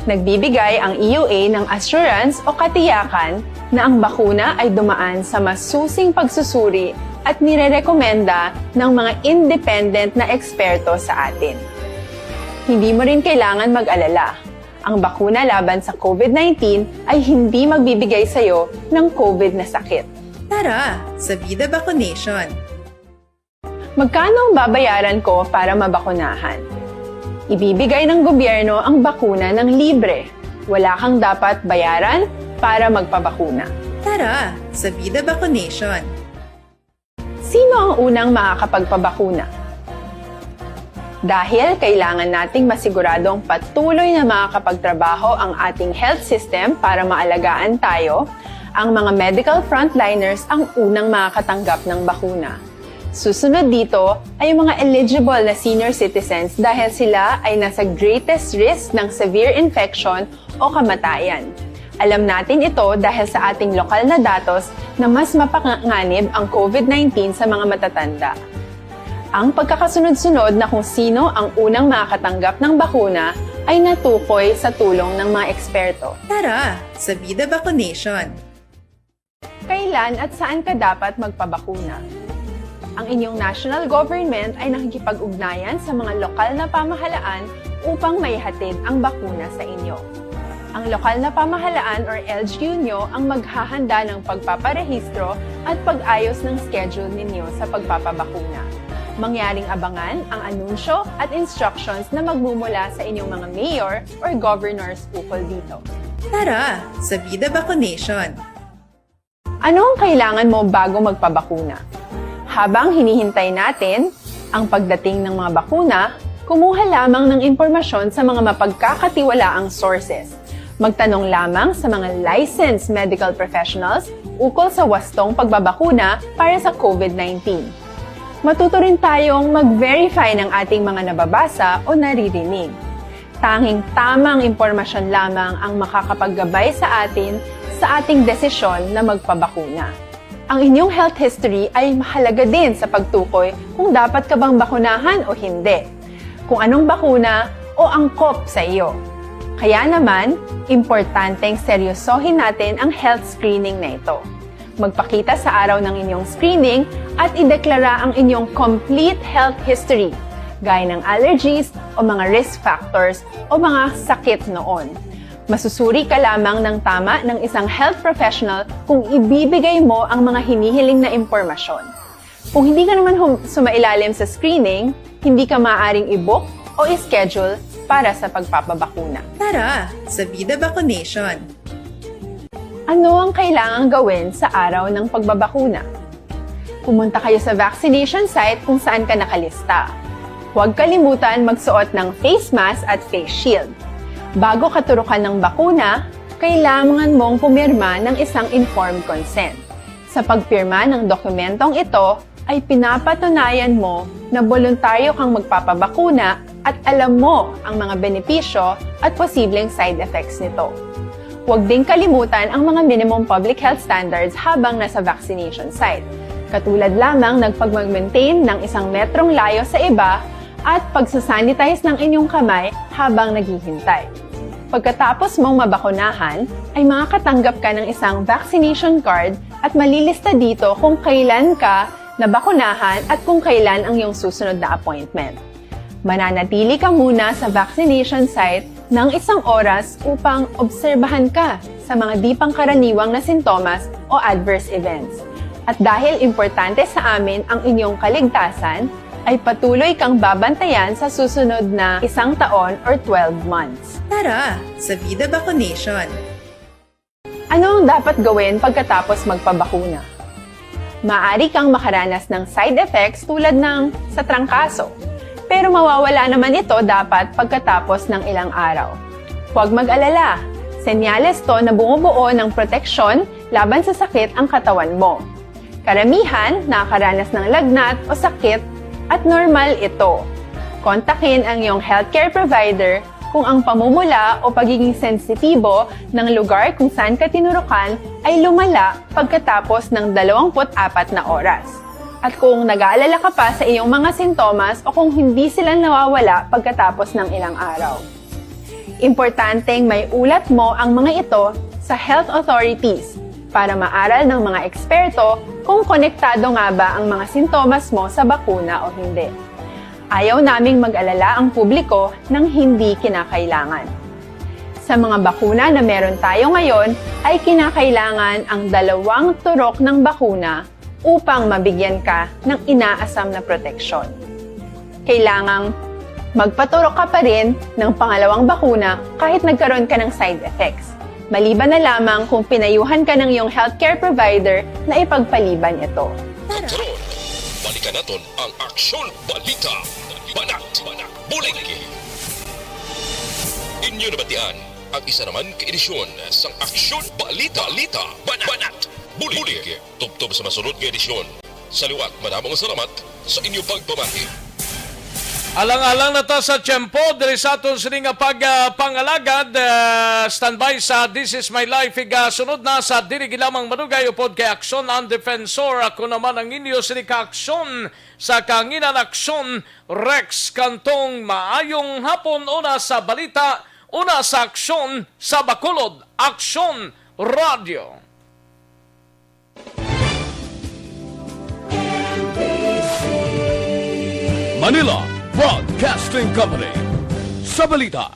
Nagbibigay ang EUA ng assurance o katiyakan na ang bakuna ay dumaan sa masusing pagsusuri at nirerekomenda ng mga independent na eksperto sa atin. Hindi mo rin kailangan mag-alala. Ang bakuna laban sa COVID-19 ay hindi magbibigay sa iyo ng COVID na sakit. Tara, sa Vida Vaccination! Magkano ang babayaran ko para mabakunahan? Ibibigay ng gobyerno ang bakuna ng libre. Wala kang dapat bayaran para magpabakuna. Tara, sa Vida Vaccination! Sino ang unang makakapagpabakuna? Dahil kailangan nating masiguradong patuloy na makakapagtrabaho ang ating health system para maalagaan tayo, ang mga medical frontliners ang unang makakatanggap ng bakuna. Susunod dito ay yung mga eligible na senior citizens dahil sila ay nasa greatest risk ng severe infection o kamatayan. Alam natin ito dahil sa ating lokal na datos na mas mapanganib ang COVID-19 sa mga matatanda. Ang pagkakasunod-sunod na kung sino ang unang makakatanggap ng bakuna ay natukoy sa tulong ng mga eksperto. Tara, sa Vida Vaccination! Kailan at saan ka dapat magpabakuna? Ang inyong national government ay nakikipag-ugnayan sa mga lokal na pamahalaan upang maihatid ang bakuna sa inyo. Ang lokal na pamahalaan or LGU nyo ang maghahanda ng pagpaparehistro at pag-ayos ng schedule ninyo sa pagpapabakuna. Mangyaring abangan ang anunsyo at instructions na magmumula sa inyong mga mayor or governors ukol dito. Tara, sa Vida Vaccination! Ano ang kailangan mo bago magpabakuna? Habang hinihintay natin ang pagdating ng mga bakuna, kumuha lamang ng impormasyon sa mga mapagkakatiwalaang sources. Magtanong lamang sa mga licensed medical professionals ukol sa wastong pagbabakuna para sa COVID-19. Matuto rin tayong mag-verify ng ating mga nababasa o naririnig. Tanging tamang impormasyon lamang ang makakapaggabay sa atin sa ating desisyon na magpabakuna. Ang inyong health history ay mahalaga din sa pagtukoy kung dapat ka bang bakunahan o hindi, kung anong bakuna o angkop sa iyo. Kaya naman, importanteng seryosohin natin ang health screening na ito. Magpakita sa araw ng inyong screening at ideklara ang inyong complete health history, gaya ng allergies o mga risk factors o mga sakit noon. Masusuri ka lamang ng tama ng isang health professional kung ibibigay mo ang mga hinihiling na impormasyon. Kung hindi ka naman sumailalim sa screening, hindi ka maaaring i-book o i-schedule para sa pagpapabakuna. Tara, sa Vida Vaccination! Ano ang kailangang gawin sa araw ng pagbabakuna? Pumunta kayo sa vaccination site kung saan ka nakalista. Huwag kalimutan magsuot ng face mask at face shield. Bago ka turukan ng bakuna, kailangan mong pumirma ng isang informed consent. Sa pagpirma ng dokumentong ito, ay pinapatunayan mo na voluntaryo kang magpapabakuna at alam mo ang mga benepisyo at posibleng side effects nito. Huwag din kalimutan ang mga minimum public health standards habang nasa vaccination site. Katulad lamang nagpag-maintain ng 1 metrong layo sa iba at pagsasanitize ng inyong kamay habang naghihintay. Pagkatapos mong mabakunahan, ay makakatanggap ka ng isang vaccination card at malilista dito kung kailan ka nabakunahan at kung kailan ang iyong susunod na appointment. Mananatili ka muna sa vaccination site ng 1 oras upang obserbahan ka sa mga di pangkaraniwang na sintomas o adverse events. At dahil importante sa amin ang inyong kaligtasan, ay patuloy kang babantayan sa susunod na 1 taon or 12 months. Tara sa Vida Vaccination. Ano ang dapat gawin pagkatapos magpabakuna? Maaari kang makaranas ng side effects tulad ng sa trangkaso, pero mawawala naman ito dapat pagkatapos ng ilang araw. Huwag mag-alala, senyales to na bumubuo ng proteksyon laban sa sakit ang katawan mo. Karamihan nakakaranas ng lagnat o sakit at normal ito. Kontakin ang iyong healthcare provider kung ang pamumula o pagiging sensitibo ng lugar kung saan ka tinurukan ay lumala pagkatapos ng 24 na oras. At kung nag-aalala ka pa sa iyong mga sintomas o kung hindi sila nawawala pagkatapos ng ilang araw. Importanteng may ulat mo ang mga ito sa health authorities para maaral ng mga eksperto kung konektado nga ba ang mga sintomas mo sa bakuna o hindi. Ayaw naming mag-alala ang publiko ng hindi kinakailangan. Sa mga bakuna na meron tayo ngayon, ay kinakailangan ang 2 turok ng bakuna upang mabigyan ka ng inaasam na proteksyon. Kailangang magpaturok ka pa rin ng pangalawang bakuna kahit nagkaroon ka ng side effects. Maliban na lamang kung pinayuhan ka ng iyong healthcare provider na ipagpaliban ito. Karon, balikan naton ang Aksyon Balita. Banat, bulig. Inyo nabatian ang isa naman ka-edisyon sang Aksyon Balita. Banat, bulig. Tubtob sa masunod nga edisyon. Sa liwat, maraming salamat sa inyong pagpamati. Alang-alang na ta sa tiyempo, diri sa aton sining pagpangalagad, standby sa This is My Life, sunod na sa diri gilamang manugay upod kay Aksyon ang Defensor. Ako naman ang inyo sining ka-aksyon sa Kanginan Aksyon, Rex Kantong. Maayong hapon, una sa balita, una sa aksyon sa Bacolod, Aksyon Radio. Manila Broadcasting Company. Sa balita,